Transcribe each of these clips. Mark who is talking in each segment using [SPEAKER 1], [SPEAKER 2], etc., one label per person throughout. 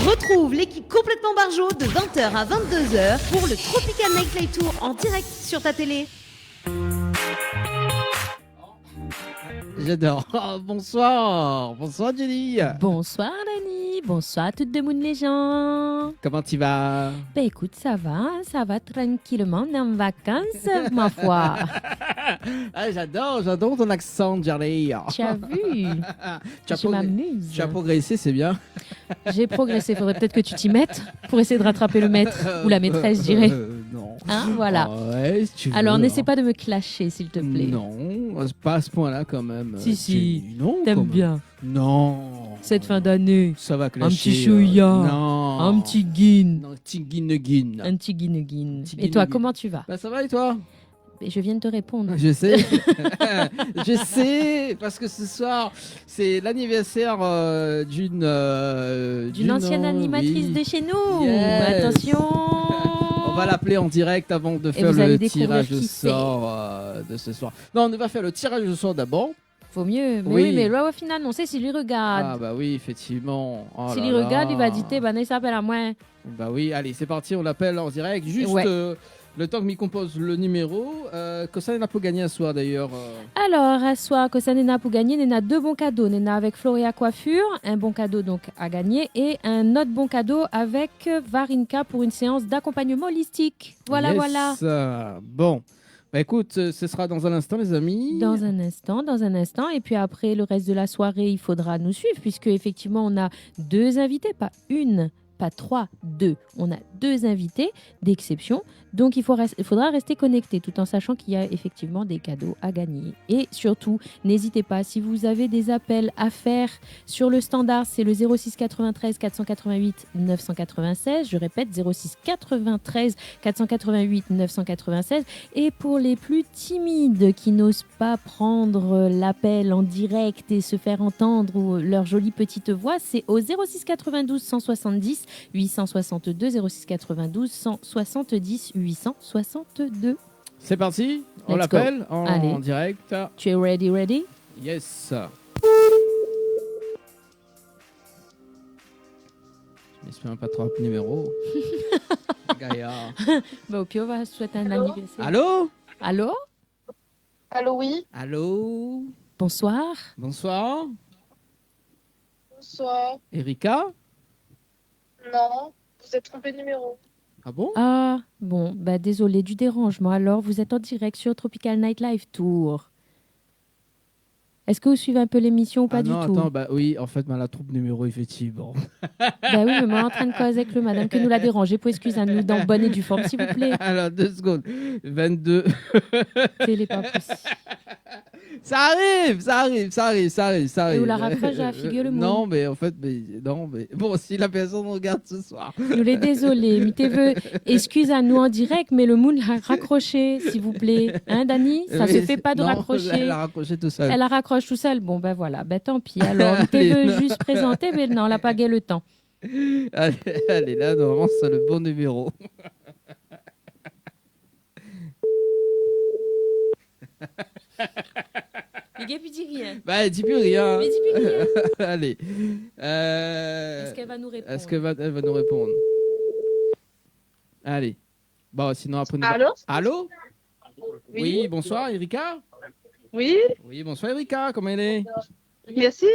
[SPEAKER 1] Retrouve l'équipe complètement barjo de 20h à 22h pour le Tropical Nightlife Tour en direct sur ta télé.
[SPEAKER 2] J'adore. Oh, bonsoir. Bonsoir Jenny.
[SPEAKER 3] Bonsoir Dani. Bonsoir toutes de monde les gens.
[SPEAKER 2] Comment tu vas?
[SPEAKER 3] Ben écoute, ça va tranquillement. On est en vacances, ma foi.
[SPEAKER 2] Ah, j'adore ton accent, Jerry.
[SPEAKER 3] Tu as vu? Je m'amuse.
[SPEAKER 2] Tu as progressé, c'est bien.
[SPEAKER 3] J'ai progressé. Faudrait peut-être que tu t'y mettes pour essayer de rattraper le maître ou la maîtresse, je dirais.
[SPEAKER 2] Non.
[SPEAKER 3] Hein, voilà.
[SPEAKER 2] Ouais, si tu veux,
[SPEAKER 3] Alors,
[SPEAKER 2] hein.
[SPEAKER 3] n'essaie pas de me clasher, s'il te plaît.
[SPEAKER 2] Non, pas à ce point-là quand même.
[SPEAKER 3] Si.
[SPEAKER 2] Non,
[SPEAKER 3] T'aimes bien.
[SPEAKER 2] Non.
[SPEAKER 3] Cette fin d'année.
[SPEAKER 2] Ça va clasher.
[SPEAKER 3] Un petit chouïa.
[SPEAKER 2] Non.
[SPEAKER 3] Un petit guin.
[SPEAKER 2] Non, petit guin.
[SPEAKER 3] Un petit guin.
[SPEAKER 2] Petit
[SPEAKER 3] Et toi,
[SPEAKER 2] guin.
[SPEAKER 3] comment tu vas?
[SPEAKER 2] Bah ça va et toi?
[SPEAKER 3] Je viens de te répondre.
[SPEAKER 2] Je sais. Je sais, parce que ce soir, c'est l'anniversaire d'une
[SPEAKER 3] ancienne animatrice
[SPEAKER 2] oui.
[SPEAKER 3] de chez nous.
[SPEAKER 2] Yes.
[SPEAKER 3] Attention.
[SPEAKER 2] On va l'appeler en direct avant de faire
[SPEAKER 3] vous allez
[SPEAKER 2] le
[SPEAKER 3] découvrir
[SPEAKER 2] tirage au
[SPEAKER 3] qui
[SPEAKER 2] sort de ce soir. Non, on va faire le tirage au sort d'abord.
[SPEAKER 3] Faut mieux. Mais
[SPEAKER 2] Oui.
[SPEAKER 3] oui, mais là, au final, on sait s'il y regarde.
[SPEAKER 2] Ah bah oui, effectivement. Oh
[SPEAKER 3] S'il
[SPEAKER 2] là
[SPEAKER 3] y regarde,
[SPEAKER 2] là.
[SPEAKER 3] il va dire, ben, il s'appelle à moi.
[SPEAKER 2] Bah oui, allez, c'est parti, on l'appelle en direct. Juste
[SPEAKER 3] Ouais.
[SPEAKER 2] le temps que m'y compose le numéro. Que ça n'a pas gagné à soir d'ailleurs.
[SPEAKER 3] Alors, à soir, que ça n'a pour gagner, il y a deux bons cadeaux. Il y a avec Floria Coiffure, un bon cadeau donc à gagner, et un autre bon cadeau avec Varinka pour une séance d'accompagnement holistique. Voilà,
[SPEAKER 2] Yes.
[SPEAKER 3] voilà.
[SPEAKER 2] Bon, bah écoute, ce sera dans un instant, les amis.
[SPEAKER 3] Dans un instant. Et puis après, le reste de la soirée, il faudra nous suivre, puisque effectivement, on a deux invités, pas une, pas trois, deux. On a deux invités d'exception. Donc, il faudra rester connecté tout en sachant qu'il y a effectivement des cadeaux à gagner. Et surtout, n'hésitez pas, si vous avez des appels à faire sur le standard, c'est le 06 93 488 996. Je répète, 06 93 488 996. Et pour les plus timides qui n'osent pas prendre l'appel en direct et se faire entendre ou leur jolie petite voix, c'est au 06 92 170 862, 06 92 170 862.
[SPEAKER 2] C'est parti, on
[SPEAKER 3] Let's
[SPEAKER 2] l'appelle
[SPEAKER 3] go.
[SPEAKER 2] en
[SPEAKER 3] Allez.
[SPEAKER 2] direct.
[SPEAKER 3] Tu es ready?
[SPEAKER 2] Yes. Je m'espère pas trop le numéro. Gaillard.
[SPEAKER 3] Bah, au pire, on va souhaiter un anniversaire.
[SPEAKER 2] Allô?
[SPEAKER 4] Allô, oui.
[SPEAKER 2] Allô?
[SPEAKER 3] Bonsoir.
[SPEAKER 2] Bonsoir.
[SPEAKER 4] Bonsoir.
[SPEAKER 2] Erika?
[SPEAKER 4] Non, vous êtes trompé de numéro.
[SPEAKER 2] Ah bon?
[SPEAKER 3] Ah, bon, bah désolé du dérangement. Alors, vous êtes en direct sur Tropical Nightlife Tour. Est-ce que vous suivez un peu l'émission ou pas
[SPEAKER 2] Ah
[SPEAKER 3] du
[SPEAKER 2] non,
[SPEAKER 3] tout?
[SPEAKER 2] attends, bah oui, en fait, la troupe numéro, effectivement.
[SPEAKER 3] Bah oui, mais moi, en train de causer avec le madame que nous l'a dérangé. Pour excuser à nous dans bonne et due forme, s'il vous plaît.
[SPEAKER 2] Alors, 2 secondes. 22.
[SPEAKER 3] C'est pas possible.
[SPEAKER 2] Ça arrive.
[SPEAKER 3] Et où la raccroche à la figure le mot.
[SPEAKER 2] Non, mais en fait, non, mais bon, si la personne regarde ce soir.
[SPEAKER 3] Nous les désolé. Mais t'es veux, excuse à nous en direct, mais le moon a raccroché, s'il vous plaît. Hein, Dani? Ça se fait pas de
[SPEAKER 2] Non,
[SPEAKER 3] raccrocher.
[SPEAKER 2] Elle a raccroché tout seul.
[SPEAKER 3] Elle la raccroche tout seul. Bon, ben voilà. Ben tant pis. Alors, t'es
[SPEAKER 2] Allez,
[SPEAKER 3] veux
[SPEAKER 2] non.
[SPEAKER 3] juste présenter, mais non, elle n'a pas gagné le temps.
[SPEAKER 2] Allez, là, normalement, c'est le bon numéro.
[SPEAKER 3] Les gars, puis dis rien.
[SPEAKER 2] Bah, dis plus rien.
[SPEAKER 3] Mais dis plus rien.
[SPEAKER 2] Allez.
[SPEAKER 3] Est-ce qu'elle va nous répondre?
[SPEAKER 2] Est-ce qu'elle va nous répondre? Allez. Bon, sinon après...
[SPEAKER 4] Allô?
[SPEAKER 2] Allô?
[SPEAKER 4] Oui.
[SPEAKER 2] Oui, bonsoir, Erika.
[SPEAKER 4] Oui,
[SPEAKER 2] Oui, bonsoir, Erika. Comment elle est?
[SPEAKER 4] merci.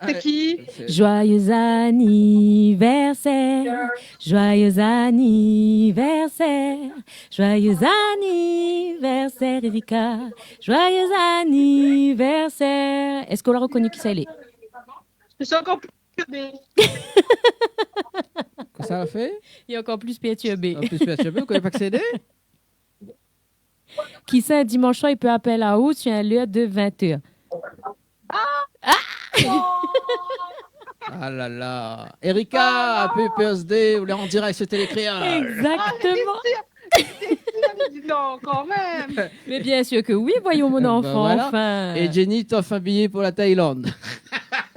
[SPEAKER 4] C'est qui?
[SPEAKER 3] Joyeux anniversaire, joyeux anniversaire, joyeux anniversaire, Erika, joyeux anniversaire. Est-ce qu'on l'a reconnu qui ça elle est?
[SPEAKER 4] Je suis encore que des...
[SPEAKER 2] Que ça a fait?
[SPEAKER 3] Il est encore plus perturbé.
[SPEAKER 2] En plus, PHB, vous connaissez pas que c'est
[SPEAKER 3] Qui sait, un dimanche soir, il peut appeler à haut sur un lieu de 20h.
[SPEAKER 2] Ah là là. Erika, PPSD, vous l'avez en direct sur Télécréole.
[SPEAKER 3] Exactement.
[SPEAKER 4] Non, quand même.
[SPEAKER 3] Mais bien sûr que oui, voyons mon enfant.
[SPEAKER 2] voilà.
[SPEAKER 3] Enfin.
[SPEAKER 2] Et Jenny t'offre un billet pour la Thaïlande.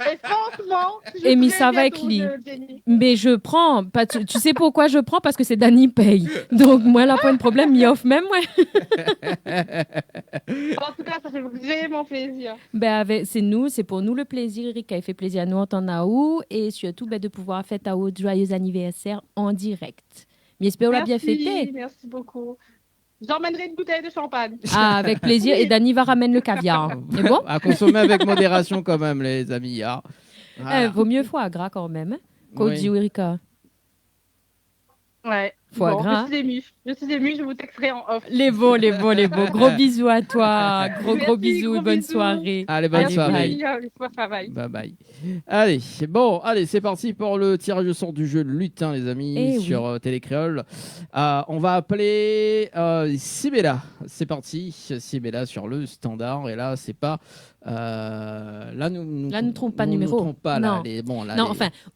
[SPEAKER 4] Et franchement,
[SPEAKER 3] Et mis ça avec lui. Mais je prends. Tu sais pourquoi je prends? Parce que c'est Dani paye. Donc, moi, là, pas de problème, il offre même, ouais.
[SPEAKER 4] En tout cas, ça fait vraiment plaisir.
[SPEAKER 3] C'est pour nous le plaisir, Erika. Il fait plaisir à nous entendre Naou et surtout de pouvoir fêter Naou joyeux anniversaire en direct. Mais j'espère qu'on l'a bien fêté.
[SPEAKER 4] Merci beaucoup. J'emmènerai une bouteille de champagne.
[SPEAKER 3] Ah, avec plaisir. Et Dani va ramener le caviar. C'est bon?
[SPEAKER 2] À consommer avec modération quand même, les amis. Ah. Voilà.
[SPEAKER 3] Vaut mieux foie gras quand même. Qu'au dit Erika.
[SPEAKER 4] Ouais.
[SPEAKER 3] Foie gras.
[SPEAKER 4] Je suis émue, je vous texterai en off.
[SPEAKER 3] Les beaux. Gros bisous à toi. Gros
[SPEAKER 4] Merci,
[SPEAKER 3] bisous.
[SPEAKER 4] gros
[SPEAKER 3] Bonne
[SPEAKER 4] bisous.
[SPEAKER 3] soirée.
[SPEAKER 2] Allez, bonne soirée.
[SPEAKER 4] Bye.
[SPEAKER 2] Bye bye. Allez, c'est parti pour le tirage au sort du jeu Lutin, les amis, sur Télécréole. On va appeler Sibella. C'est parti, Sibella sur le standard. Et là, c'est pas. Là, nous
[SPEAKER 3] trompe pas numéro.
[SPEAKER 2] Nous trompe pas,
[SPEAKER 3] non.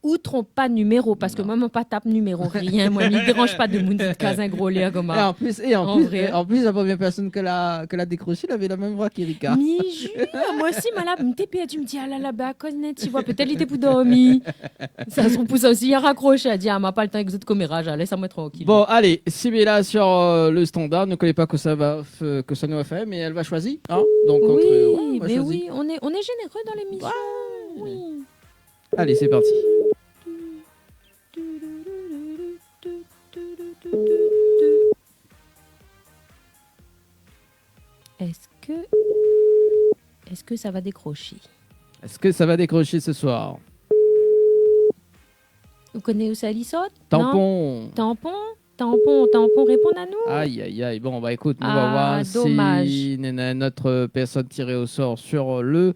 [SPEAKER 3] Ou trompe pas numéro, parce que moi, mon pas tape numéro, rien. Moi, il ne dérange pas de monde de casin gros lait comme ça.
[SPEAKER 2] En plus, la première personne que l'a décroché, elle avait la même voix qu'Erika.
[SPEAKER 3] Mais jure, moi aussi, tu me dis, ah là là, connais, tu vois, peut-être il était pour dormir. Ça se repousse aussi, il a raccroché, elle dit, ah, m'a pas le temps avec vous autres commérages, laisse-moi tranquille.
[SPEAKER 2] Bon, allez, Sibella sur le standard, ne connaît pas que ça nous va faire, mais elle va choisir. Hein. Donc,
[SPEAKER 3] oui, on est généreux dans l'émission. Ouais. Oui.
[SPEAKER 2] Allez, c'est parti.
[SPEAKER 3] Est-ce que ça va décrocher?
[SPEAKER 2] Est-ce que ça va décrocher ce soir?
[SPEAKER 3] Vous connaissez où ça saute?
[SPEAKER 2] Tampon,
[SPEAKER 3] répondre à nous.
[SPEAKER 2] Aïe. Bon, bah écoute, nous va voir si notre personne tirée au sort sur le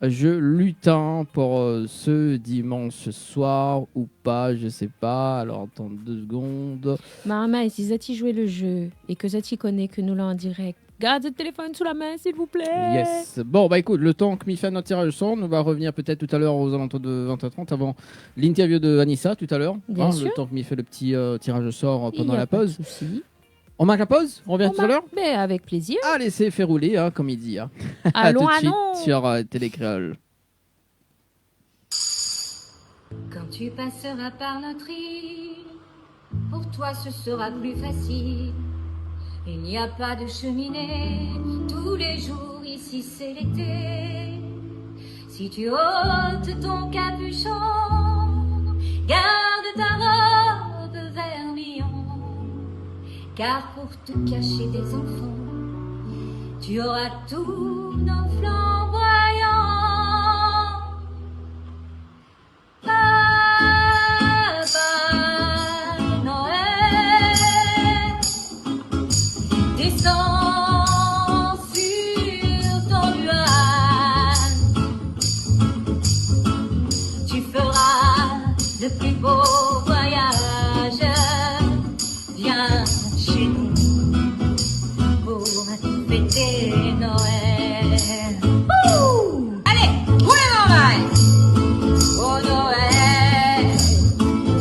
[SPEAKER 2] jeu Lutin pour ce dimanche soir ou pas, je sais pas. Alors, attends 2 secondes.
[SPEAKER 3] Maman, si Zati jouait le jeu et que Zati connaît que nous l'avons en direct, garde le téléphone sous la main, s'il vous plaît.
[SPEAKER 2] Yes. Bon, bah écoute, le temps que Mifa notre tirage au sort, nous va revenir peut-être tout à l'heure aux alentours de 20h30 avant l'interview de Anissa tout à l'heure.
[SPEAKER 3] Bien sûr.
[SPEAKER 2] Le temps que Mifa fait le petit tirage au sort pendant la pause. On marque la pause? On revient tout à l'heure?
[SPEAKER 3] Mais avec plaisir.
[SPEAKER 2] Allez, c'est fait rouler, hein, comme il dit. Hein.
[SPEAKER 3] Allons,
[SPEAKER 2] tout de suite sur Télécréole.
[SPEAKER 5] Quand tu passeras par notre île, pour toi ce sera plus facile. Il n'y a pas de cheminée, tous les jours ici c'est l'été. Si tu ôtes ton capuchon, garde ta robe vermillon. Car pour te cacher des enfants, tu auras tous nos flamboyants. Papa Noël, descends sur ton nuage. Tu feras le plus beau voyage. Viens chez nous pour fêter Noël. Allez, roulez l'oreille. Oh Noël,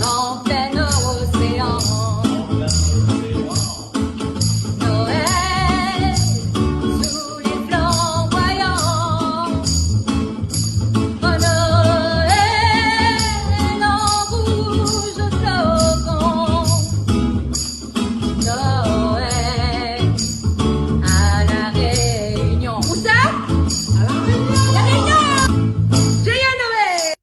[SPEAKER 5] en plein océan. Noël, sous les flamboyants. Oh Noël, en rouge au flocon. Noël, à la Réunion. Où ça? À la Réunion. La Réunion. Joyeux Noël.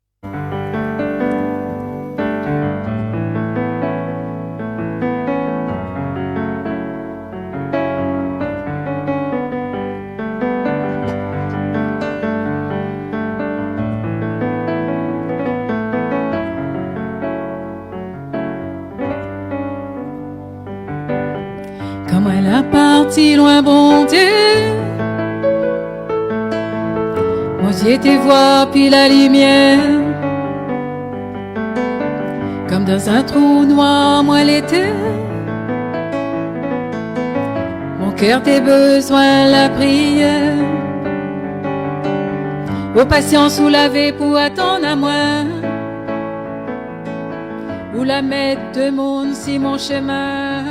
[SPEAKER 6] Comment elle a parti loin, bon Dieu. Moi j'y étais voir puis la lumière. Comme dans un trou noir, moi l'été. Mon cœur tes besoins, la prière. Aux patients soulevés pour attendre à moi. Ou la mettre de monde si mon chemin.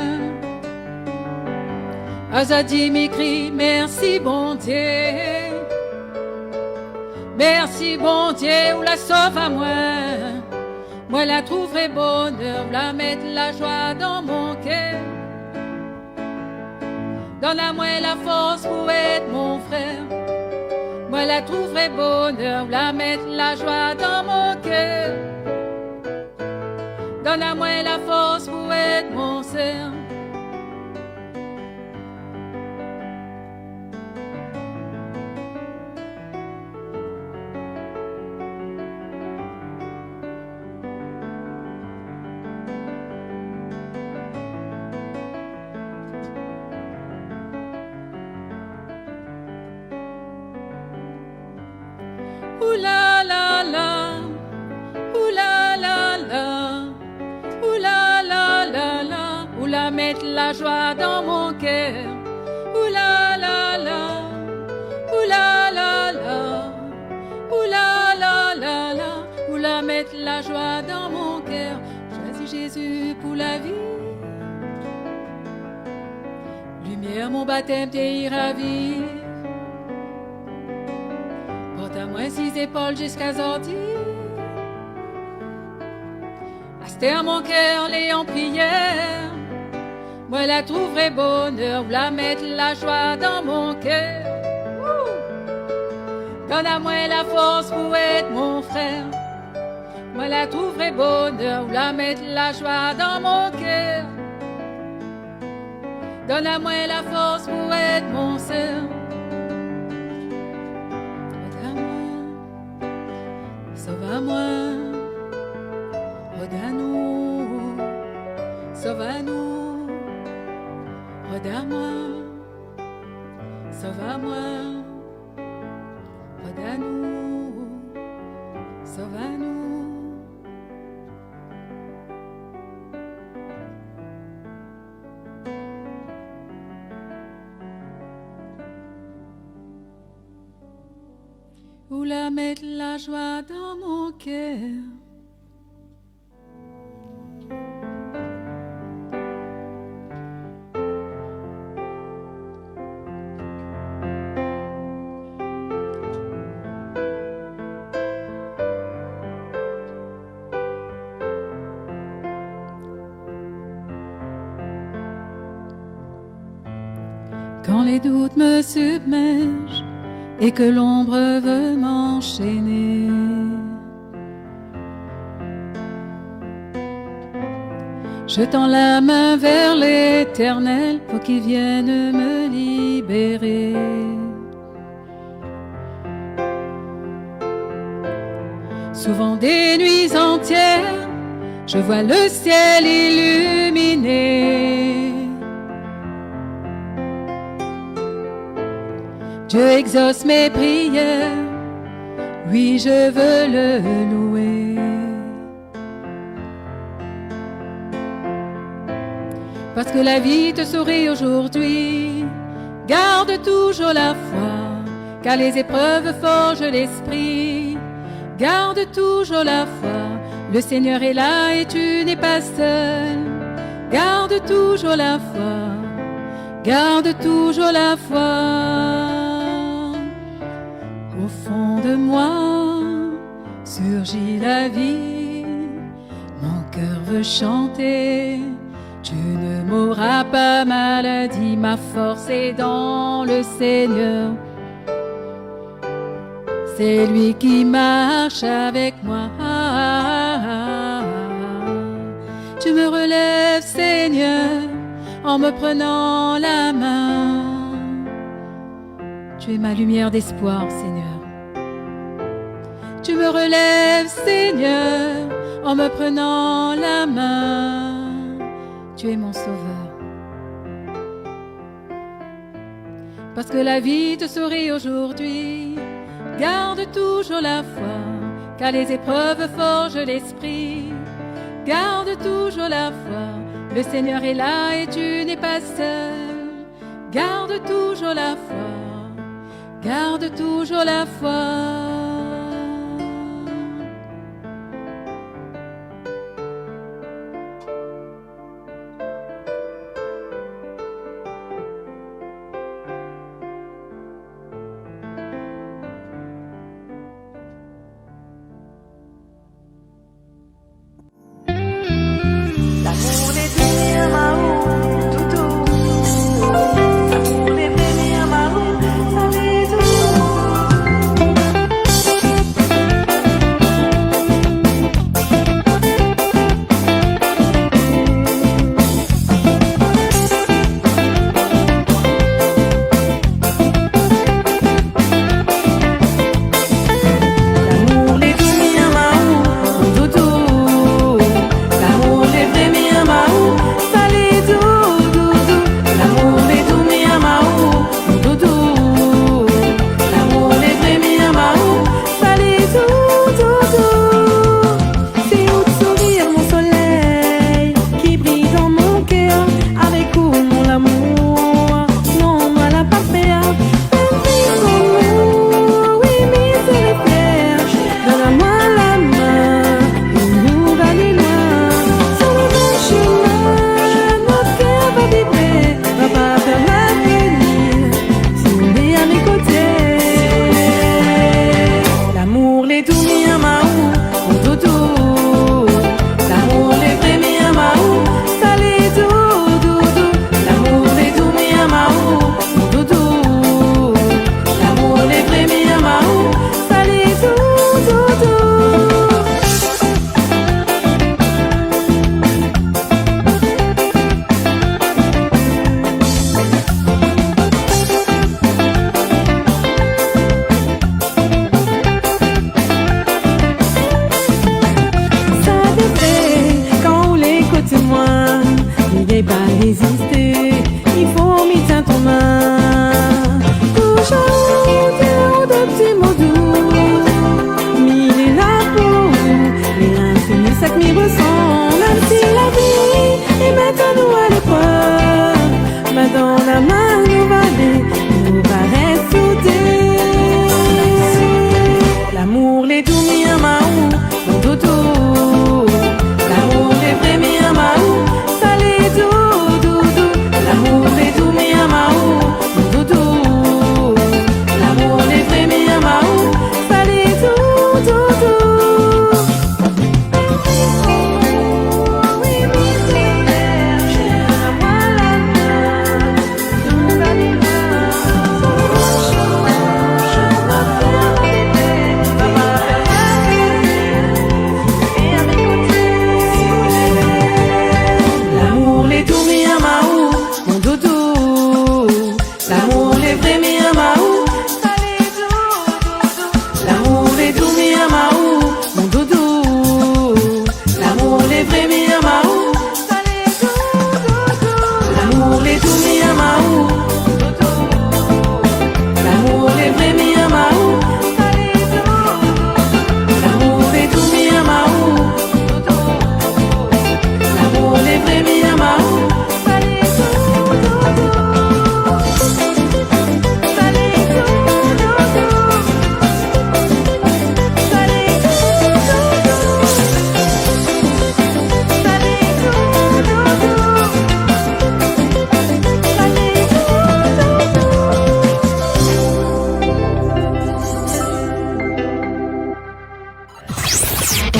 [SPEAKER 6] Azadi m'écrit merci bon Dieu. Merci bon Dieu, ou la sauve à moi. Moi la trouverai bonheur, la mettre la joie dans mon cœur. Donne-moi la force pour être mon frère. Moi la trouverai bonheur, la mettre la joie dans mon cœur. Donne-moi la force pour être mon sœur. Ouh la la la, ouh la la la, ouh la la la la, ouh la mettre la joie dans mon cœur. Ouh la la la, ouh la la la, ouh la la la la, ouh la mettre la joie dans mon cœur. Choisis Jésus pour la vie. Lumière mon baptême t'es ravi. À moi 6 épaules jusqu'à sortir. Astère mon cœur, les en prière. Moi la trouverai bonheur, la mettre la joie dans mon cœur. Donne à moi la force pour être mon frère. Moi la trouverai bonheur, la mettre la joie dans mon cœur. Donne à moi la force pour être mon sœur. Sauve-moi, redonne-nous, sauve-nous, redonne-moi, sauve-moi, redonne-nous, sauve-nous. Où la mettre la joie dans mon cœur. Quand les doutes me submergent et que l'ombre veut m'enchaîner, je tends la main vers l'Éternel pour qu'il vienne me libérer. Souvent des nuits entières, je vois le ciel illuminé. Dieu exauce mes prières, oui je veux le louer. Parce que la vie te sourit aujourd'hui, garde toujours la foi, car les épreuves forgent l'esprit. Garde toujours la foi, le Seigneur est là et tu n'es pas seul. Garde toujours la foi, garde toujours la foi. Au fond de moi surgit la vie, mon cœur veut chanter. Tu ne m'auras pas maladie, ma force est dans le Seigneur. C'est lui qui marche avec moi. Tu me relèves, Seigneur, en me prenant la main. Tu es ma lumière d'espoir, Seigneur. Tu me relèves, Seigneur, en me prenant la main. Tu es mon sauveur. Parce que la vie te sourit aujourd'hui, garde toujours la foi, car les épreuves forgent l'esprit. garde toujours la foi. Le Seigneur est là et tu n'es pas seul. Garde toujours la foi, garde toujours la foi.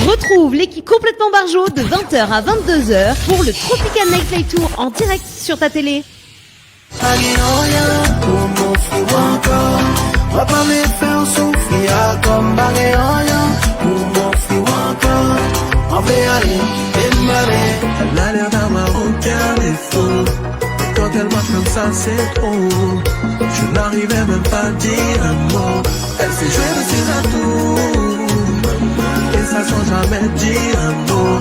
[SPEAKER 1] Retrouve l'équipe complètement barjo de 20h à 22h pour le Tropical Nightlife Tour en direct sur ta télé.
[SPEAKER 7] Elle a l'air d'avoir aucun défaut. Quand elle marche comme ça, c'est trop. Je n'arrivais même pas à dire un mot. Elle sait jouer de ses atouts. Et ça sans jamais dire un mot.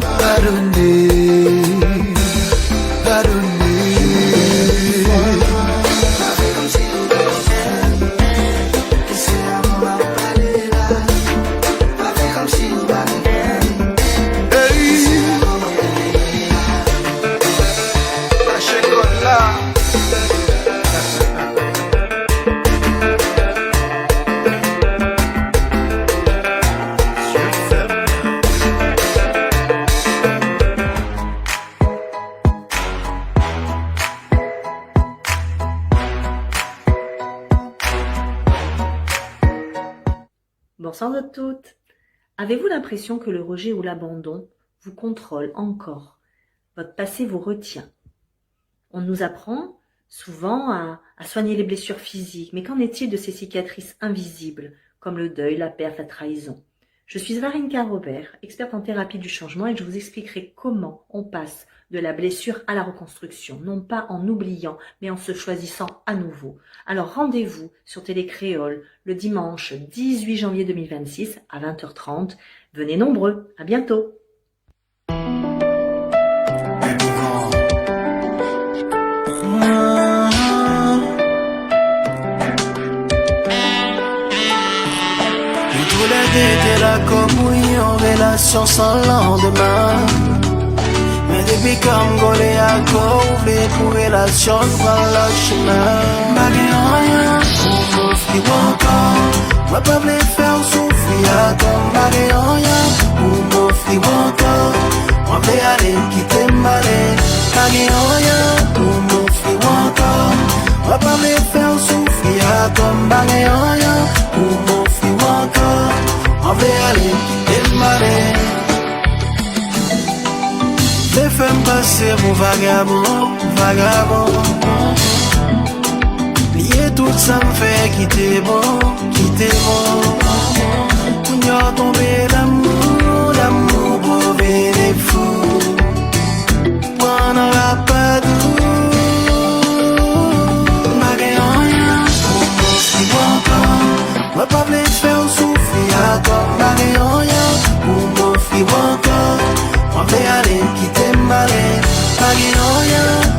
[SPEAKER 8] Bonsoir de toutes. Avez-vous l'impression que le rejet ou l'abandon vous contrôle encore? Votre passé vous retient. On nous apprend souvent à soigner les blessures physiques, mais qu'en est-il de ces cicatrices invisibles, comme le deuil, la perte, la trahison? Je suis Varenka Robert, experte en thérapie du changement, et je vous expliquerai comment on passe de la blessure à la reconstruction, non pas en oubliant, mais en se choisissant à nouveau. Alors rendez-vous sur Télé Créole le dimanche 18 janvier 2026 à 20h30. Venez nombreux, à bientôt.
[SPEAKER 7] T'es là comme oui, en relation sans lendemain. Mais depuis comme golé à couvler pour relation par le chemin. Malgré rien, on m'offre encore. Moi pas voulais faire souffrir comme malgré rien, on m'offre encore. Moi voulais aller quitter malgré. Malgré rien, on m'offre encore. Moi pas voulais faire souffrir comme malgré rien, on m'offre encore. On veut aller quitter le malais. Les femmes passées pour vagabond, vagabond. Lier tout ça me fait quitter bon, quitter bon. Pour nous tomber l'amour, l'amour pour les fous. On n'aura pas d'où. Malgré rien, on m'offre encore. Moi pas voulais faire souffrir. Comme Marion, pour m'offrir encore. On veut aller quitter Malais. Marion,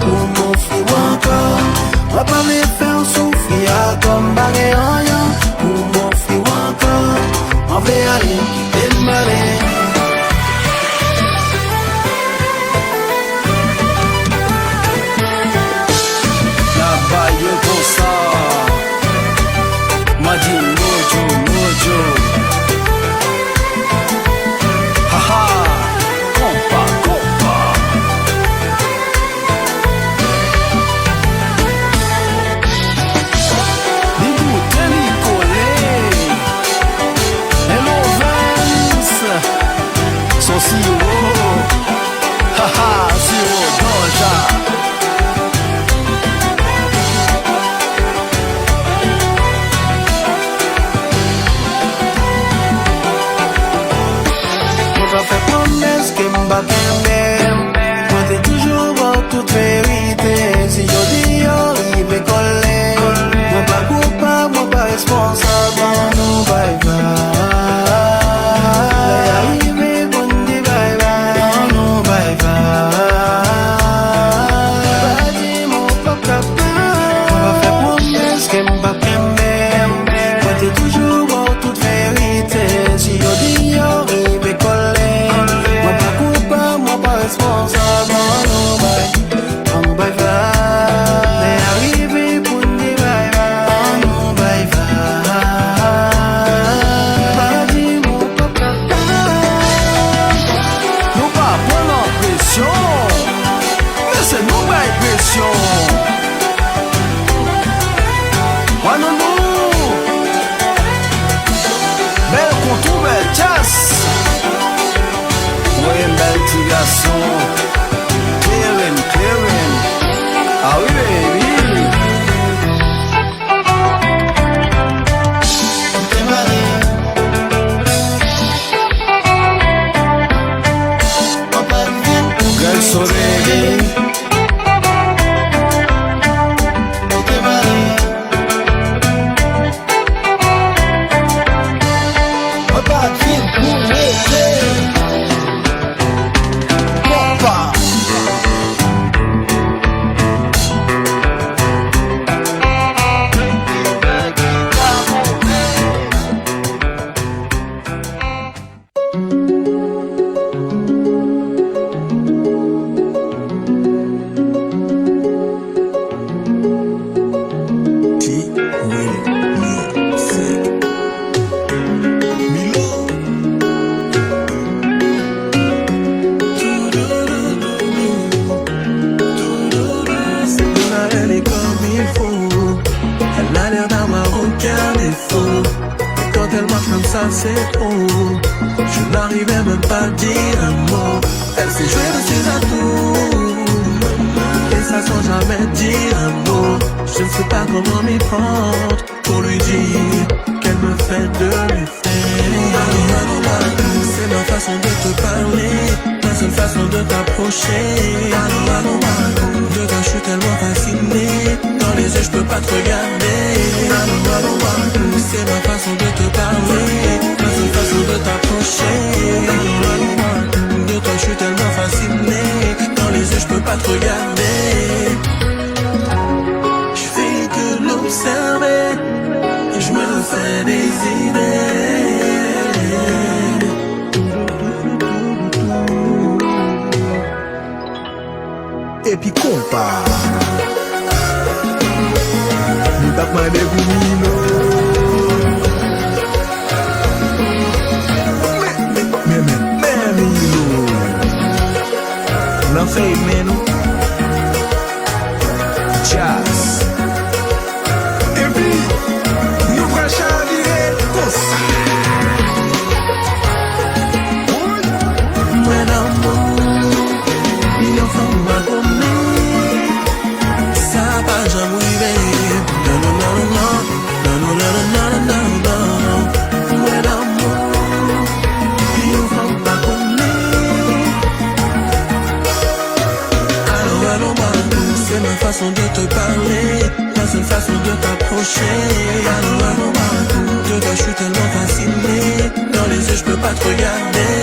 [SPEAKER 7] pour m'offrir encore. On va pas me faire souffrir comme Marion, pour m'offrir encore. On veut aller quitter Malais. La baille comme ça. M'a dit mojo, mojo. c'est trop. Je n'arrivais même pas à dire un mot. Elle sait jouer de ses atouts, et ça sans jamais dire un mot. Je ne sais pas comment m'y prendre pour lui dire qu'elle me fait de l'effet. C'est ma façon de te parler, ma seule façon de t'approcher. De toi je suis tellement fasciné, dans les yeux je peux pas te regarder. C'est ma façon de te parler, ma seule façon de t'approcher. De toi je suis tellement fasciné, dans les yeux je peux pas te regarder. Je fais que l'observer, et je me fais des idées. Et puis compa mi tap mande pou mino. Men mino nan fey meno jazz. Et puis nou pran chavire konsa. Mwen amou yon fam magome, sa pa jam wive. Non, non, non, non, non, non, non, non, non, non. Mwen amou yon fam magome. Allô, magou, c'est ma façon de te parler, ma seule façon de t'approcher. Allô, magou, de toi je suis tellement fasciné, dans les yeux je peux pas te regarder.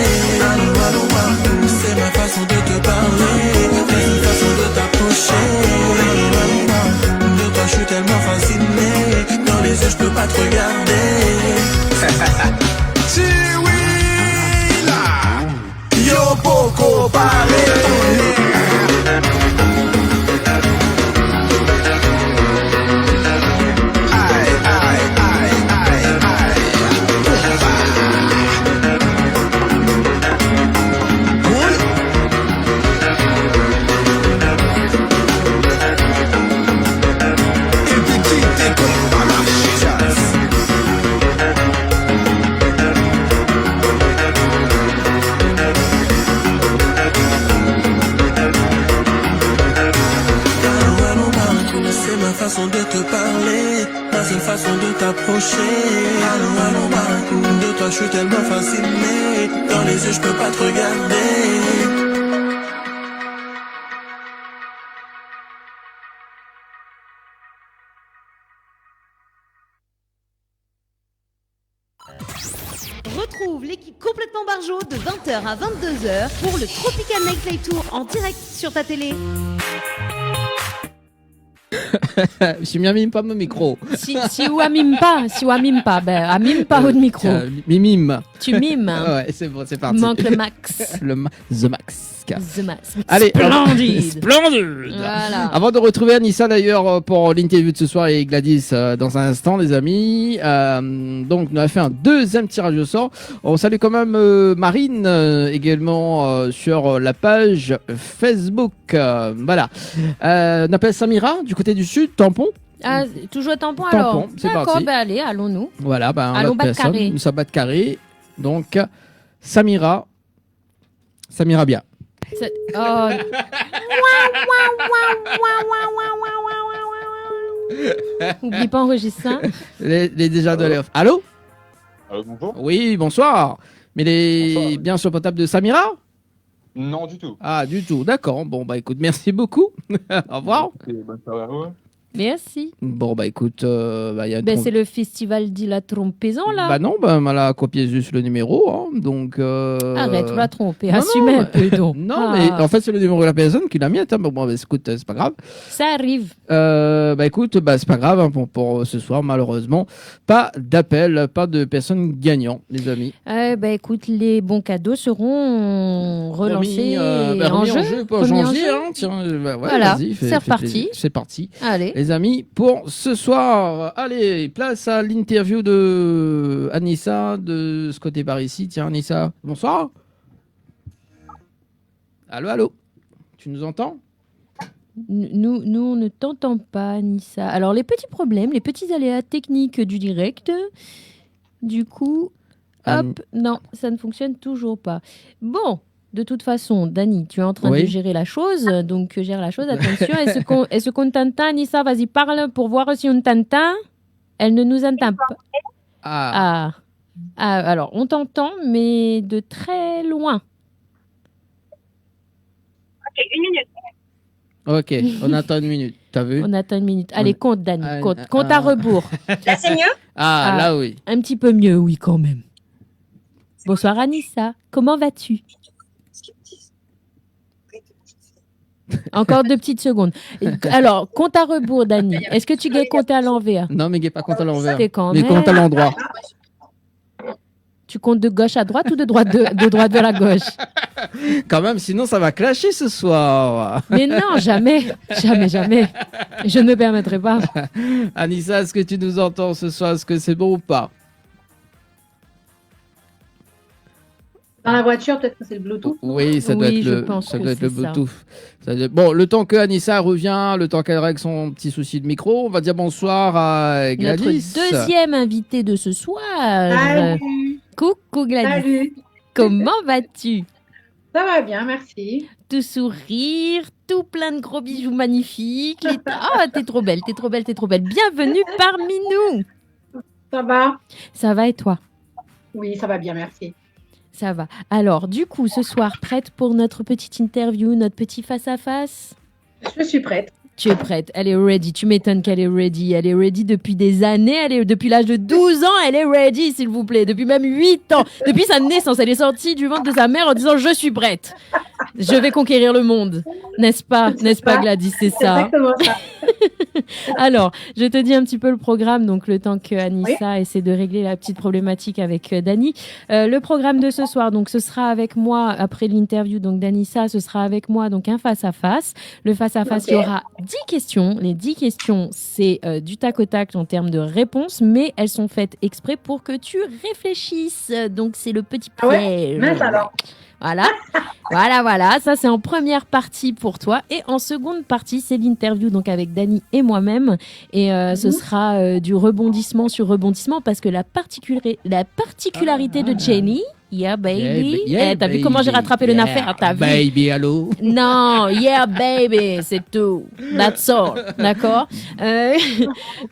[SPEAKER 7] Allô, magou, c'est ma façon de te parler, ma seule façon de t'approcher. De toi je suis tellement fasciné, dans les yeux je peux pas te regarder. Si oui là, yo poco parler. Façon de te parler, ma seule façon de t'approcher. Allô, allô, magou, de toi je suis tellement fasciné, dans les yeux je peux pas te regarder.
[SPEAKER 1] Retrouve l'équipe complètement barjo de 20h à 22h pour le Tropical Nightlife Tour en direct sur ta télé.
[SPEAKER 2] Je mime pas mon micro.
[SPEAKER 3] Si ou amime pas, ben amime pas au micro.
[SPEAKER 2] Mimime.
[SPEAKER 3] Tu mimes. Hein.
[SPEAKER 2] Ouais, c'est bon, c'est parti.
[SPEAKER 3] Manque le max.
[SPEAKER 2] The Max.
[SPEAKER 3] The Max.
[SPEAKER 2] Allez,
[SPEAKER 3] splendide.
[SPEAKER 2] Splendide.
[SPEAKER 3] Voilà.
[SPEAKER 2] Avant de retrouver Anissa d'ailleurs pour l'interview de ce soir et Gladys dans un instant, les amis. Donc, on a fait un deuxième tirage au sort. On salue quand même Marine également sur la page Facebook. Voilà. On appelle Samira du côté du sud, tampon.
[SPEAKER 3] Ah, toujours tampon alors.
[SPEAKER 2] Tampon, c'est
[SPEAKER 3] d'accord,
[SPEAKER 2] parti.
[SPEAKER 3] Ben allez, allons-nous.
[SPEAKER 2] Voilà, ben
[SPEAKER 3] allons bas de carré.
[SPEAKER 2] Nous sommes bas de carré. Donc, Samira bien.
[SPEAKER 3] Oh. Oublie pas enregistrer ça.
[SPEAKER 2] Les déjà de l'off. Allô?
[SPEAKER 9] Allô, bonjour.
[SPEAKER 2] Oui, bonsoir. Mais
[SPEAKER 9] Bonsoir.
[SPEAKER 2] bien sur le portable de Samira?
[SPEAKER 9] Non, du tout.
[SPEAKER 2] Ah, du tout. D'accord. Bon, bah écoute, merci beaucoup. Au revoir.
[SPEAKER 9] Bonne soirée à vous.
[SPEAKER 3] Merci.
[SPEAKER 2] Bon, bah écoute, y a
[SPEAKER 3] Ben, c'est le festival dit la trompaison là.
[SPEAKER 2] Bah non, elle a copié juste le numéro. Hein, donc.
[SPEAKER 3] Arrête, tu l'as trompé.
[SPEAKER 2] Non,
[SPEAKER 3] Assume un peu donc.
[SPEAKER 2] Non, mais en fait, c'est le numéro de la personne qui l'a mis. Attends, bon, bah, écoute, c'est pas grave.
[SPEAKER 3] Ça arrive.
[SPEAKER 2] Bah écoute, c'est pas grave hein, pour ce soir, malheureusement. Pas d'appel, pas de personnes gagnant, les amis.
[SPEAKER 3] Ben écoute, les bons cadeaux seront relancés en jeu.
[SPEAKER 2] Pour
[SPEAKER 3] remis en
[SPEAKER 2] janvier,
[SPEAKER 3] jeu.
[SPEAKER 2] hein, tiens, ouais,
[SPEAKER 3] Voilà,
[SPEAKER 2] vas-y,
[SPEAKER 3] c'est reparti.
[SPEAKER 2] plaisir. C'est parti.
[SPEAKER 3] Allez.
[SPEAKER 2] Les amis, pour ce soir, allez, place à l'interview de Anissa de ce côté par ici. Tiens, Anissa, bonsoir. Allô, tu nous entends?
[SPEAKER 3] Nous, on ne t'entend pas, Anissa. Alors, les petits problèmes, les petits aléas techniques du direct. Du coup, Hop, non, ça ne fonctionne toujours pas. Bon, de toute façon, Dani, tu es en train de gérer la chose, donc gère la chose, attention. Est-ce qu'on t'entend, Anissa? Vas-y, parle pour voir si on t'entend. Elle ne nous entend pas. Ah, alors, on t'entend, mais de très loin.
[SPEAKER 4] Ok, 1 minute.
[SPEAKER 2] Ok, on attend 1 minute. T'as vu?
[SPEAKER 3] On attend 1 minute. Allez, compte, Dani, compte à rebours.
[SPEAKER 4] Là, c'est mieux?
[SPEAKER 2] Là, oui.
[SPEAKER 3] Un petit peu mieux, oui, quand même. Bonsoir, Anissa. Comment vas-tu? Encore 2 petites secondes. Alors, compte à rebours, Dani. Est-ce que tu gagnes compter à l'envers?
[SPEAKER 2] Non, mais pas compte à l'envers.
[SPEAKER 3] C'est quand
[SPEAKER 2] mais
[SPEAKER 3] même.
[SPEAKER 2] compte à l'endroit.
[SPEAKER 3] Tu comptes de gauche à droite ou de droite vers la gauche?
[SPEAKER 2] Quand même, sinon ça va clasher ce soir.
[SPEAKER 3] Mais non, jamais. Jamais, jamais. Je ne me permettrai pas.
[SPEAKER 2] Anissa, est-ce que tu nous entends ce soir? Est-ce que c'est bon ou pas?
[SPEAKER 10] Dans la voiture, peut-être que c'est le Bluetooth.
[SPEAKER 2] Oui, ça doit être le Bluetooth. Bon, le temps que Anissa revient, le temps qu'elle règle son petit souci de micro, on va dire bonsoir à Gladys.
[SPEAKER 3] Notre deuxième invité de ce soir.
[SPEAKER 10] Salut.
[SPEAKER 3] Coucou Gladys.
[SPEAKER 10] Salut.
[SPEAKER 3] Comment vas-tu?
[SPEAKER 10] Ça va bien, merci.
[SPEAKER 3] Tout sourire, tout plein de gros bijoux magnifiques. Ah, t'es trop belle, t'es trop belle, t'es trop belle. Bienvenue parmi nous.
[SPEAKER 10] Ça va?
[SPEAKER 3] Ça va et toi?
[SPEAKER 10] Oui, ça va bien, merci.
[SPEAKER 3] Ça va. Alors, du coup, ce soir, prête pour notre petite interview, notre petit face-à-face?
[SPEAKER 10] Je suis prête.
[SPEAKER 3] Tu es prête, elle est ready. Tu m'étonnes qu'elle est ready. Elle est ready depuis des années. Depuis l'âge de 12 ans, elle est ready, s'il vous plaît. Depuis même 8 ans. Depuis sa naissance, elle est sortie du ventre de sa mère en disant « Je suis prête. Je vais conquérir le monde. » N'est-ce pas, Gladys? C'est ça.
[SPEAKER 10] Exactement ça.
[SPEAKER 3] Alors, je te dis un petit peu le programme, donc le temps que Anissa essaie de régler la petite problématique avec Dani. Le programme de ce soir, donc ce sera avec moi après l'interview donc d'Anissa, ce sera avec moi donc un face-à-face. Le face-à-face, il y aura 10 questions. Les 10 questions, c'est du tac au tac en termes de réponses, mais elles sont faites exprès pour que tu réfléchisses. Donc, c'est le petit piège.
[SPEAKER 10] Mince alors.
[SPEAKER 3] Voilà. Ça, c'est en première partie pour toi. Et en seconde partie, c'est l'interview donc avec Dani et moi-même. Et ce sera du rebondissement sur rebondissement parce que la particularité de Jenny... Yeah, baby. T'as vu comment j'ai rattrapé le affaire? T'as vu?
[SPEAKER 2] Baby, allô?
[SPEAKER 3] Non, yeah, baby, c'est tout. That's all. D'accord?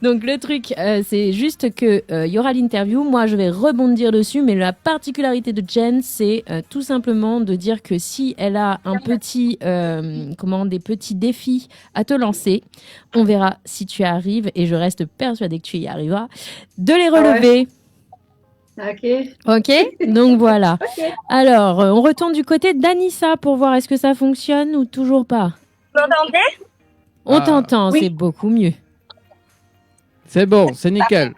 [SPEAKER 3] Donc, le truc, c'est juste que il y aura l'interview. Moi, je vais rebondir dessus. Mais la particularité de Jen, c'est tout simplement de dire que si elle a un petit, des petits défis à te lancer, on verra si tu y arrives. Et je reste persuadée que tu y arriveras. De les relever. Ok, donc voilà.
[SPEAKER 10] Okay.
[SPEAKER 3] Alors, on retourne du côté d'Anissa pour voir est-ce que ça fonctionne ou toujours pas.
[SPEAKER 4] Vous m'entendez?
[SPEAKER 3] On t'entend, c'est beaucoup mieux.
[SPEAKER 2] C'est bon, c'est nickel.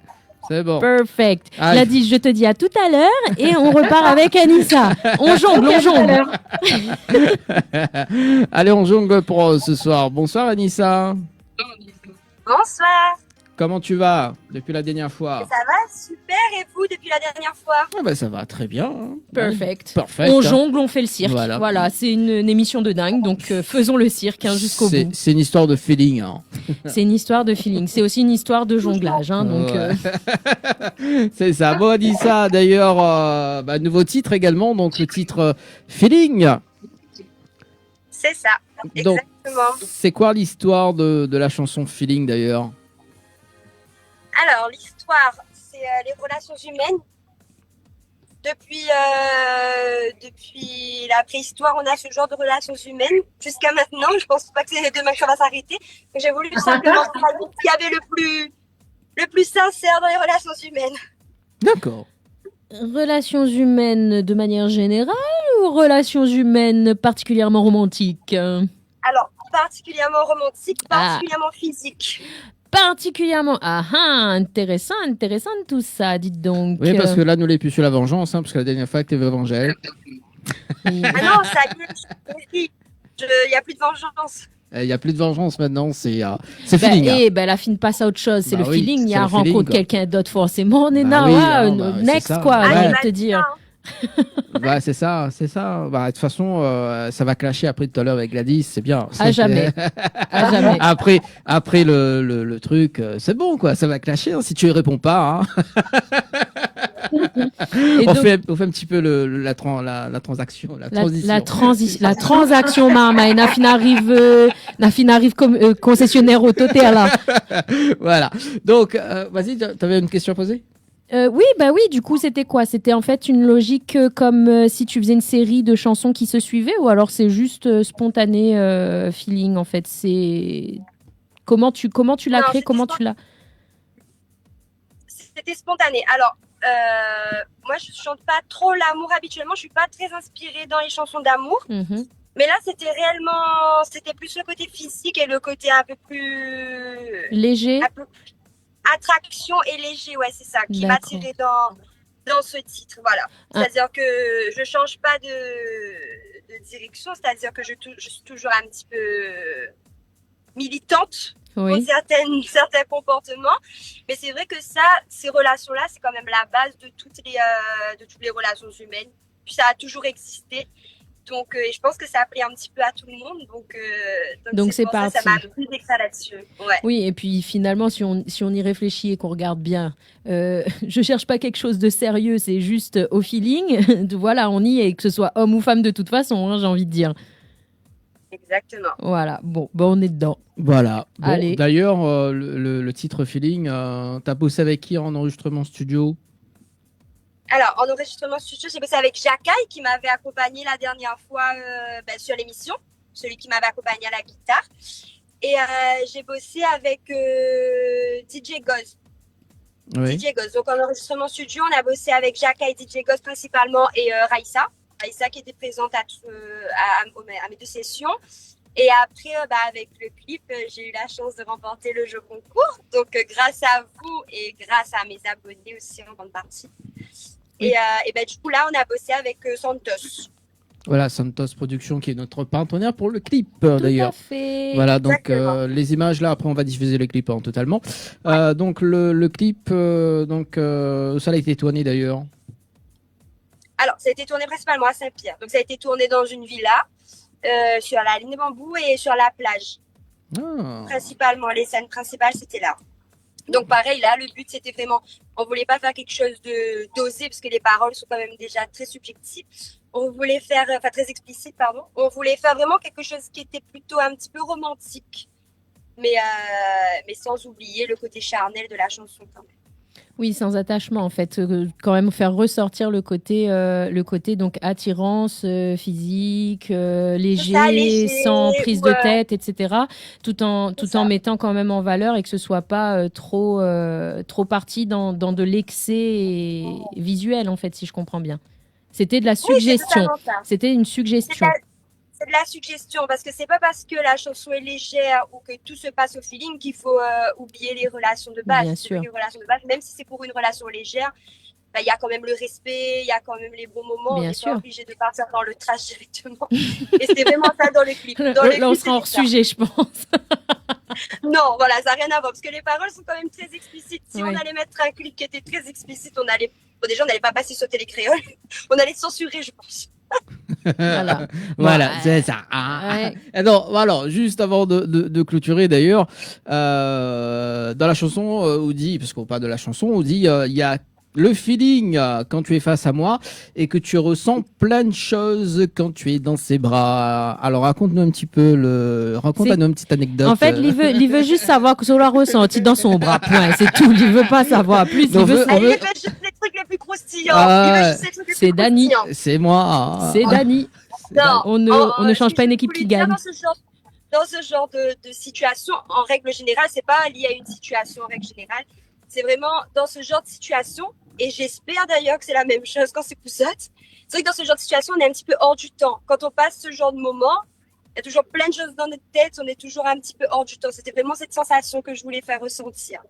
[SPEAKER 2] C'est bon.
[SPEAKER 3] Perfect. Gladys, je te dis à tout à l'heure et on repart avec Anissa. On jongle.
[SPEAKER 2] Allez, on jongle pour ce soir. Bonsoir Anissa.
[SPEAKER 4] Bonsoir.
[SPEAKER 2] Comment tu vas depuis la dernière fois?
[SPEAKER 4] Ça va super, et vous depuis la dernière fois?
[SPEAKER 2] Ça va très bien.
[SPEAKER 3] Perfect.
[SPEAKER 2] On
[SPEAKER 3] jongle, on fait le cirque. Voilà, c'est une émission de dingue, donc faisons le cirque jusqu'au bout.
[SPEAKER 2] C'est une histoire de feeling.
[SPEAKER 3] C'est une histoire de feeling. C'est aussi une histoire de jonglage. Donc,
[SPEAKER 2] c'est ça. Bon, dit ça. D'ailleurs, nouveau titre également, donc le titre Feeling.
[SPEAKER 4] C'est ça, exactement.
[SPEAKER 2] Donc, c'est quoi l'histoire de la chanson Feeling d'ailleurs?
[SPEAKER 4] Alors, l'histoire, c'est les relations humaines. Depuis la préhistoire, on a ce genre de relations humaines. Jusqu'à maintenant, je pense pas que c'est demain que ça va s'arrêter. Mais j'ai voulu simplement parler de ce qu'il y avait le plus sincère dans les relations humaines.
[SPEAKER 2] D'accord.
[SPEAKER 3] Relations humaines de manière générale ou relations humaines particulièrement romantiques?
[SPEAKER 4] Alors, particulièrement romantique, particulièrement physique.
[SPEAKER 3] Particulièrement. Intéressant tout ça, dites donc.
[SPEAKER 2] Oui, parce que là, nous l'avons plus sur la vengeance, parce que la dernière fois que tu avais vengé.
[SPEAKER 4] Ah non, ça y est, il n'y a plus de vengeance.
[SPEAKER 2] Il n'y a plus de vengeance maintenant, c'est feeling.
[SPEAKER 3] Elle affine pas ça autre chose, c'est le feeling. Il y a rencontre quelqu'un d'autre, forcément. On est next, quoi, j'ai envie de te dire.
[SPEAKER 2] C'est ça. De toute façon, ça va clasher après tout à l'heure avec Gladys, c'est bien.
[SPEAKER 3] À jamais.
[SPEAKER 2] Après le truc, c'est bon quoi, ça va clasher si tu ne réponds pas.
[SPEAKER 3] Et
[SPEAKER 2] on,
[SPEAKER 3] donc-
[SPEAKER 2] fait, on fait un petit peu la transaction, la transition.
[SPEAKER 3] La transaction, maman. Et Nafin arrive comme concessionnaire auto, t'es là.
[SPEAKER 2] Voilà. Donc, vas-y, tu avais une question à poser?
[SPEAKER 3] Oui, du coup, c'était quoi? C'était en fait une logique comme si tu faisais une série de chansons qui se suivaient, ou alors c'est juste spontané feeling, en fait. C'est comment tu l'as
[SPEAKER 4] Non,
[SPEAKER 3] créé, comment tu l'as...
[SPEAKER 4] C'était spontané. Alors, moi, je chante pas trop l'amour habituellement. Je suis pas très inspirée dans les chansons d'amour.
[SPEAKER 3] Mhm.
[SPEAKER 4] Mais là, c'était plus le côté physique et le côté un peu plus
[SPEAKER 3] Léger.
[SPEAKER 4] un peu plus attraction et léger. Ouais, c'est ça qui m'a
[SPEAKER 3] D'accord.
[SPEAKER 4] tiré dans ce titre. Voilà. C'est-à-dire que je change pas de direction. C'est-à-dire que je suis toujours un petit peu militante.
[SPEAKER 3] Oui.
[SPEAKER 4] Pour certains comportements, mais c'est vrai que ces relations-là, c'est quand même la base de toutes les relations humaines. Puis ça a toujours existé, donc et je pense que ça a pris un petit peu à tout le monde, donc
[SPEAKER 3] c'est
[SPEAKER 4] pour ça
[SPEAKER 3] parti.
[SPEAKER 4] m'a pris que ça là-dessus. Ouais.
[SPEAKER 3] Oui, et puis finalement, si on y réfléchit et qu'on regarde bien, je cherche pas quelque chose de sérieux, c'est juste au feeling. Voilà, on y est, que ce soit homme ou femme de toute façon, hein, j'ai envie de dire.
[SPEAKER 4] Exactement.
[SPEAKER 3] Voilà, bon, on est dedans.
[SPEAKER 2] Voilà. Bon,
[SPEAKER 3] Allez.
[SPEAKER 2] d'ailleurs, le titre Feeling, t'as bossé avec qui en enregistrement studio?
[SPEAKER 4] Alors, en enregistrement studio, j'ai bossé avec Jakai qui m'avait accompagné la dernière fois sur l'émission, celui qui m'avait accompagné à la guitare. Et j'ai bossé avec DJ Goz.
[SPEAKER 2] Oui.
[SPEAKER 4] DJ Goz. Donc, en enregistrement studio, on a bossé avec Jakai et DJ Goz principalement et Raissa qui était présente à mes deux sessions. Et après, avec le clip, j'ai eu la chance de remporter le jeu concours. Donc, grâce à vous et grâce à mes abonnés aussi en grande partie. Et du coup, là, on a bossé avec Santos.
[SPEAKER 2] Voilà, Santos Productions qui est notre partenaire pour le clip d'ailleurs.
[SPEAKER 3] Tout à fait.
[SPEAKER 2] Voilà, donc
[SPEAKER 4] Exactement.
[SPEAKER 2] les images là, après on va diffuser le clip totalement. Donc le clip, ça a été tourné d'ailleurs.
[SPEAKER 4] Alors, ça a été tourné principalement à Saint-Pierre. Donc, ça a été tourné dans une villa, sur la ligne de bambou et sur la plage.
[SPEAKER 2] Ah.
[SPEAKER 4] Principalement, les scènes principales, c'était là. Donc, pareil, là, le but, c'était vraiment... On voulait pas faire quelque chose d'osé, parce que les paroles sont quand même déjà très subjectives. On voulait faire... Enfin, très explicite, pardon. On voulait faire vraiment quelque chose qui était plutôt un petit peu romantique. Mais sans oublier le côté charnel de la chanson, quand même.
[SPEAKER 3] Oui, sans attachement en fait, quand même faire ressortir le côté donc attirance physique, léger, sans prise de tête, etc. Tout en mettant quand même en valeur et que ce soit pas trop parti dans de l'excès visuel en fait, si je comprends bien. C'était de la suggestion. C'était une suggestion.
[SPEAKER 4] C'est de la suggestion, parce que c'est pas parce que la chanson est légère ou que tout se passe au feeling qu'il faut oublier les relations de base.
[SPEAKER 3] Bien sûr.
[SPEAKER 4] Les relations de base, même si c'est pour une relation légère, il y a quand même le respect, il y a quand même les bons moments.
[SPEAKER 3] Bien
[SPEAKER 4] on n'est
[SPEAKER 3] sûr.
[SPEAKER 4] pas obligé de partir dans le trash directement. Et c'est vraiment ça dans le clip.
[SPEAKER 3] Là, on sera hors sujet, je pense.
[SPEAKER 4] Non, voilà, ça n'a rien à voir, parce que les paroles sont quand même très explicites. Si
[SPEAKER 3] Oui.
[SPEAKER 4] on allait mettre un clip qui était très explicite, déjà, on n'allait pas passer sur Télécréole. On allait censurer, je pense.
[SPEAKER 2] Voilà, c'est ça.
[SPEAKER 3] Ouais.
[SPEAKER 2] Alors, voilà, juste avant de clôturer d'ailleurs, dans la chanson, on dit, parce qu'on parle de la chanson, on dit, il y a le feeling quand tu es face à moi et que tu ressens plein de choses quand tu es dans ses bras. Alors, raconte-nous un petit peu raconte-nous une petite anecdote.
[SPEAKER 3] En fait, il veut juste savoir que cela ressenti dans son bras. Point, c'est tout. Il veut pas savoir plus.
[SPEAKER 2] Donc,
[SPEAKER 3] Il veut
[SPEAKER 4] Il veut juste les trucs les plus croustillants.
[SPEAKER 2] Ah,
[SPEAKER 4] Il veut juste les trucs les
[SPEAKER 3] c'est
[SPEAKER 4] plus
[SPEAKER 3] Dani.
[SPEAKER 4] croustillants.
[SPEAKER 2] c'est moi.
[SPEAKER 3] C'est Dani.
[SPEAKER 4] Non,
[SPEAKER 3] On ne change pas une équipe qui gagne.
[SPEAKER 4] Dans ce genre de situation, en règle générale, c'est pas lié à une situation en règle générale. C'est vraiment dans ce genre de situation, et j'espère d'ailleurs que c'est la même chose quand c'est Poussette. C'est vrai que dans ce genre de situation, on est un petit peu hors du temps. Quand on passe ce genre de moment, il y a toujours plein de choses dans notre tête, on est toujours un petit peu hors du temps. C'était vraiment cette sensation que je voulais faire ressentir.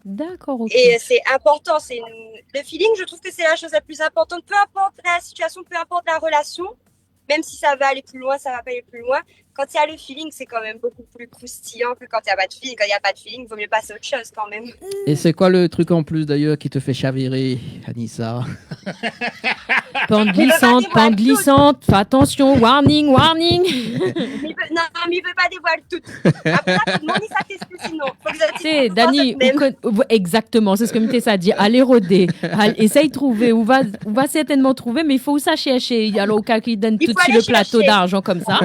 [SPEAKER 3] D'accord, ok.
[SPEAKER 4] Et c'est important, le feeling, je trouve que c'est la chose la plus importante. Peu importe la situation, peu importe la relation, même si ça va aller plus loin, ça va pas aller plus loin. Quand il y a le feeling, c'est quand même beaucoup plus croustillant que quand il n'y a pas de feeling. Quand il n'y a pas de feeling, il vaut mieux passer à autre chose quand même.
[SPEAKER 2] Et c'est quoi le truc en plus d'ailleurs qui te fait chavirer, Anissa?
[SPEAKER 3] Pente glissante, fais attention, warning.
[SPEAKER 4] Non, mais il veut pas dévoiler tout. Après, tout le monde, il s'est testé sinon. Faut que vous
[SPEAKER 3] Tu sais, Dani, exactement, c'est ce que Mutessa a dit. Allez rôder, essaye de trouver, on va certainement trouver, mais il faut ça chercher. Alors, au cas qu'il donne tout de suite le plateau d'argent comme ça.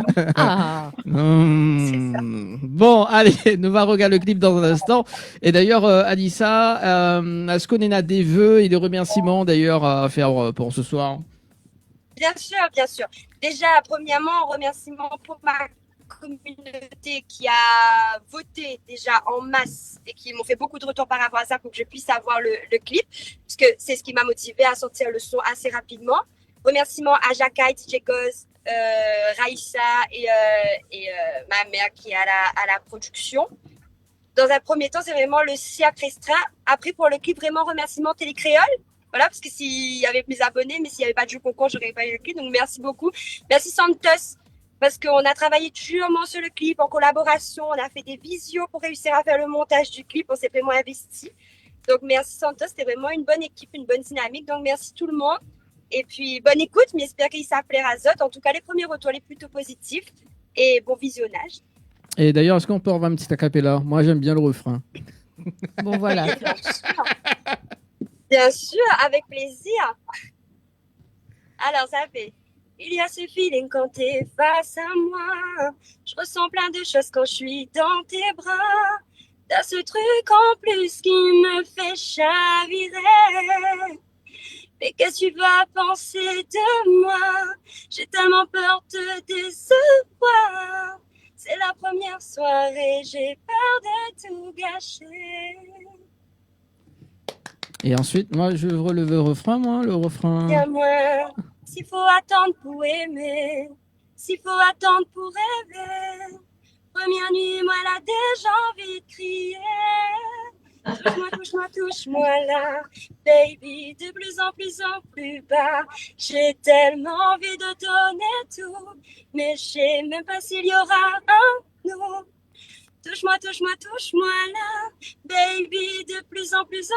[SPEAKER 2] Bon, allez, nous va regarder le clip dans un instant. Et d'ailleurs, Anissa, est-ce qu'on a des vœux et des remerciements d'ailleurs à faire pour ce soir?
[SPEAKER 4] Bien sûr, bien sûr. Déjà, premièrement, remerciement pour ma communauté qui a voté déjà en masse et qui m'ont fait beaucoup de retours par rapport à ça pour que je puisse avoir le clip, parce que c'est ce qui m'a motivé à sortir le son assez rapidement. Remerciement à Jaka et DJ Goz, Raïssa et ma mère qui est à la production. Dans un premier temps, c'est vraiment le cercle restreint. Après, pour le clip, vraiment remerciement Télécréole. Voilà, parce que s'il y avait mes abonnés, mais s'il n'y avait pas de jeu concours, j'aurais pas eu le clip. Donc, merci beaucoup. Merci Santos, parce qu'on a travaillé durement sur le clip en collaboration. On a fait des visios pour réussir à faire le montage du clip. On s'est vraiment investi. Donc, merci Santos. C'était vraiment une bonne équipe, une bonne dynamique. Donc, merci tout le monde. Et puis, bonne écoute, mais j'espère qu'il s'appellera Zot. En tout cas, les premiers retours, les plutôt positifs. Et bon visionnage. Et
[SPEAKER 2] d'ailleurs, est-ce qu'on peut avoir un petit acapella? Moi, j'aime bien le refrain.
[SPEAKER 3] Bon, voilà.
[SPEAKER 4] Bien sûr, avec plaisir. Alors, ça fait... Il y a ce feeling quand t'es face à moi. Je ressens plein de choses quand je suis dans tes bras. T'as ce truc en plus qui me fait chavirer. Mais qu'est-ce que tu vas penser de moi? J'ai tellement peur de te décevoir. C'est la première soirée, j'ai peur de tout gâcher.
[SPEAKER 2] Et ensuite, moi, je relève le refrain, le refrain.
[SPEAKER 4] Dis-moi, s'il faut attendre pour aimer, s'il faut attendre pour rêver. Première nuit, moi là, déjà envie de crier. Touche-moi là, baby, de plus en plus bas. J'ai tellement envie de donner tout, mais je sais même pas s'il y aura un nous. Touche-moi là, baby, de plus en plus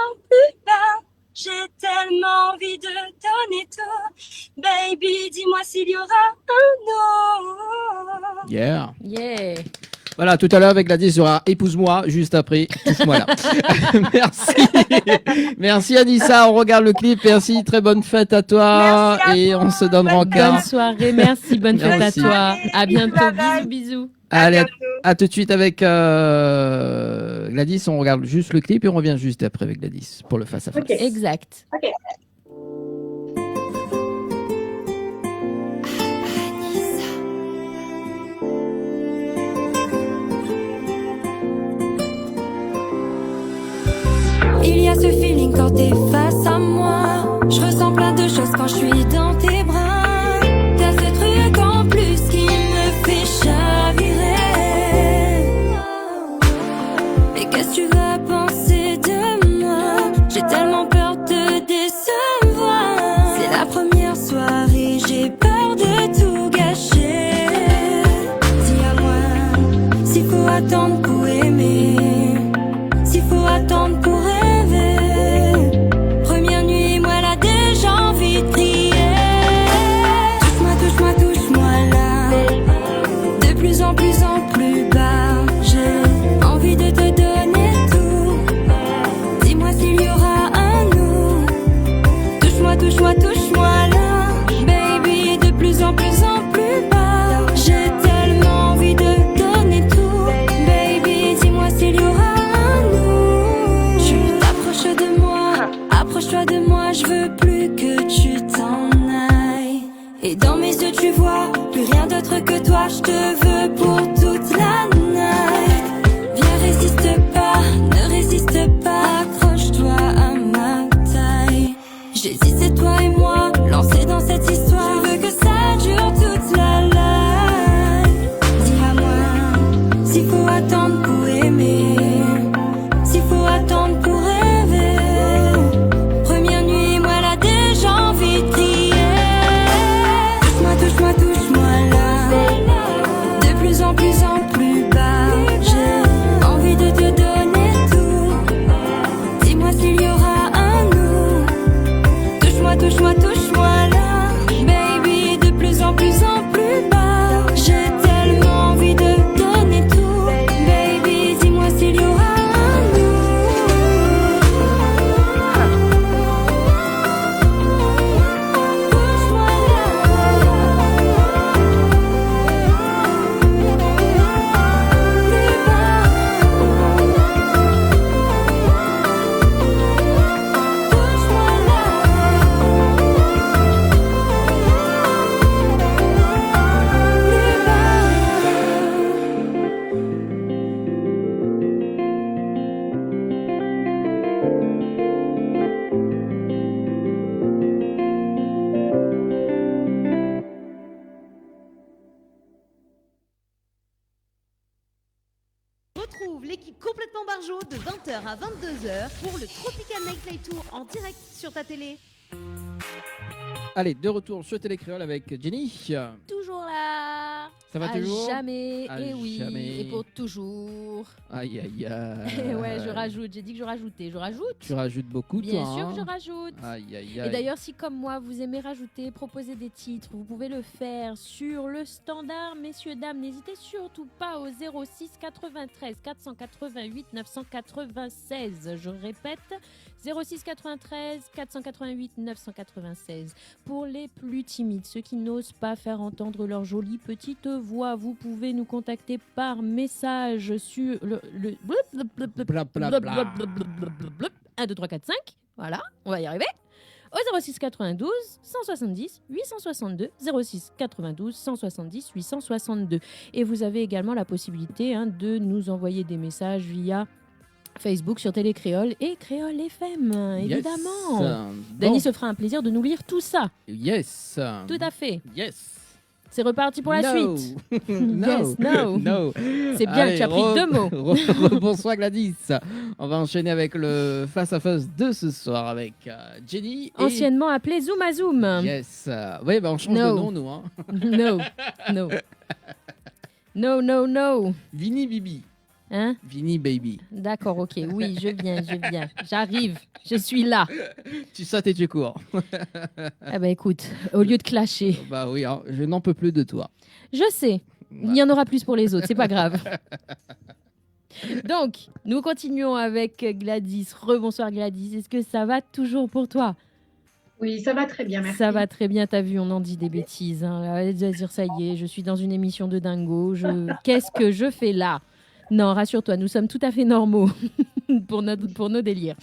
[SPEAKER 4] bas. J'ai tellement envie de donner tout, baby, dis-moi s'il y aura un nous.
[SPEAKER 2] Yeah.
[SPEAKER 3] Yeah.
[SPEAKER 2] Voilà, tout à l'heure avec Gladys, il y aura Épouse-moi, juste après, touche-moi là. Merci. Merci Anissa, on regarde le clip. Merci, très bonne fête à toi. Et on se donne rencard.
[SPEAKER 3] Bonne soirée, merci, bonne fête à toi. À bientôt, bisous.
[SPEAKER 2] Allez, à tout de suite avec Gladys, on regarde juste le clip et on revient juste après avec Gladys pour le face-à-face.
[SPEAKER 3] Okay. Exact.
[SPEAKER 4] Okay.
[SPEAKER 5] Il y a ce feeling quand t'es face à moi. Je ressens plein de choses quand je suis dans tes bras. T'as ce truc en plus qui me fait chavirer. Mais qu'est-ce que tu vas penser de moi? J'ai tellement peur de te décevoir. C'est la première soirée, j'ai peur de tout gâcher. Dis-moi s'il faut attendre pour aimer, s'il faut attendre pour rêver. Première nuit, moi là déjà envie de crier. Touche-moi là. De plus en plus bas. J'ai envie de te donner tout. Dis-moi s'il y aura un nous. Touche-moi là. Baby, de plus en plus bas. J'ai tellement envie de donner tout. Baby, dis-moi s'il y aura un nous. Approche-toi de moi, je veux plus que tu t'en ailles. Et dans mes yeux tu vois, plus rien d'autre que toi, je te veux pour toute la night. Viens, ne résiste pas, accroche-toi à ma taille. J'hésite, c'est toi et moi, lancés dans cette histoire. Je veux que ça dure toute la life. Dis-moi, s'il faut attendre pour aimer, s'il faut attendre pour rêver. Touche-moi
[SPEAKER 1] Retrouve l'équipe complètement barjo de 20h à 22h pour le Tropical Nightlife Tour en direct sur ta télé.
[SPEAKER 2] Allez, de retour sur Télécréole avec Jenny.
[SPEAKER 3] Toujours là.
[SPEAKER 2] Ça va
[SPEAKER 3] à
[SPEAKER 2] toujours
[SPEAKER 3] jamais.
[SPEAKER 2] À
[SPEAKER 3] Et oui,
[SPEAKER 2] jamais.
[SPEAKER 3] et pour toujours.
[SPEAKER 2] Aïe, aïe,
[SPEAKER 3] Et
[SPEAKER 2] aïe.
[SPEAKER 3] ouais, je rajoute. J'ai dit que je rajoutais. Je rajoute.
[SPEAKER 2] Tu rajoutes beaucoup,
[SPEAKER 3] Bien
[SPEAKER 2] toi.
[SPEAKER 3] sûr
[SPEAKER 2] hein.
[SPEAKER 3] que je rajoute.
[SPEAKER 2] Aïe, aïe,
[SPEAKER 3] Et
[SPEAKER 2] aïe.
[SPEAKER 3] d'ailleurs, si comme moi, vous aimez rajouter, proposer des titres, vous pouvez le faire sur le standard. Messieurs, dames, n'hésitez surtout pas au 06 93 488 996. Je répète, 06 93 488 996. Pour les plus timides, ceux qui n'osent pas faire entendre leur jolie petite voix, vous pouvez nous contacter par message sur le
[SPEAKER 2] Bla, bla, bla.
[SPEAKER 3] 1, 2, 3, 4, 5. Voilà, on va y arriver. Au 06 92 170 862, 06 92 170 862. Et vous avez également la possibilité de nous envoyer des messages via Facebook sur Télécréole et Créole FM, évidemment.
[SPEAKER 2] Yes.
[SPEAKER 3] Dany
[SPEAKER 2] Bon.
[SPEAKER 3] se fera un plaisir de nous lire tout ça.
[SPEAKER 2] Yes.
[SPEAKER 3] Tout à fait.
[SPEAKER 2] Yes.
[SPEAKER 3] C'est reparti pour la
[SPEAKER 2] No.
[SPEAKER 3] suite.
[SPEAKER 2] No.
[SPEAKER 3] Yes, no.
[SPEAKER 2] No.
[SPEAKER 3] C'est bien,
[SPEAKER 2] Allez,
[SPEAKER 3] tu as pris deux mots.
[SPEAKER 2] Bonsoir Gladys. On va enchaîner avec le face-à-face de ce soir avec Jenny. Et...
[SPEAKER 3] Anciennement appelé Zoom à Zoom.
[SPEAKER 2] Yes. Oui, on change
[SPEAKER 3] No.
[SPEAKER 2] de nom, nous. Hein.
[SPEAKER 3] No, no. No, no, no.
[SPEAKER 2] Vini Bibi.
[SPEAKER 3] Hein?
[SPEAKER 2] Vini Baby.
[SPEAKER 3] D'accord, ok. Oui, je viens. J'arrive. Je suis là.
[SPEAKER 2] Tu sautes et tu cours.
[SPEAKER 3] Ah bah écoute, au lieu de clasher.
[SPEAKER 2] Bah oui, hein, je n'en peux plus de toi.
[SPEAKER 3] Je sais. Il y en aura plus pour les autres, c'est pas grave. Donc, nous continuons avec Gladys. Rebonsoir Gladys. Est-ce que ça va toujours pour toi?
[SPEAKER 10] Oui, ça va très bien, merci.
[SPEAKER 3] Ça va très bien, t'as vu, on en dit des bêtises. Elle va dire, ça y est, je suis dans une émission de dingo. Qu'est-ce que je fais là? Non, rassure-toi, nous sommes tout à fait normaux pour nos délires.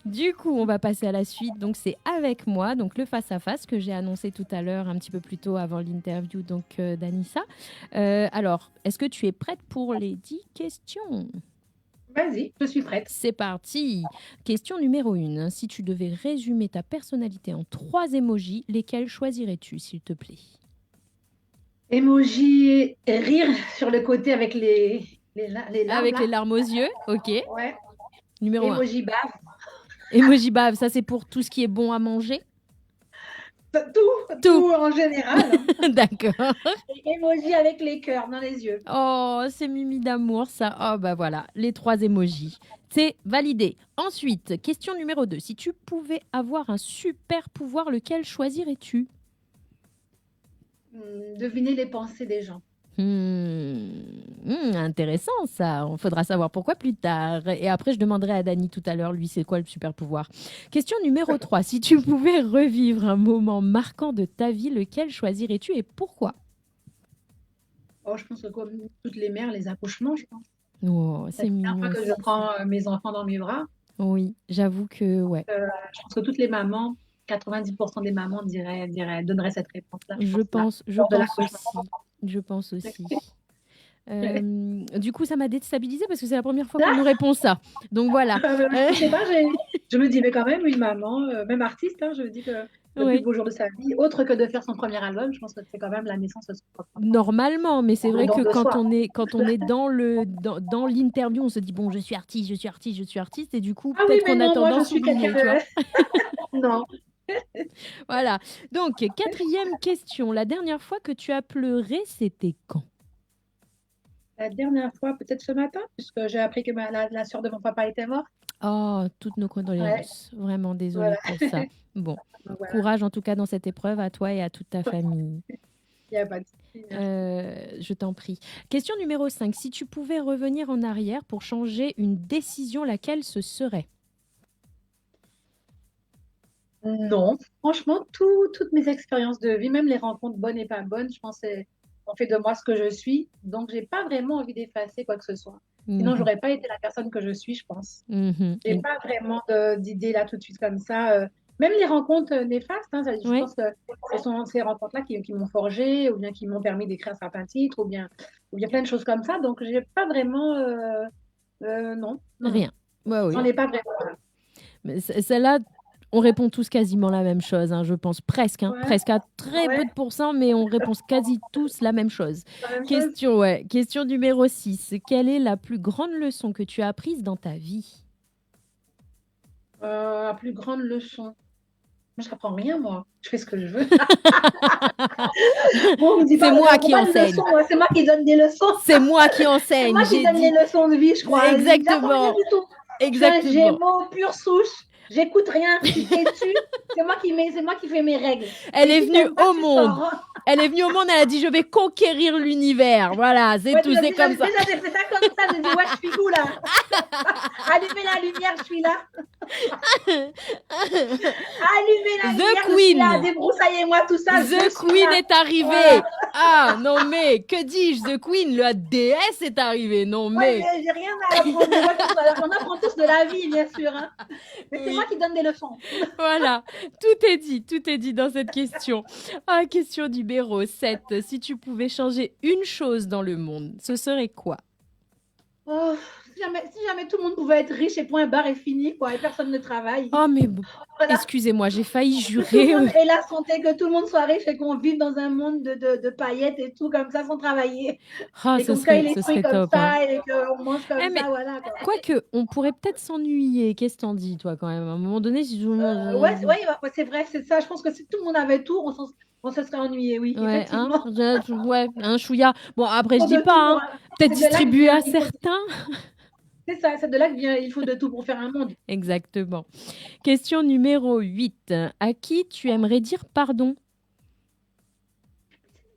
[SPEAKER 3] Du coup, on va passer à la suite. Donc, c'est avec moi, donc le face-à-face que j'ai annoncé tout à l'heure, un petit peu plus tôt avant l'interview d'Anissa. Alors, est-ce que tu es prête pour les 10 questions?
[SPEAKER 10] Vas-y, je suis prête.
[SPEAKER 3] C'est parti. Question numéro 1. Si tu devais résumer ta personnalité en 3 emojis, lesquels choisirais-tu, s'il te plaît?
[SPEAKER 10] Emoji rire sur le côté avec les larmes.
[SPEAKER 3] Avec
[SPEAKER 10] là.
[SPEAKER 3] les larmes aux yeux, ok.
[SPEAKER 10] Ouais.
[SPEAKER 3] Numéro 1.
[SPEAKER 10] Emoji bave.
[SPEAKER 3] Emoji bave, ça c'est pour tout ce qui est bon à manger.
[SPEAKER 10] Tout en général.
[SPEAKER 3] D'accord.
[SPEAKER 10] Et emoji avec les cœurs dans les yeux.
[SPEAKER 3] Oh, c'est mimi d'amour ça. Oh bah voilà, les 3 emojis. C'est validé. Ensuite, question numéro 2. Si tu pouvais avoir un super pouvoir, lequel choisirais-tu?
[SPEAKER 10] Deviner les pensées des gens.
[SPEAKER 3] Intéressant ça. Il faudra savoir pourquoi plus tard. Et après, je demanderai à Dany tout à l'heure, lui, c'est quoi le super pouvoir. Question numéro 3. Si tu pouvais revivre un moment marquant de ta vie, lequel choisirais-tu et pourquoi?
[SPEAKER 10] Oh, je pense que comme toutes les mères, les accouchements, je pense.
[SPEAKER 3] Oh, c'est
[SPEAKER 10] La première
[SPEAKER 3] mignon.
[SPEAKER 10] fois que je prends mes enfants dans mes bras,
[SPEAKER 3] Oui, j'avoue que ouais.
[SPEAKER 10] je pense que toutes les mamans, 90% des mamans donneraient cette réponse-là.
[SPEAKER 3] Je pense
[SPEAKER 10] Lors de
[SPEAKER 3] aussi.
[SPEAKER 10] l'accouchement.
[SPEAKER 3] Je pense aussi. Du coup, ça m'a déstabilisée parce que c'est la première fois qu'on nous répond ça. Donc voilà.
[SPEAKER 10] Je sais pas, je me dis, mais quand même, une maman, même artiste, je me dis que le
[SPEAKER 3] Oui.
[SPEAKER 10] plus beau jour de sa vie, autre que de faire son premier album, je pense que c'est quand même la naissance de son propre enfant.
[SPEAKER 3] Normalement, mais c'est vrai
[SPEAKER 10] Don
[SPEAKER 3] que
[SPEAKER 10] de
[SPEAKER 3] quand
[SPEAKER 10] soi.
[SPEAKER 3] on est dans l'interview, on se dit bon, je suis artiste, et du coup,
[SPEAKER 10] Ah oui,
[SPEAKER 3] peut-être
[SPEAKER 10] mais
[SPEAKER 3] qu'on a
[SPEAKER 10] non, moi, je
[SPEAKER 3] tendance à
[SPEAKER 10] suis
[SPEAKER 3] oublier,
[SPEAKER 10] quelqu'un
[SPEAKER 3] tu vois.
[SPEAKER 10] Non.
[SPEAKER 3] Voilà. Donc, 4e question. La dernière fois que tu as pleuré, c'était quand?
[SPEAKER 10] La dernière fois, peut-être ce matin, puisque j'ai appris que la sœur de mon papa était morte.
[SPEAKER 3] Oh, toutes nos condoléances. Vraiment désolée
[SPEAKER 10] Voilà.
[SPEAKER 3] pour ça. Bon,
[SPEAKER 10] Donc, voilà,
[SPEAKER 3] courage en tout cas dans cette épreuve à toi et à toute ta famille.
[SPEAKER 10] il n'y a pas de souci.
[SPEAKER 3] Je t'en prie. Question numéro 5. Si tu pouvais revenir en arrière pour changer une décision, laquelle ce serait?
[SPEAKER 10] Non, franchement, toutes mes expériences de vie, même les rencontres bonnes et pas bonnes, je pense ont fait de moi ce que je suis. Donc, j'ai pas vraiment envie d'effacer quoi que ce soit. Sinon, j'aurais pas été la personne que je suis, je pense. J'ai pas vraiment d'idée là tout de suite comme ça. Même les rencontres néfastes, je
[SPEAKER 3] Oui.
[SPEAKER 10] pense que ce sont ces rencontres-là qui m'ont forgé, ou bien qui m'ont permis d'écrire certains titres, ou bien plein de choses comme ça. Donc, j'ai pas vraiment. Non.
[SPEAKER 3] Rien. Ouais, oui.
[SPEAKER 10] J'en ai pas vraiment.
[SPEAKER 3] Mais celle-là, On répond tous quasiment la même chose, hein, je pense, presque. Hein, presque à très peu de pourcents, mais on répond quasi tous la même chose. Question numéro 6. Quelle est la plus grande leçon que tu as apprise dans ta vie?
[SPEAKER 10] La plus grande leçon. Moi, je n'apprends rien, moi. Je fais ce que je veux.
[SPEAKER 3] C'est moi qui enseigne.
[SPEAKER 10] C'est moi qui donne des leçons.
[SPEAKER 3] C'est moi qui enseigne.
[SPEAKER 10] C'est moi qui donne les leçons de vie, je crois.
[SPEAKER 3] Exactement.
[SPEAKER 10] Exactement. Je suis un Gémeaux pure souche. J'écoute rien. Je suis têtue. C'est moi qui fais mes règles.
[SPEAKER 3] Elle est venue au monde. Elle est venue au monde, elle a dit je vais conquérir l'univers. Voilà, c'est tout, c'est comme ça.
[SPEAKER 10] Déjà, j'ai fait ça comme ça, je me dis ouais, je suis où là? Allumez la lumière, je suis là. Allumez la lumière,
[SPEAKER 3] The Queen.
[SPEAKER 10] Je suis là. Débroussaillez-moi tout ça.
[SPEAKER 3] The Queen est arrivée. Voilà. Ah non mais, que dis-je? The Queen, la déesse est arrivée. Non mais.
[SPEAKER 10] Ouais, j'ai rien à apprendre. On apprend tous de la vie, bien sûr. Hein. Mais c'est moi qui donne des leçons.
[SPEAKER 3] Voilà, tout est dit dans cette question. Ah, question numéro 7. Si tu pouvais changer une chose dans le monde, ce serait quoi?
[SPEAKER 10] Oh, si jamais tout le monde pouvait être riche et point barre et fini, quoi, et personne ne travaille.
[SPEAKER 3] Oh, mais bon. Voilà. Excusez-moi, j'ai failli jurer.
[SPEAKER 10] Et la santé, que tout le monde soit riche et qu'on vive dans un monde de paillettes et tout, comme ça, sans travailler.
[SPEAKER 3] Ah,
[SPEAKER 10] et qu'on cueille les fruits comme ça, et qu'on mange comme ça, voilà.
[SPEAKER 3] Quoique, on pourrait peut-être s'ennuyer. Qu'est-ce que t'en dis, toi, quand même? À un moment donné, si tout le monde...
[SPEAKER 10] Ouais, c'est vrai, c'est ça. Je pense que si tout le monde avait tout, on se serait ennuyé, oui.
[SPEAKER 3] Ouais, un chouïa. Bon, après, je dis pas, hein, peut-être distribuer à certains.
[SPEAKER 10] C'est ça, c'est de là que vient, il faut de tout pour faire un monde.
[SPEAKER 3] Exactement. Question numéro 8. À qui tu aimerais dire pardon?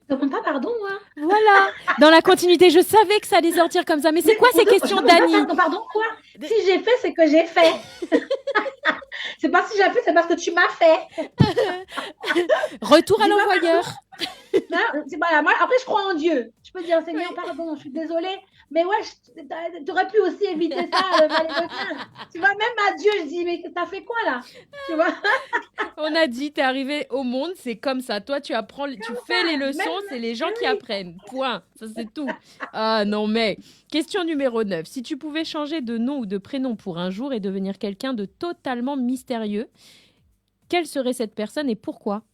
[SPEAKER 10] Je ne demande pas pardon, moi.
[SPEAKER 3] Voilà. Dans la continuité, je savais que ça allait sortir comme ça. Mais c'est quoi ces questions, Dani?
[SPEAKER 10] Pardon, quoi? Si j'ai fait, c'est que j'ai fait. C'est pas si j'ai fait, c'est parce que tu m'as fait.
[SPEAKER 3] Retour à l'envoyeur.
[SPEAKER 10] Voilà, moi, après, je crois en Dieu. Je peux dire, Seigneur, pardon, je suis désolée. Mais ouais, tu aurais pu aussi éviter ça, le valet de cœur. Tu vois, même à Dieu, je dis, mais t'as fait quoi là? Tu vois?
[SPEAKER 3] On a dit, t'es arrivé au monde, c'est comme ça. Toi, tu apprends, tu fais les leçons, c'est les gens qui apprennent. Point. Ça, c'est tout. Ah non, mais. Question numéro 9. Si tu pouvais changer de nom ou de prénom pour un jour et devenir quelqu'un de totalement mystérieux, quelle serait cette personne et pourquoi?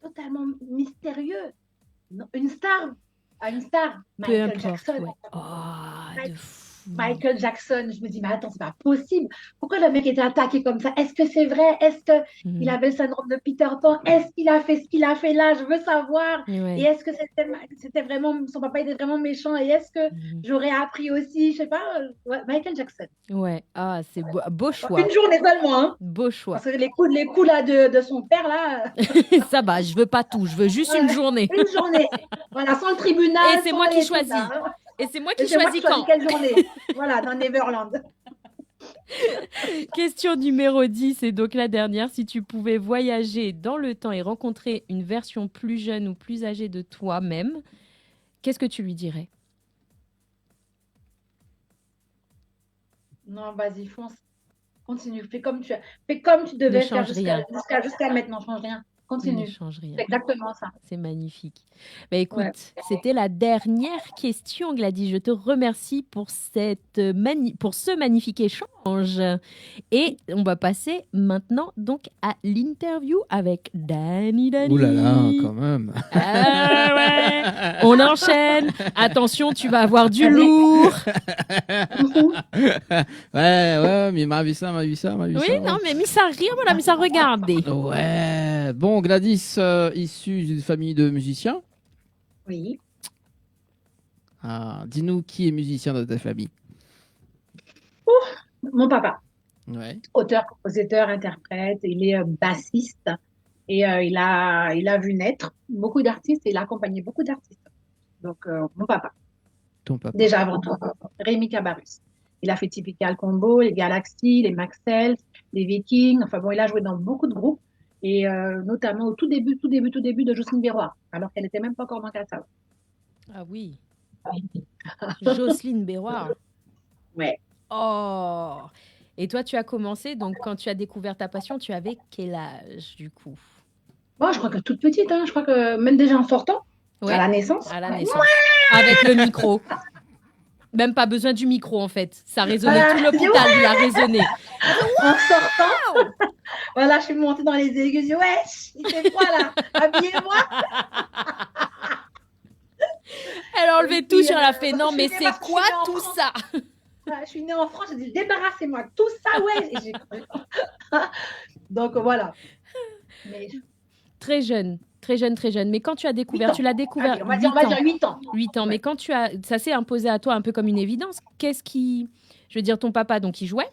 [SPEAKER 10] Totalement mystérieux. Non, une star. Une star.
[SPEAKER 3] Michael Jackson.
[SPEAKER 10] Ouais. Oh, Michael Jackson. Je me dis, mais attends, c'est pas possible. Pourquoi le mec était attaqué comme ça? Est-ce que c'est vrai? Est-ce qu'il avait le syndrome de Peter Pan? Est-ce qu'il a fait ce qu'il a fait là? Je veux savoir. Et est-ce que c'était vraiment, son papa était vraiment méchant? Et est-ce que j'aurais appris aussi, je sais pas, Michael Jackson.
[SPEAKER 3] Ouais, ah, c'est beau choix.
[SPEAKER 10] Une journée seulement, hein.
[SPEAKER 3] Beau choix.
[SPEAKER 10] Parce que les coups là de son père là.
[SPEAKER 3] Ça va, je veux pas tout, je veux juste une journée.
[SPEAKER 10] Une journée. Voilà, sans le tribunal.
[SPEAKER 3] Et c'est moi qui choisis. Et c'est moi qui choisis quand.
[SPEAKER 10] Quelle journée. Voilà, dans Neverland.
[SPEAKER 3] Question numéro 10, et donc la dernière. Si tu pouvais voyager dans le temps et rencontrer une version plus jeune ou plus âgée de toi-même, qu'est-ce que tu lui dirais?
[SPEAKER 10] Non, vas-y, fonce. Continue. Fais comme tu devais faire jusqu'à maintenant. Change rien. Continue.
[SPEAKER 3] Ne change rien.
[SPEAKER 10] C'est exactement ça.
[SPEAKER 3] C'est magnifique. Bah, écoute, c'était la dernière question, Gladys. Je te remercie pour pour ce magnifique échange. Et on va passer maintenant donc à l'interview avec Dani.
[SPEAKER 2] Ouh là là, quand même.
[SPEAKER 3] Ah ouais. On enchaîne. Attention, tu vas avoir du lourd.
[SPEAKER 2] ouais, mais m'a vu ça.
[SPEAKER 3] Oui, non, mais mis ça rire, voilà, mis ça regarder.
[SPEAKER 2] Ouais, bon, Gladys, issue d'une famille de musiciens.
[SPEAKER 10] Oui.
[SPEAKER 2] Ah, dis-nous qui est musicien dans ta famille.
[SPEAKER 10] Mon papa.
[SPEAKER 2] Ouais.
[SPEAKER 10] Auteur, compositeur, interprète. Il est bassiste et il a vu naître beaucoup d'artistes et il a accompagné beaucoup d'artistes. Donc, mon papa.
[SPEAKER 2] Ton papa.
[SPEAKER 10] Déjà avant tout. Rémi Cabarrus. Il a fait Typical Combo, les Galaxies, les Maxels, les Vikings. Enfin bon, il a joué dans beaucoup de groupes. Et notamment au tout début de Jocelyne Béroir, alors qu'elle n'était même pas encore dans Cassave.
[SPEAKER 3] Ah oui. Jocelyne Béroir.
[SPEAKER 10] Ouais.
[SPEAKER 3] Oh. Et toi, tu as commencé, donc quand tu as découvert ta passion, tu avais quel âge du coup?
[SPEAKER 10] Moi, je crois que toute petite, hein. Je crois que même déjà en sortant, à la naissance.
[SPEAKER 3] À la naissance. Avec le micro. Même pas besoin du micro, en fait. Ça résonnait, tout l'hôpital lui a résonné.
[SPEAKER 10] En sortant, voilà, je suis montée dans les aigus, je dis, wesh, il fait froid là, habillez-moi.
[SPEAKER 3] Elle a enlevé tout sur la fait.
[SPEAKER 10] parce
[SPEAKER 3] Non,
[SPEAKER 10] que
[SPEAKER 3] mais
[SPEAKER 10] je suis née
[SPEAKER 3] c'est quoi
[SPEAKER 10] en
[SPEAKER 3] tout
[SPEAKER 10] France.
[SPEAKER 3] ça?
[SPEAKER 10] Je suis née en France, j'ai dit, débarrassez-moi, tout ça, ouais. Et donc voilà. Mais...
[SPEAKER 3] Très jeune. Mais quand tu as découvert, tu l'as découvert.
[SPEAKER 10] Allez, on va dire 8 ans.
[SPEAKER 3] 8 ans.
[SPEAKER 10] Ouais.
[SPEAKER 3] Mais quand ça s'est imposé à toi un peu comme une évidence. Je veux dire, ton papa, donc, il jouait.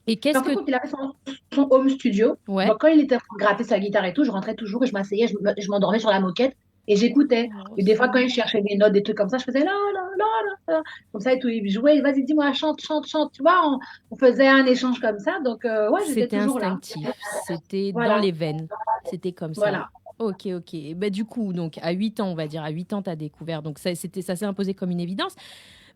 [SPEAKER 3] Et qu'est-ce que...
[SPEAKER 10] Il avait son home studio.
[SPEAKER 3] Ouais.
[SPEAKER 10] Donc, quand il était en train de gratter sa guitare et tout, je rentrais toujours et je m'asseyais, je m'endormais sur la moquette et j'écoutais. Et des fois, quand il cherchait des notes, des trucs comme ça, je faisais là, là, là, là, là. Comme ça et tout. Il jouait, vas-y, dis-moi, chante. Tu vois, on faisait un échange comme ça. Donc, ouais, j'étais
[SPEAKER 3] C'était
[SPEAKER 10] toujours
[SPEAKER 3] instinctif. C'était
[SPEAKER 10] Voilà.
[SPEAKER 3] dans les veines. C'était comme ça.
[SPEAKER 10] Voilà.
[SPEAKER 3] Ok. Bah, du coup, donc, à 8 ans, on va dire, à 8 ans, tu as découvert. Donc, ça s'est imposé comme une évidence.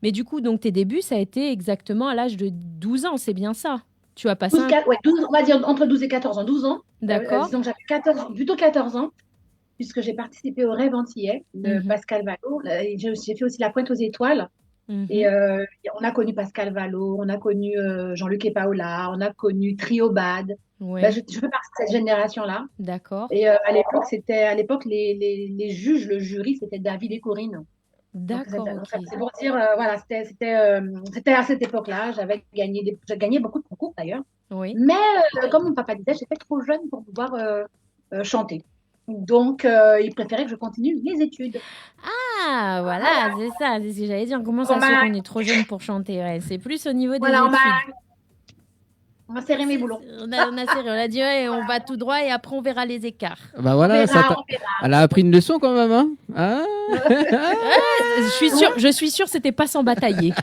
[SPEAKER 3] Mais du coup, donc, tes débuts, ça a été exactement à l'âge de 12 ans, c'est bien ça? Tu as passé
[SPEAKER 10] 12, on va dire entre 12 et 14 ans. 12 ans.
[SPEAKER 3] D'accord.
[SPEAKER 10] Donc, j'avais plutôt 14 ans, puisque j'ai participé au Rêve Antillais de Pascal Vallot. J'ai fait aussi la Pointe aux Étoiles. Et on a connu Pascal Vallot, on a connu Jean-Luc et Paola, on a connu Trio Bad.
[SPEAKER 3] Ouais.
[SPEAKER 10] Bah, je fais partie de cette génération-là.
[SPEAKER 3] D'accord.
[SPEAKER 10] Et à l'époque, les juges, le jury, c'était David et Corinne.
[SPEAKER 3] D'accord.
[SPEAKER 10] Donc, c'est pour dire, voilà, c'était à cette époque-là. J'ai gagné beaucoup de concours d'ailleurs.
[SPEAKER 3] Oui.
[SPEAKER 10] Mais comme mon papa disait, j'étais trop jeune pour pouvoir chanter. Donc, il préférait que je continue les études.
[SPEAKER 3] Ah, voilà, c'est ça. C'est ce que j'allais dire. Comment ça se fait qu'on est trop jeune pour chanter? Ouais, c'est plus au niveau des études.
[SPEAKER 10] On a serré mes boulons.
[SPEAKER 3] On a serré. On a dit, ouais, on va tout droit et après, on verra les écarts.
[SPEAKER 2] Bah voilà, elle a appris une leçon quand même. Hein,
[SPEAKER 3] je suis sûre, c'était pas sans batailler.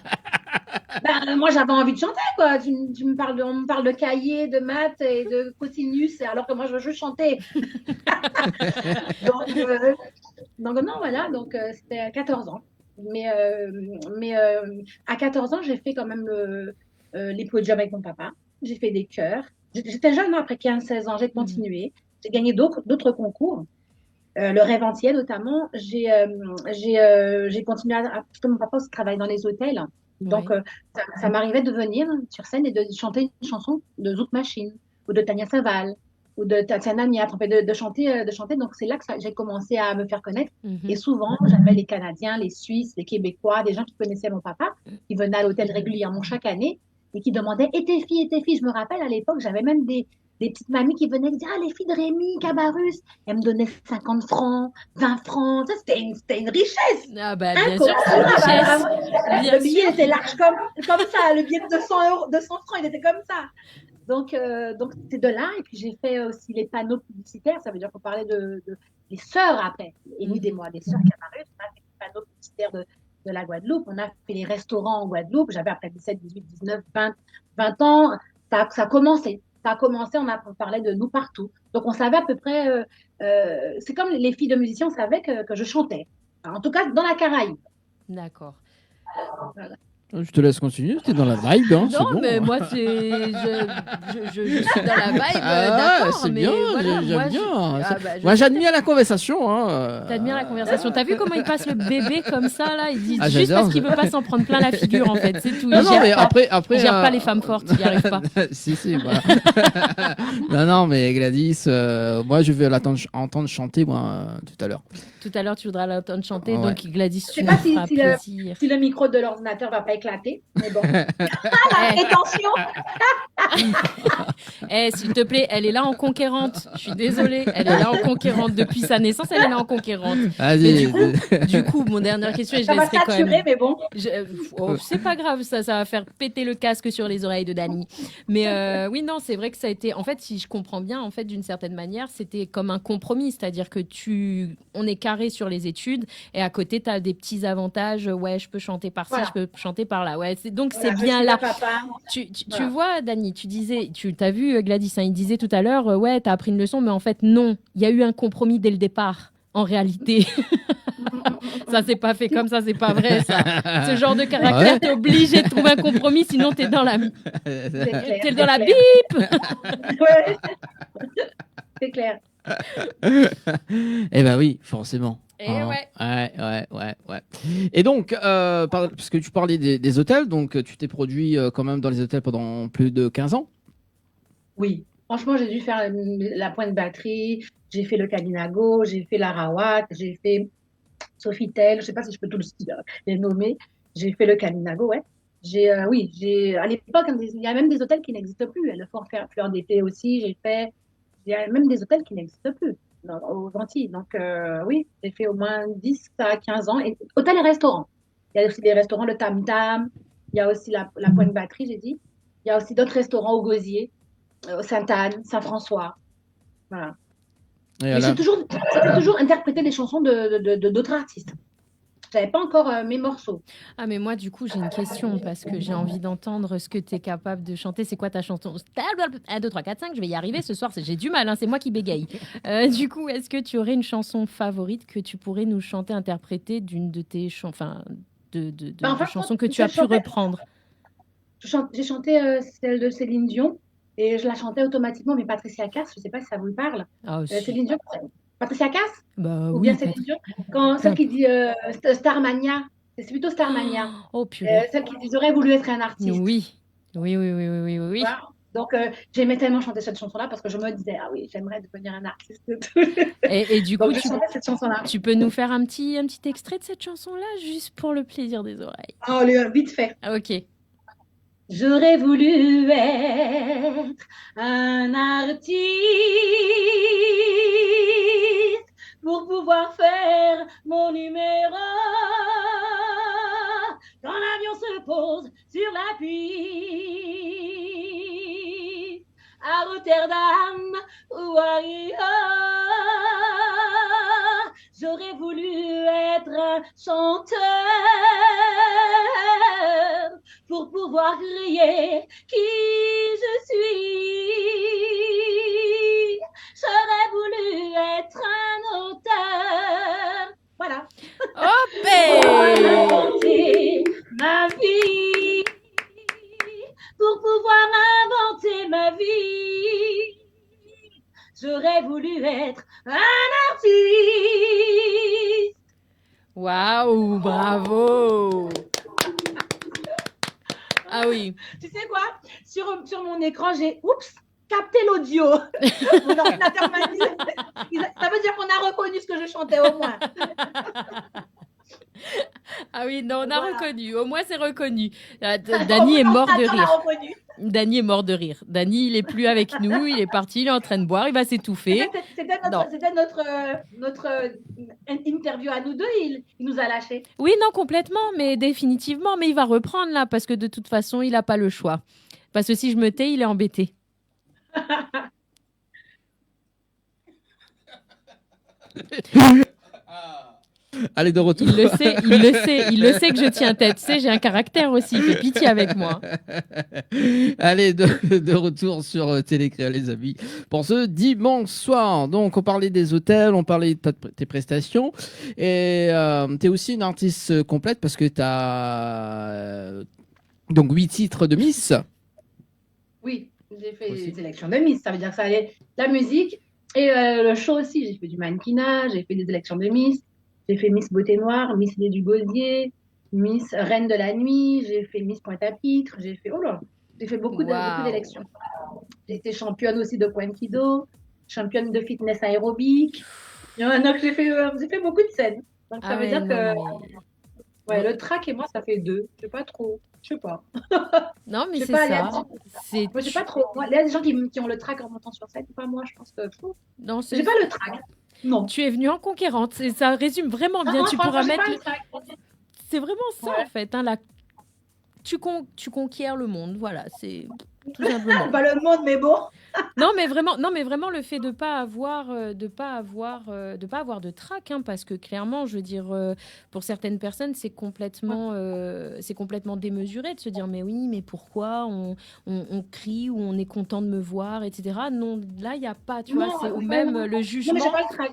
[SPEAKER 10] Moi, j'avais envie de chanter, quoi. On me parle de cahiers, de maths et de cosinus, alors que moi, je veux juste chanter. donc, non, voilà. Donc, c'était à 14 ans. Mais à 14 ans, j'ai fait quand même les podiums avec mon papa. J'ai fait des chœurs. J'étais jeune, après 15-16 ans, j'ai continué. J'ai gagné d'autres concours. Le Rêve Antillais, notamment. J'ai continué parce que mon papa aussi travaille dans les hôtels. Donc, ça m'arrivait de venir sur scène et de chanter une chanson de Zouk Machine ou de Tania Saval ou de Tatiana Miatre, de chanter. Donc, c'est là que j'ai commencé à me faire connaître. Et souvent, j'avais les Canadiens, les Suisses, les Québécois, des gens qui connaissaient mon papa, qui venaient à l'hôtel régulièrement chaque année et qui demandaient « Et tes filles, Je me rappelle, à l'époque, j'avais même des petites mamies qui venaient dire « Ah, les filles de Rémi, Cabarrus !» Elles me donnaient 50 francs, 20 francs. Ça, c'était une richesse.
[SPEAKER 3] Ah bah, bien sûr, c'est une richesse.
[SPEAKER 10] Le billet était large comme ça. Le billet de 200 francs, il était comme ça. Donc c'est de là. Et puis, j'ai fait aussi les panneaux publicitaires. Ça veut dire qu'on parlait des sœurs après. Aidez-moi, des sœurs Cabarus. On a fait les panneaux publicitaires de la Guadeloupe. On a fait les restaurants en Guadeloupe. J'avais après 17, 18, 19, 20 ans. Ça a commencé. On parlait de nous partout. Donc, on savait à peu près... c'est comme les filles de musiciens savaient que je chantais. Alors, en tout cas, dans la Caraïbe.
[SPEAKER 3] D'accord.
[SPEAKER 10] Voilà.
[SPEAKER 2] Je te laisse continuer, tu es dans la vibe. Hein,
[SPEAKER 3] non,
[SPEAKER 2] bon.
[SPEAKER 3] mais moi, je suis dans la vibe. D'accord,
[SPEAKER 2] c'est
[SPEAKER 3] mais
[SPEAKER 2] bien,
[SPEAKER 3] voilà,
[SPEAKER 2] j'aime bien.
[SPEAKER 3] Moi,
[SPEAKER 2] j'admire la conversation. Hein.
[SPEAKER 3] T'admires la conversation. T'as vu comment il passe le bébé comme ça, là? Il dit juste
[SPEAKER 2] j'adore.
[SPEAKER 3] parce qu'il veut pas s'en prendre plein la figure, en fait. C'est tout.
[SPEAKER 2] Non, mais après,
[SPEAKER 3] il gère pas les femmes fortes, il n'y arrive pas.
[SPEAKER 2] si, voilà. non, mais Gladys, moi, je vais entendre chanter, moi, tout à l'heure.
[SPEAKER 3] Tout à l'heure, tu voudras l'entendre chanter,
[SPEAKER 2] Ouais.
[SPEAKER 3] donc Gladys,
[SPEAKER 10] Je
[SPEAKER 3] tu
[SPEAKER 10] sais
[SPEAKER 3] nous
[SPEAKER 10] pas
[SPEAKER 3] feras plaisir.
[SPEAKER 10] si le micro de l'ordinateur va pas éclater, mais bon. La prétention.
[SPEAKER 3] S'il te plaît, elle est là en conquérante. Je suis désolée, elle est là en conquérante. Depuis sa naissance, elle est là en conquérante.
[SPEAKER 2] Vas-y.
[SPEAKER 3] Du coup, mon dernière question, et je
[SPEAKER 10] Ça va
[SPEAKER 3] laisserai quand
[SPEAKER 10] saturer,
[SPEAKER 3] même.
[SPEAKER 10] mais bon.
[SPEAKER 3] C'est pas grave, ça va faire péter le casque sur les oreilles de Dani. Mais oui, non, c'est vrai que ça a été. En fait, si je comprends bien, en fait, d'une certaine manière, c'était comme un compromis, c'est-à-dire que on est carré sur les études et à côté, tu as des petits avantages. Ouais, je peux chanter par-ci, je peux chanter par-là. Ouais, donc c'est bien là. Tu vois, Dani, tu disais, tu t'as vu Gladys, hein, il disait tout à l'heure, ouais, t'as appris une leçon, mais en fait, non, il y a eu un compromis dès le départ. En réalité, ça s'est pas fait comme ça, c'est pas vrai ça. Ce genre de caractère, t'es obligé de trouver un compromis, sinon t'es dans la bip.
[SPEAKER 10] Ouais. C'est clair.
[SPEAKER 2] Eh ben oui, forcément.
[SPEAKER 3] Et ouais.
[SPEAKER 2] Ouais. Et donc, parce que tu parlais des hôtels, donc tu t'es produit quand même dans les hôtels pendant plus de 15 ans.
[SPEAKER 10] Oui, franchement, j'ai dû faire la Pointe Batterie, j'ai fait le Caninago, j'ai fait la Rawat, j'ai fait Sofitel, je ne sais pas si je peux tous les nommer. J'ai fait le Caninago, ouais. Oui, à l'époque, il y a même des hôtels qui n'existent plus. Le Fort Fleur d'été aussi, il y a même des hôtels qui n'existent plus aux Antilles. Donc, oui, j'ai fait au moins 10 à 15 ans. Et hôtels et restaurants. Il y a aussi des restaurants, le Tam Tam, il y a aussi la Pointe Batterie, j'ai dit. Il y a aussi d'autres restaurants au Gosier, Sainte-Anne, Saint-François. Voilà. Mais c'était toujours interpréter des chansons d'autres artistes. Je n'avais pas encore mes morceaux.
[SPEAKER 3] Ah, mais moi, du coup, j'ai une question parce que j'ai envie d'entendre ce que tu es capable de chanter. C'est quoi ta chanson? 1, 2, 3, 4, 5, je vais y arriver ce soir. J'ai du mal, hein, c'est moi qui bégaye. Du coup, est-ce que tu aurais une chanson favorite que tu pourrais nous chanter, interpréter d'une de tes chansons, de chansons que tu as pu reprendre?
[SPEAKER 10] J'ai chanté celle de Céline Dion et je la chantais automatiquement, mais Patricia Cass, je ne sais pas si ça vous parle. Céline Dion, Patricia Cass?
[SPEAKER 3] Bah,
[SPEAKER 10] Ou
[SPEAKER 3] oui,
[SPEAKER 10] bien Céline Dion? Celle qui dit Starmania, c'est plutôt Starmania.
[SPEAKER 3] Oh, purée.
[SPEAKER 10] Celle qui dit j'aurais voulu être un artiste.
[SPEAKER 3] Oui.
[SPEAKER 10] Voilà. Donc, j'aimais tellement chanter cette chanson-là parce que je me disais, ah oui, j'aimerais devenir un artiste.
[SPEAKER 3] Et du coup,
[SPEAKER 10] je chantais cette chanson-là.
[SPEAKER 3] Tu peux nous faire un petit extrait de cette chanson-là, juste pour le plaisir des oreilles?
[SPEAKER 10] Oh, vite fait.
[SPEAKER 3] Ok.
[SPEAKER 10] J'aurais voulu être un artiste pour pouvoir faire mon numéro quand l'avion se pose sur la piste à Rotterdam ou à Rio. J'aurais voulu être un chanteur pour pouvoir crier qui je suis. J'aurais voulu être un auteur. Voilà.
[SPEAKER 3] Hop!
[SPEAKER 10] Inventer ma vie. Pour pouvoir inventer ma vie. J'aurais voulu être un artiste.
[SPEAKER 3] Waouh, bravo! Ah oui.
[SPEAKER 10] Tu sais quoi? Sur mon écran, j'ai capté l'audio. Mon ordinateur m'a dit. Ça veut dire qu'on a reconnu ce que je chantais au moins.
[SPEAKER 3] Ah oui, non, on a reconnu. Au moins, c'est reconnu. Dany est mort de rire. Dany est mort de rire. Dany, il est plus avec nous. Il est parti. Il est en train de boire. Il va s'étouffer.
[SPEAKER 10] C'était notre interview à nous deux. Il nous a lâchés.
[SPEAKER 3] Oui, non, complètement, mais définitivement. Mais il va reprendre là parce que de toute façon, il n'a pas le choix. Parce que si je me tais, il est embêté.
[SPEAKER 2] Allez, de retour.
[SPEAKER 3] Il le sait que je tiens tête. Tu sais, j'ai un caractère aussi, il fait pitié avec moi.
[SPEAKER 2] Allez, de retour sur Télécréole, les amis, pour ce dimanche soir. Donc, on parlait des hôtels, on parlait de tes prestations. Et tu es aussi une artiste complète parce que tu as donc 8 titres de Miss.
[SPEAKER 10] Oui, j'ai fait des élections de Miss. Ça veut dire que ça allait la musique et le show aussi. J'ai fait du mannequinat, j'ai fait des élections de Miss. J'ai fait Miss Beauté Noire, Miss Idée du Gosier, Miss Reine de la Nuit, j'ai fait Miss Pointe-à-Pitre, j'ai fait beaucoup d'élections. J'ai été championne aussi de Pointe-Kido, championne de fitness aérobique. Donc j'ai fait beaucoup de scènes. Donc ça veut dire que le track et moi, ça fait 2. Je sais pas trop. Je sais pas.
[SPEAKER 3] Non, mais c'est ça.
[SPEAKER 10] Moi, je sais pas trop. Il y a des gens qui ont le track en montant sur scène. Pas moi, je pense que.
[SPEAKER 3] Non,
[SPEAKER 10] j'ai pas le track. Non.
[SPEAKER 3] Tu es venue en conquérante. Et ça résume vraiment bien. Tu pourras mettre. C'est vraiment ça en fait. Hein, tu conquiers le monde. Voilà, c'est tout simplement.
[SPEAKER 10] Pas le monde, mais bon.
[SPEAKER 3] Non, mais vraiment le fait de pas avoir de trac, hein, parce que clairement, je veux dire, pour certaines personnes, c'est complètement démesuré de se dire mais oui, mais pourquoi on crie ou on est content de me voir, etc. Non, là il y a pas, tu vois, c'est ou même le jugement.
[SPEAKER 10] Non, mais j'ai pas le trac.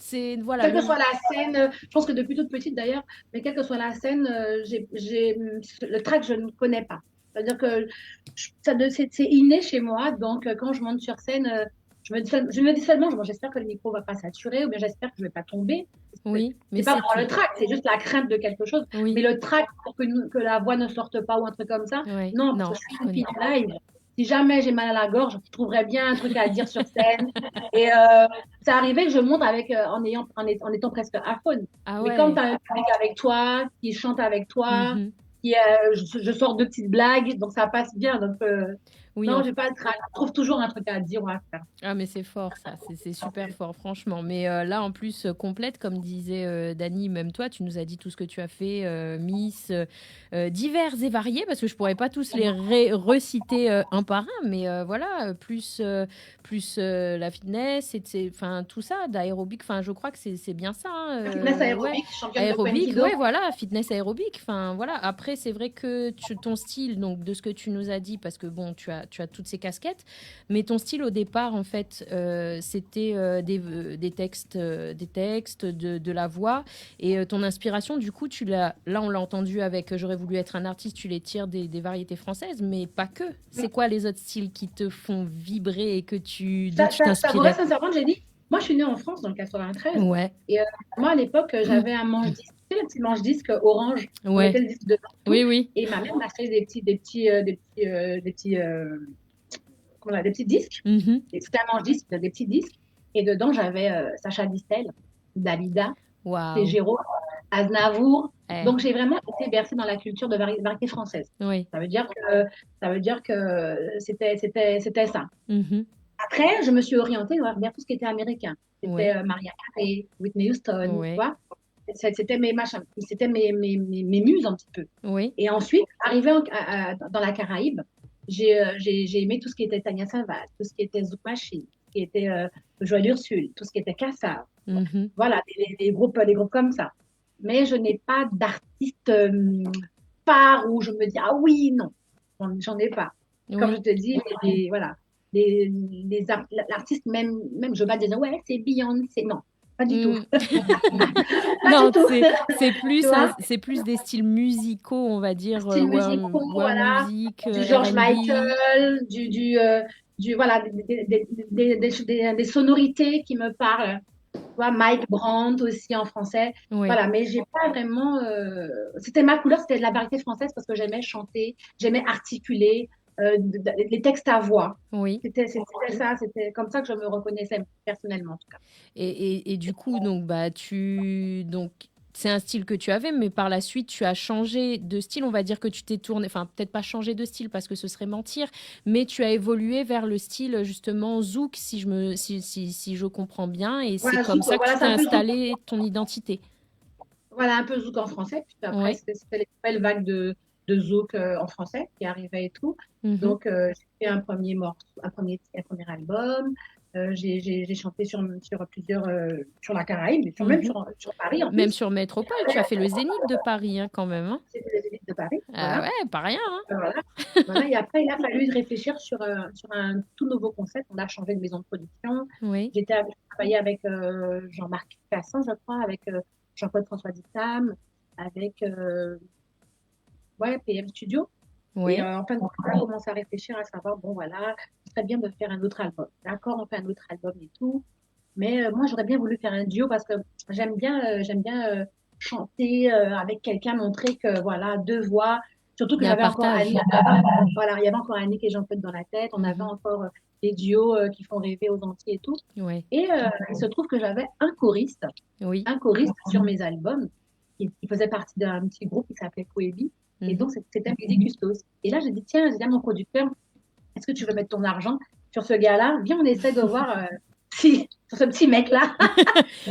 [SPEAKER 3] C'est voilà.
[SPEAKER 10] Quelle que soit la scène, je pense que depuis toute petite d'ailleurs, mais quelle que soit la scène, le trac, je ne connais pas. C'est-à-dire que c'est inné chez moi, donc quand je monte sur scène, je me dis seulement, j'espère que le micro ne va pas saturer, ou bien j'espère que je ne vais pas tomber.
[SPEAKER 3] Oui, mais
[SPEAKER 8] C'est pas
[SPEAKER 3] c'est
[SPEAKER 8] vraiment le
[SPEAKER 3] tout.
[SPEAKER 8] trac, c'est juste la crainte de quelque chose.
[SPEAKER 3] Oui.
[SPEAKER 8] Mais le trac pour que la voix ne sorte pas ou un truc comme ça,
[SPEAKER 3] Ouais.
[SPEAKER 8] non,
[SPEAKER 3] Non,
[SPEAKER 8] parce que je suis
[SPEAKER 3] je
[SPEAKER 8] une
[SPEAKER 3] connais.
[SPEAKER 8] fille live. Si jamais j'ai mal à la gorge, je trouverais bien un truc à dire sur scène. Et c'est arrivé que je monte en étant presque aphone.
[SPEAKER 3] Ah
[SPEAKER 8] Mais comme
[SPEAKER 3] ouais.
[SPEAKER 8] tu as un public avec toi, qui chante avec toi,
[SPEAKER 3] Mhm.
[SPEAKER 8] je sors de petites blagues, donc ça passe bien. Donc,
[SPEAKER 3] Oui,
[SPEAKER 8] non, j'ai pas le trac. Je trouve toujours un truc à dire ou à faire.
[SPEAKER 3] ah mais c'est fort ça, c'est super fort franchement. Mais là en plus complète comme disait Dany, même toi tu nous as dit tout ce que tu as fait, Miss, divers et variés parce que je pourrais pas tous les reciter un par un, mais voilà plus la fitness, enfin tout ça, d'aérobic, enfin je crois que c'est bien ça. Hein,
[SPEAKER 8] Fitness
[SPEAKER 3] ouais.
[SPEAKER 8] aérobique, championne de
[SPEAKER 3] Aérobic,
[SPEAKER 8] Kwenkido.
[SPEAKER 3] ouais voilà, fitness aérobic, enfin voilà. Après c'est vrai que ton style, donc de ce que tu nous as dit, parce que bon tu as toutes ces casquettes, mais ton style au départ, en fait, c'était des textes, de la voix. Et ton inspiration, du coup, là, on l'a entendu avec J'aurais voulu être un artiste, tu les tires des variétés françaises, mais pas que. C'est quoi les autres styles qui te font vibrer et dont tu
[SPEAKER 8] Ça pourrait
[SPEAKER 3] t'inspirais?
[SPEAKER 8] sincèrement, j'ai dit, moi je suis née en France dans le 93.
[SPEAKER 3] Ouais,
[SPEAKER 8] Et moi à l'époque, j'avais un manche-disque, tu sais, le petit manche-disque orange, on
[SPEAKER 3] ouais.
[SPEAKER 8] mettait le disque dedans.
[SPEAKER 3] Oui, oui.
[SPEAKER 8] Et ma mère m'achetait des petits disques.
[SPEAKER 3] Mhm.
[SPEAKER 8] Et c'était un manche-disque, des petits disques. Et dedans, j'avais Sacha Distel, Dalida,
[SPEAKER 3] Waouh.
[SPEAKER 8] Ségéro, Aznavour.
[SPEAKER 3] Eh,
[SPEAKER 8] Donc j'ai vraiment été bercée dans la culture de variété française.
[SPEAKER 3] oui.
[SPEAKER 8] Ça veut dire que c'était ça.
[SPEAKER 3] Mhm.
[SPEAKER 8] Après, je me suis orientée vers tout ce qui était américain. C'était
[SPEAKER 3] Ouais.
[SPEAKER 8] Mariah Carey, Whitney Houston,
[SPEAKER 3] Ouais.
[SPEAKER 8] tu vois. C'était mes machins, c'était mes muses un petit peu.
[SPEAKER 3] Oui.
[SPEAKER 8] Et ensuite, arrivé dans la Caraïbe, j'ai aimé tout ce qui était Tania Savas, tout ce qui était Zouk Machine, tout ce qui était Joël Ursule, tout ce qui était Kassar.
[SPEAKER 3] Mhm.
[SPEAKER 8] Voilà, les groupes comme ça. Mais je n'ai pas d'artiste phare où je me dis, ah oui, non, j'en ai pas. Comme
[SPEAKER 3] Oui.
[SPEAKER 8] je te dis, voilà, l'artiste, même je vais pas dire, ouais, c'est Beyoncé. Non, pas du tout. Pas
[SPEAKER 3] Non,
[SPEAKER 8] du tout. Tu vois,
[SPEAKER 3] c'est plus des styles musicaux, on va dire,
[SPEAKER 8] styles musicaux, voilà,
[SPEAKER 3] music,
[SPEAKER 8] du George
[SPEAKER 3] R&B.
[SPEAKER 8] Michael, voilà, des sonorités qui me parlent. Tu vois, Mike Brandt aussi en français.
[SPEAKER 3] Oui.
[SPEAKER 8] Voilà, mais j'ai pas vraiment. C'était ma couleur, c'était de la variété française parce que j'aimais chanter, j'aimais articuler, les textes à voix.
[SPEAKER 3] Oui.
[SPEAKER 8] C'était ça, c'était comme ça que je me reconnaissais personnellement en tout cas.
[SPEAKER 3] Et du coup, donc, c'est un style que tu avais, mais par la suite, tu as changé de style. On va dire que tu t'es tourné, enfin, peut-être pas changé de style parce que ce serait mentir, mais tu as évolué vers le style, justement, zouk, si je comprends bien. Et
[SPEAKER 8] Voilà,
[SPEAKER 3] c'est comme
[SPEAKER 8] zouk,
[SPEAKER 3] ça que
[SPEAKER 8] voilà,
[SPEAKER 3] tu
[SPEAKER 8] c'est
[SPEAKER 3] t'es
[SPEAKER 8] un peu zouk.
[SPEAKER 3] installé ton identité.
[SPEAKER 8] Voilà, un peu zouk en français. Puis après,
[SPEAKER 3] Ouais.
[SPEAKER 8] c'était les nouvelles vagues de zouk en français qui arrivaient et tout.
[SPEAKER 3] Mhm.
[SPEAKER 8] Donc, j'ai fait un premier album. J'ai chanté sur plusieurs, sur la Caraïbe, même
[SPEAKER 3] Mhm.
[SPEAKER 8] sur Paris en
[SPEAKER 3] Même
[SPEAKER 8] plus.
[SPEAKER 3] sur Métropole, tu as fait le Zénith de Paris, hein, quand même. Hein.
[SPEAKER 8] C'était les élites de Paris.
[SPEAKER 3] Ah
[SPEAKER 8] Voilà.
[SPEAKER 3] ouais, pas rien. Hein.
[SPEAKER 8] Voilà. Voilà. Et après, il a fallu réfléchir sur un tout nouveau concept. On a changé de maison de production.
[SPEAKER 3] Oui.
[SPEAKER 8] J'ai travaillé avec Jean-Marc Cassin, je crois, avec Jean-Paul François Dittam, avec PM Studio.
[SPEAKER 3] Oui.
[SPEAKER 8] Et en fait, on a commencé à réfléchir à savoir, bon voilà, ce serait bien de faire un autre album. D'accord, on fait un autre album et tout. Mais moi, j'aurais bien voulu faire un duo parce que j'aime bien chanter avec quelqu'un, montrer que voilà, deux voix. Surtout que
[SPEAKER 3] Il y a un
[SPEAKER 8] j'avais encore
[SPEAKER 3] partage.
[SPEAKER 8] Annie, voilà, il y avait encore Annie et Jean-Claude dans la tête. On avait encore des duos qui font rêver aux Antilles et tout.
[SPEAKER 3] Ouais.
[SPEAKER 8] Et il se trouve que j'avais un choriste
[SPEAKER 3] Oui.
[SPEAKER 8] sur mes albums qui faisait partie d'un petit groupe qui s'appelait Coebi. Et
[SPEAKER 3] Mhm.
[SPEAKER 8] donc, c'était Mehdi Custos. Et là, j'ai dit, tiens, j'ai dit à mon producteur, est-ce que tu veux mettre ton argent sur ce gars-là? Viens, on essaie de voir sur ce petit mec-là.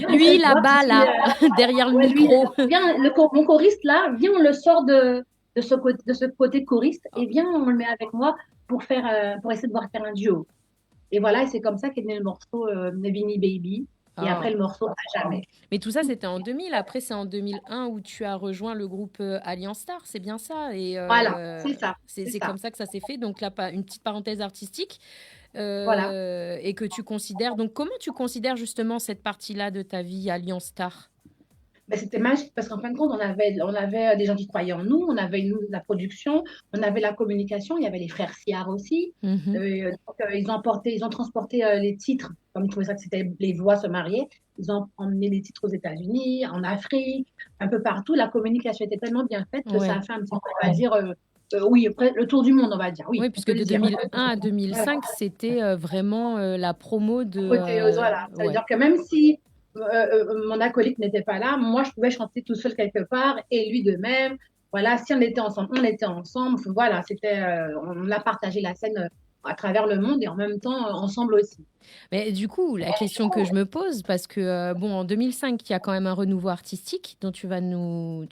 [SPEAKER 3] Lui, là-bas, là, derrière le
[SPEAKER 8] ouais,
[SPEAKER 3] micro.
[SPEAKER 8] Viens, mon choriste, là, viens, on le sort de ce côté choriste et viens, on le met avec moi pour essayer de voir faire un duo. Et voilà, et c'est comme ça qu'est né le morceau Nevini Baby. Et
[SPEAKER 3] Ah.
[SPEAKER 8] après, le morceau À jamais.
[SPEAKER 3] Mais tout ça, c'était en 2000. Après, c'est en 2001 où tu as rejoint le groupe Alliance Star. C'est bien ça. Et,
[SPEAKER 8] Voilà, c'est ça.
[SPEAKER 3] c'est comme ça que ça s'est fait. Donc là, une petite parenthèse artistique.
[SPEAKER 8] Voilà.
[SPEAKER 3] Et que tu considères. Donc, comment tu considères justement cette partie-là de ta vie, Alliance Star?
[SPEAKER 10] Mais c'était magique parce qu'en fin de compte, on avait des gens qui croyaient en nous, on avait nous, la production, on avait la communication, il y avait les frères Siard aussi.
[SPEAKER 3] Mhm.
[SPEAKER 10] Ils ont transporté les titres, comme ils trouvaient ça que c'était les voix se mariaient. Ils ont emmené les titres aux États-Unis, en Afrique, un peu partout. La communication était tellement bien faite que ça a fait un petit peu, on va dire, oui, le tour du monde, on va dire. Oui,
[SPEAKER 3] Oui,
[SPEAKER 10] on
[SPEAKER 3] puisque
[SPEAKER 10] peut
[SPEAKER 3] de
[SPEAKER 10] le dire.
[SPEAKER 3] 2001 à
[SPEAKER 10] Voilà.
[SPEAKER 3] 2005, c'était vraiment la promo de.
[SPEAKER 10] Voilà. Ça veut dire que même si mon acolyte n'était pas là, moi, je pouvais chanter tout seul quelque part et lui de même. Voilà, si on était ensemble, on était ensemble. Voilà, on a partagé la scène à travers le monde et en même temps ensemble aussi.
[SPEAKER 3] Mais du coup, la question que je me pose, parce que bon, en 2005, il y a quand même un renouveau artistique dont tu vas nous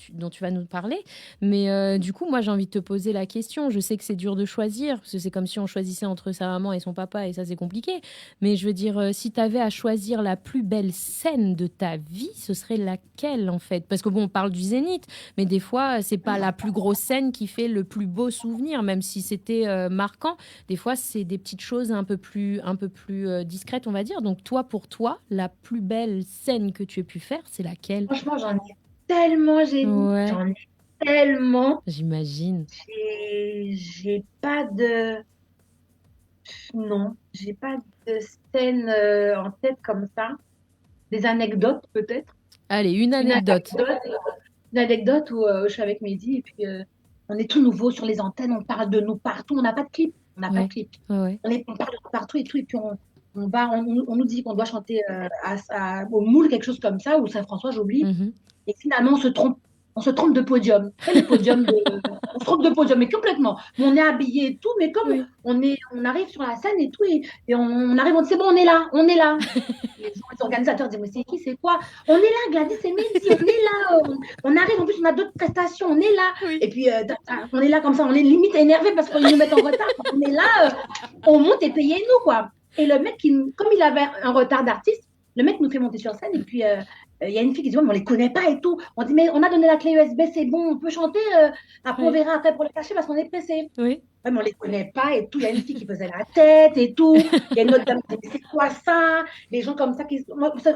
[SPEAKER 3] parler. Mais du coup, moi, j'ai envie de te poser la question. Je sais que c'est dur de choisir, parce que c'est comme si on choisissait entre sa maman et son papa, et ça, c'est compliqué. Mais je veux dire, si tu avais à choisir la plus belle scène de ta vie, ce serait laquelle, en fait? Parce que bon, on parle du Zénith, mais des fois, c'est pas la plus grosse scène qui fait le plus beau souvenir, même si c'était marquant. Des fois, c'est des petites choses un peu plus discrète, on va dire. Donc, pour toi, la plus belle scène que tu aies pu faire, c'est laquelle?
[SPEAKER 10] Franchement, j'en ai tellement,
[SPEAKER 3] Ouais,
[SPEAKER 10] j'en ai tellement.
[SPEAKER 3] j'imagine.
[SPEAKER 10] J'ai pas de, non, j'ai pas de scène en tête comme ça. Des anecdotes peut-être.
[SPEAKER 3] Allez, une anecdote.
[SPEAKER 10] Une anecdote où je suis avec Mehdi et puis on est tout nouveau sur les antennes, on parle de nous partout, on n'a pas de clip. On n'a pas de clip.
[SPEAKER 3] Ouais.
[SPEAKER 10] On parle de nous partout et tout, et puis on nous dit qu'on doit chanter au Moule, quelque chose comme ça, ou Saint-François, j'oublie.
[SPEAKER 3] Mhm.
[SPEAKER 10] Et finalement, on se trompe de podium. Et le podium on se trompe de podium, mais complètement. Mais on est habillé et tout, mais comme on arrive sur la scène et tout, et on arrive, on dit c'est bon, on est là, on est là. Les organisateurs disent mais c'est qui, c'est quoi? On est là, Gladys, c'est Mehdi, on est là. On arrive, en plus, on a d'autres prestations, on est là.
[SPEAKER 3] Oui.
[SPEAKER 10] Et puis, on est là comme ça, on est limite énervé parce qu'ils nous mettent en retard. On est là, on monte et payez-nous, quoi. Et le mec, comme il avait un retard d'artiste, le mec nous fait monter sur scène et puis il y a une fille qui dit ouais, mais on les connaît pas et tout. On dit mais on a donné la clé USB, c'est bon, on peut chanter. Après on verra après pour le cacher parce qu'on est pressé.
[SPEAKER 3] Oui.
[SPEAKER 10] Ouais, mais on les connaît pas et tout. Il y a une fille qui faisait la tête et tout. Il y a une autre dame qui dit mais c'est quoi ça? Les gens comme ça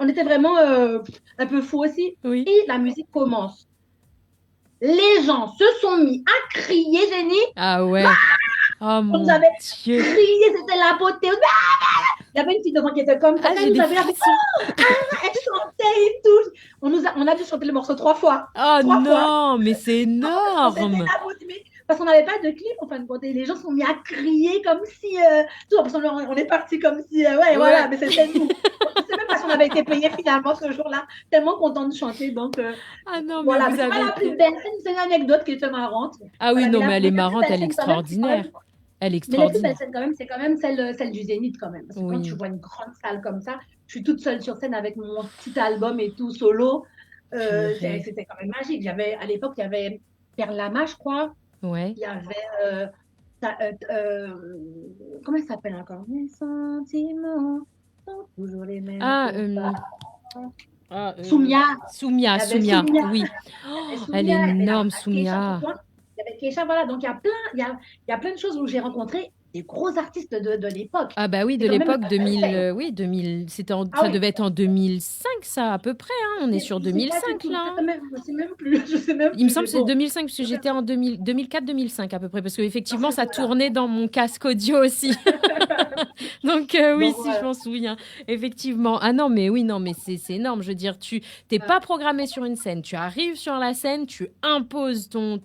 [SPEAKER 10] on était vraiment un peu fous aussi.
[SPEAKER 3] Oui.
[SPEAKER 10] Et la musique commence. Les gens se sont mis à crier, Jenny.
[SPEAKER 3] Ah ouais. Oh mon
[SPEAKER 10] Dieu.
[SPEAKER 3] Crié,
[SPEAKER 10] c'était l'apothéose. Il y avait une fille devant qui était comme ça. Elle nous avait elle chantait et tout. On a dû chanter le morceau 3 fois.
[SPEAKER 3] Oh
[SPEAKER 10] 3
[SPEAKER 3] non,
[SPEAKER 10] fois.
[SPEAKER 3] mais c'est énorme.
[SPEAKER 10] Parce qu'on n'avait pas de clip, en fin de compte. Et les gens se sont mis à crier comme si. On est parti comme si. Voilà, mais c'était nous. Je ne sais même pas si on avait été payé finalement ce jour-là. Tellement content de chanter. Donc,
[SPEAKER 3] ah non, mais
[SPEAKER 10] voilà.
[SPEAKER 3] vous
[SPEAKER 10] Mais c'est pas la plus belle scène, c'est une anecdote qui était marrante.
[SPEAKER 3] Ah oui,
[SPEAKER 10] Voilà,
[SPEAKER 3] non, mais elle est marrante, elle est
[SPEAKER 10] belle scène, quand même,
[SPEAKER 3] extraordinaire. Elle est
[SPEAKER 10] Mais la plus
[SPEAKER 3] extraordinaire.
[SPEAKER 10] belle scène, quand même, c'est quand même celle du Zénith, quand même. Parce que
[SPEAKER 3] Oui.
[SPEAKER 10] quand tu vois une grande salle comme ça, je suis toute seule sur scène avec mon petit album et tout, solo. C'était quand même magique. À l'époque, il y avait Perlama, je crois.
[SPEAKER 3] Ouais.
[SPEAKER 10] Il y avait. Comment elle s'appelle encore? Mes sentiments sont toujours les mêmes. Soumia.
[SPEAKER 3] Soumia,
[SPEAKER 10] Il y avait
[SPEAKER 3] Soumia,
[SPEAKER 10] Soumia.
[SPEAKER 3] oui. Elle est énorme, Soumia.
[SPEAKER 10] Il y avait Keisha, voilà. Donc, il y a plein de choses où j'ai rencontré des gros artistes de l'époque.
[SPEAKER 3] Ah bah oui, de
[SPEAKER 10] C'est quand même
[SPEAKER 3] l'époque
[SPEAKER 10] pas
[SPEAKER 3] 2000, oui, 2000, ça devait être en 2005 ça à peu près, hein. On est sur 2005 là.
[SPEAKER 10] Je sais même plus.
[SPEAKER 3] Il me semble que c'est 2005 parce que j'étais en 2004-2005 à peu près parce que effectivement ça tournait dans mon casque audio aussi. Donc oui, si je m'en souviens, effectivement. Ah non mais oui, non mais c'est énorme. Je veux dire, tu t'es pas programmé sur une scène, tu arrives sur la scène, tu imposes ton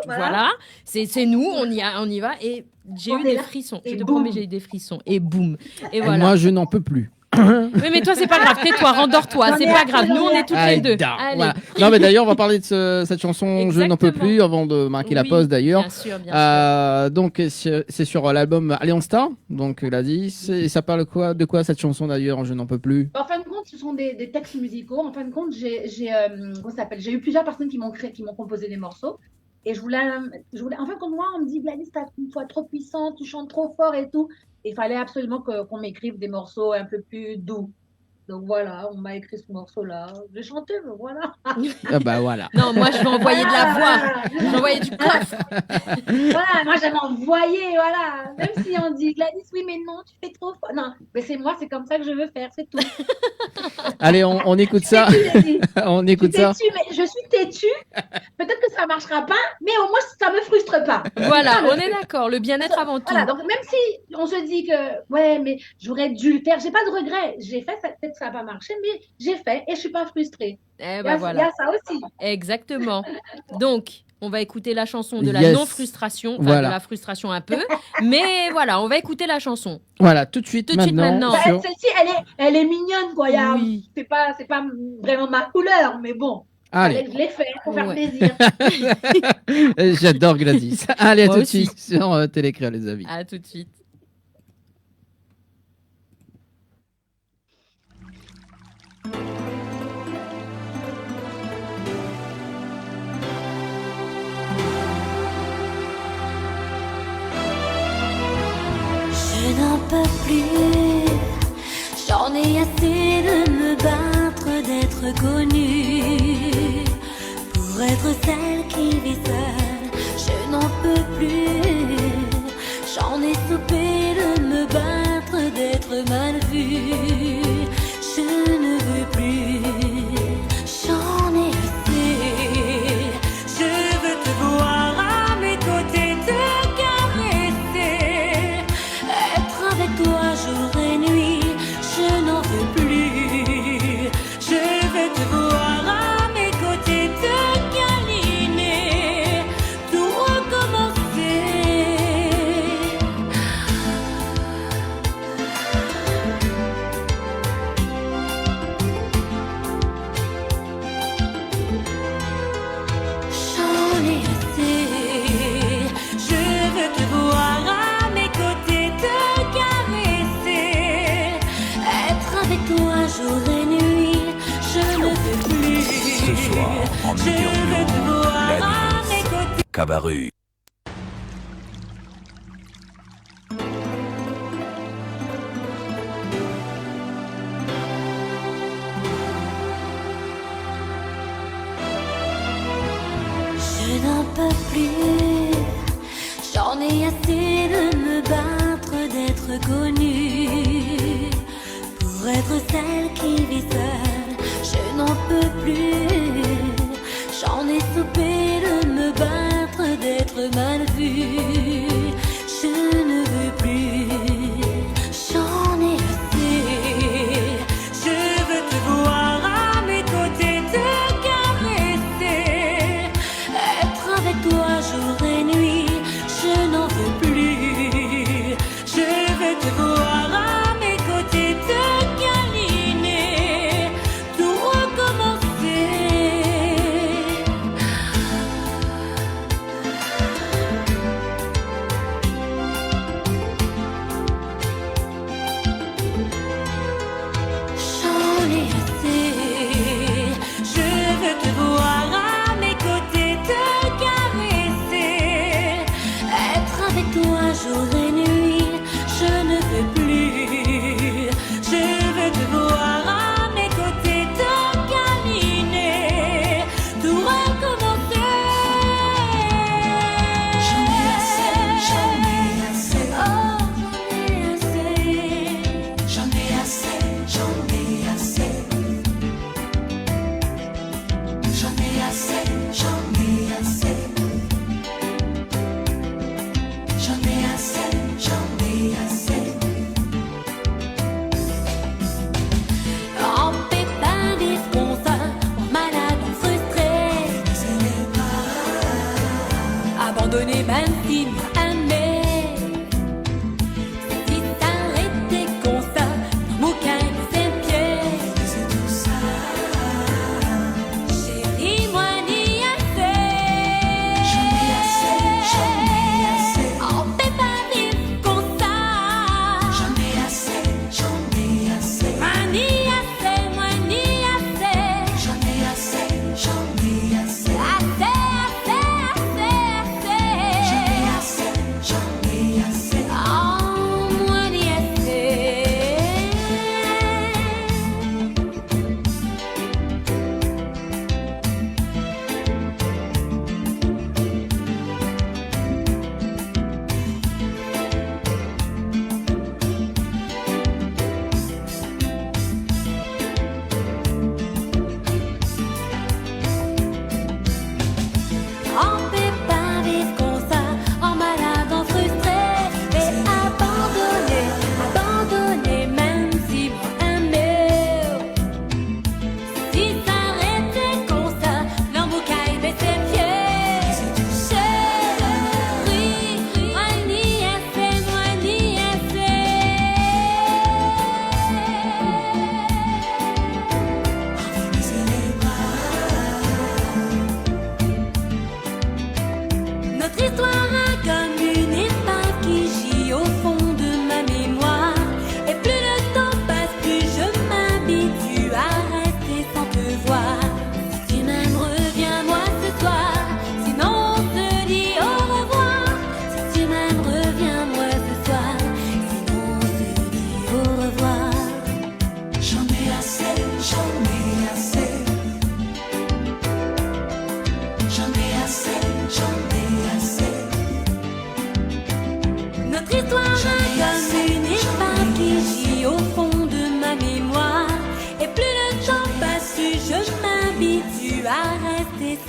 [SPEAKER 3] voilà, c'est nous, on y va et j'ai eu des frissons. Je te promets, j'ai eu des frissons et boum. Et voilà.
[SPEAKER 2] Moi, je n'en peux plus.
[SPEAKER 3] Oui, mais toi, c'est pas grave. Tais-toi, rendors-toi. C'est pas grave. Nous, on est toutes les deux. Allez.
[SPEAKER 2] Voilà. Non, mais d'ailleurs, on va parler de cette chanson Je n'en peux plus avant de marquer la pause d'ailleurs.
[SPEAKER 3] Bien sûr, bien sûr.
[SPEAKER 2] Donc, c'est sur l'album Alliance Star. Donc, il a dit. Et ça parle de quoi cette chanson d'ailleurs Je n'en peux plus?
[SPEAKER 10] En fin de compte, ce sont des textes musicaux. En fin de compte, j'ai eu plusieurs personnes qui m'ont composé des morceaux. Et je voulais, en fin de compte, moi, on me dit, Gladys, t'as une voix trop puissante, tu chantes trop fort et tout. Il fallait absolument qu'on m'écrive des morceaux un peu plus doux. Donc voilà, on m'a écrit ce morceau-là. J'ai chanté, mais voilà.
[SPEAKER 2] Ah bah voilà.
[SPEAKER 3] Non, moi, je vais envoyer de la voix. Je vais envoyer du coffre.
[SPEAKER 10] Voilà, moi j'aime envoyer, voilà. Même si on dit, Gladys, oui, mais non, tu fais trop fort. Non, mais c'est moi, c'est comme ça que je veux faire, c'est tout.
[SPEAKER 2] Allez, on écoute ça. On écoute ça.
[SPEAKER 10] Mais je suis têtue. Peut-être que ça marchera pas, mais au moins ça me frustre pas.
[SPEAKER 3] Voilà, on est d'accord. Le bien-être avant tout.
[SPEAKER 10] Voilà, donc même si on se dit que, ouais, mais j'aurais dû le faire, j'ai pas de regret. J'ai fait, peut-être que ça n'a pas marché, mais j'ai fait et je suis pas frustrée.
[SPEAKER 3] Eh
[SPEAKER 10] Il
[SPEAKER 3] ben
[SPEAKER 10] y
[SPEAKER 3] voilà.
[SPEAKER 10] a ça aussi.
[SPEAKER 3] Exactement. Donc, on va écouter la chanson de la
[SPEAKER 2] Yes.
[SPEAKER 3] non-frustration, enfin
[SPEAKER 2] Voilà.
[SPEAKER 3] de la frustration un peu, mais voilà, on va écouter la chanson.
[SPEAKER 2] Voilà, tout de suite maintenant.
[SPEAKER 10] Bah,
[SPEAKER 2] sur-
[SPEAKER 10] celle-ci, elle est mignonne, quoi.
[SPEAKER 3] Oui.
[SPEAKER 10] C'est pas vraiment ma couleur, mais bon.
[SPEAKER 2] Allez,
[SPEAKER 10] Je l'ai fait pour faire
[SPEAKER 3] Ouais.
[SPEAKER 10] plaisir.
[SPEAKER 2] j'adore Gladys. Allez, à
[SPEAKER 3] Moi
[SPEAKER 2] tout de
[SPEAKER 3] aussi.
[SPEAKER 2] suite sur Télécréole, les amis.
[SPEAKER 3] À tout de suite.
[SPEAKER 5] Je n'en peux plus, j'en ai assez de me battre, d'être connue. Pour être celle qui vit seule, je n'en peux plus. J'en ai soupé de me battre, d'être mal vue. Je ne veux plus, j'en ai assez. Je veux te voir à mes côtés, te caresser, être avec toi jour et nuit. Je n'en veux plus, je veux te voir à mes côtés, te câliner, tout recommencer. J'en ai assez, je veux te voir à mes côtés, te caresser, être avec toi jour et nuit. Je ne veux plus.
[SPEAKER 11] Ce soir, en
[SPEAKER 5] Je veux te voir à
[SPEAKER 11] Gladys,
[SPEAKER 5] mes côtés.
[SPEAKER 11] Cabaret.
[SPEAKER 5] Je n'en peux plus, j'en ai assez de me battre, d'être connue. Pour être celle qui vit seule, je n'en peux plus. J'en ai soupé de me battre, d'être mal vue. Je ne veux plus, j'en ai assez. Je veux te voir à mes côtés, te caresser, être avec toi jour et nuit. Je n'en veux plus, je veux te voir à mes côtés, te câliner, tout recommencer. J'en ai assez, je veux te voir à mes côtés, te caresser, être avec toi jour et nuit. Je ne veux plus, je veux te voir à mes côtés, te câliner, tout recommencer. J'en ai assez, oh, j'en ai assez, j'en ai assez, j'en ai assez, j'en ai assez, j'en ai assez, j'en ai assez. On peut pas vivre comme ça, malade ou frustré, abandonné même s'il m'a aimé. Si t'arrêtais comme ça, mon cœur nous pieds. C'est tout ça, chérie, moi ni assez. J'en ai assez, on peut pas vivre comme ça. J'en ai assez, moi ni assez, moi ni assez. J'en ai assez, j'en ai assez. Assez, assez, assez, assez. J'en ai assez,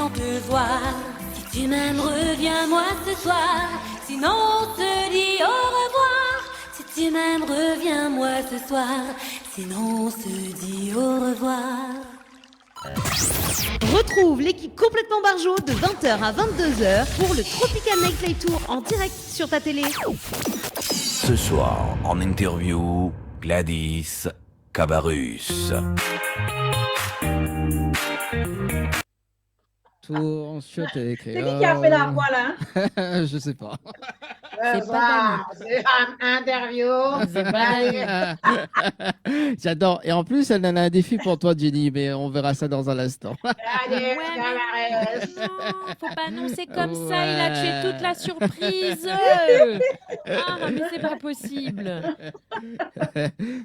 [SPEAKER 5] sans te voir. Si tu m'aimes, reviens-moi ce soir. Sinon, on se dit au revoir. Si tu m'aimes, reviens-moi ce soir. Sinon, on se dit au revoir.
[SPEAKER 1] Retrouve l'équipe complètement barjo de 20h à 22h pour le Tropical Nightlife Tour en direct sur ta télé.
[SPEAKER 11] Ce soir, en interview, Gladys Cabarrus.
[SPEAKER 2] Tour sur Télécréole.
[SPEAKER 10] C'est qui a fait la voix là?
[SPEAKER 2] Je sais pas.
[SPEAKER 3] C'est pas
[SPEAKER 10] c'est un interview.
[SPEAKER 2] J'adore. Et en plus, elle en a un défi pour toi, Jenny, mais on verra ça dans un instant.
[SPEAKER 10] Allez,
[SPEAKER 3] Non, faut pas annoncer comme ça, il a tué toute la surprise. Ah, mais c'est pas possible.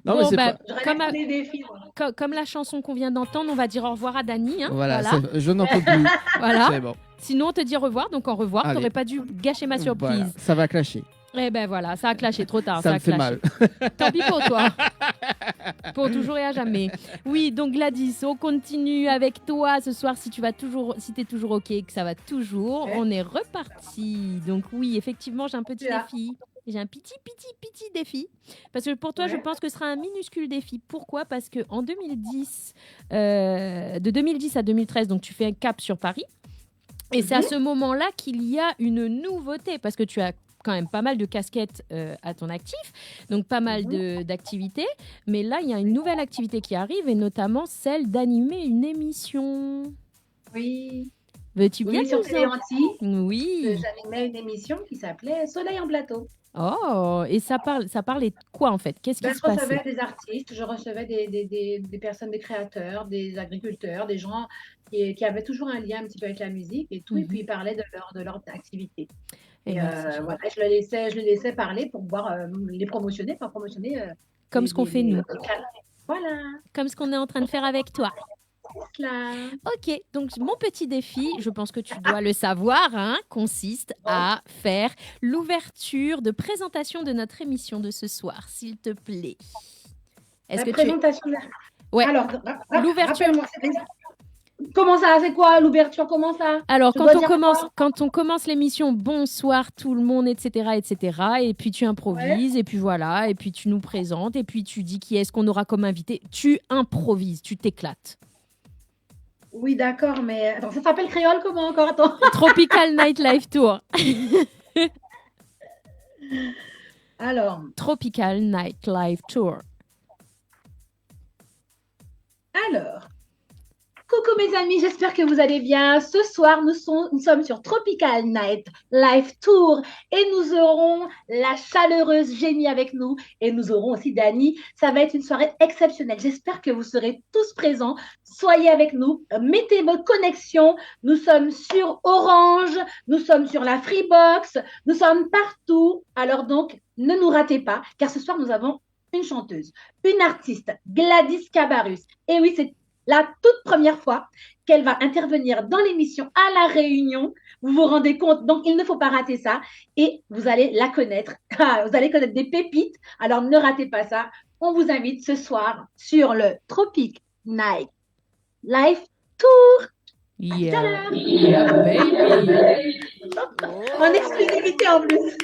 [SPEAKER 2] Non,
[SPEAKER 3] Bon,
[SPEAKER 2] mais c'est
[SPEAKER 3] bah,
[SPEAKER 2] pas...
[SPEAKER 3] comme, à-
[SPEAKER 10] les défis. Voilà.
[SPEAKER 3] comme la chanson qu'on vient d'entendre, on va dire au revoir à Dany. Hein,
[SPEAKER 2] Voilà,
[SPEAKER 3] voilà.
[SPEAKER 2] je n'en peux plus.
[SPEAKER 3] Voilà.
[SPEAKER 2] C'est bon.
[SPEAKER 3] Sinon, on te dit au revoir, donc au revoir.
[SPEAKER 2] Allez.
[SPEAKER 3] T'aurais pas dû gâcher ma surprise.
[SPEAKER 2] Voilà, ça va clasher.
[SPEAKER 3] Eh ben voilà, ça a clashé trop tard.
[SPEAKER 2] Ça
[SPEAKER 3] a
[SPEAKER 2] me fait
[SPEAKER 3] clashé.
[SPEAKER 2] mal.
[SPEAKER 3] Tant pis pour toi. Pour toujours et à jamais. Oui, donc Gladys, on continue avec toi ce soir si t'es toujours ok, que ça va toujours.
[SPEAKER 10] Ouais.
[SPEAKER 3] On est reparti. Donc oui, effectivement, j'ai un petit
[SPEAKER 10] Là.
[SPEAKER 3] défi. J'ai un petit défi. Parce que pour toi,
[SPEAKER 10] Ouais.
[SPEAKER 3] je pense que ce sera un minuscule défi. Pourquoi? Parce que en 2010, de 2010 à 2013, donc tu fais un cap sur Paris. Et c'est à ce moment-là qu'il y a une nouveauté, parce que tu as quand même pas mal de casquettes à ton actif, donc pas mal d'activités. Mais là, il y a une nouvelle activité qui arrive, et notamment celle d'animer une émission.
[SPEAKER 10] Oui.
[SPEAKER 3] Veux-tu bien
[SPEAKER 10] Oui, sur
[SPEAKER 3] nous en-
[SPEAKER 10] Téléanti,
[SPEAKER 3] Oui.
[SPEAKER 10] j'animais une émission qui s'appelait Soleil en plateau.
[SPEAKER 3] Oh, et ça parlait de quoi en fait? Qu'est-ce qui
[SPEAKER 10] Ben,
[SPEAKER 3] se
[SPEAKER 10] je recevais
[SPEAKER 3] passait?
[SPEAKER 10] des artistes, je recevais des personnes, des créateurs, des agriculteurs, des gens qui avaient toujours un lien un petit peu avec la musique et tout, et puis ils parlaient de leur activité.
[SPEAKER 3] Eh
[SPEAKER 10] Et
[SPEAKER 3] ben, c'est génial.
[SPEAKER 10] voilà, je les laissais parler pour pouvoir les promotionner, pas promotionner.
[SPEAKER 3] Comme ce qu'on fait nous.
[SPEAKER 10] Voilà.
[SPEAKER 3] Comme ce qu'on est en train de faire avec toi.
[SPEAKER 10] Là.
[SPEAKER 3] Ok, donc mon petit défi, je pense que tu dois le savoir, hein, consiste à faire l'ouverture de présentation de notre émission de ce soir, s'il te plaît. Est-ce
[SPEAKER 10] La
[SPEAKER 3] que
[SPEAKER 10] présentation.
[SPEAKER 3] Ouais.
[SPEAKER 10] Alors,
[SPEAKER 3] L'ouverture.
[SPEAKER 10] rappelle-moi, comment ça? C'est quoi l'ouverture? Comment ça?
[SPEAKER 3] Alors,
[SPEAKER 10] Je dois dire quoi?
[SPEAKER 3] quand on commence l'émission, bonsoir tout le monde, etc., et puis tu improvises, et puis voilà, et puis tu nous présentes, et puis tu dis qui est-ce qu'on aura comme invité. Tu improvises, tu t'éclates.
[SPEAKER 10] Oui, d'accord, mais attends, ça s'appelle créole comment encore? Attends.
[SPEAKER 3] Tropical Nightlife Tour.
[SPEAKER 10] Alors,
[SPEAKER 3] Tropical Nightlife Tour.
[SPEAKER 10] coucou mes amis, j'espère que vous allez bien. Ce soir, nous sommes sur Tropical Night Live Tour et nous aurons la chaleureuse Jenny avec nous et nous aurons aussi Dany. Ça va être une soirée exceptionnelle. J'espère que vous serez tous présents. Soyez avec nous, mettez votre connexion. Nous sommes sur Orange, nous sommes sur la Freebox, nous sommes partout. Alors donc, ne nous ratez pas, car ce soir, nous avons une chanteuse, une artiste, Gladys Cabarrus. Et oui, c'est la toute première fois qu'elle va intervenir dans l'émission à La Réunion. Vous vous rendez compte? Donc, il ne faut pas rater ça. Et vous allez la connaître. Vous allez connaître des pépites. Alors, ne ratez pas ça. On vous invite ce soir sur le Tropic Night Live Tour.
[SPEAKER 3] Yeah, baby.
[SPEAKER 10] En exclusivité en plus.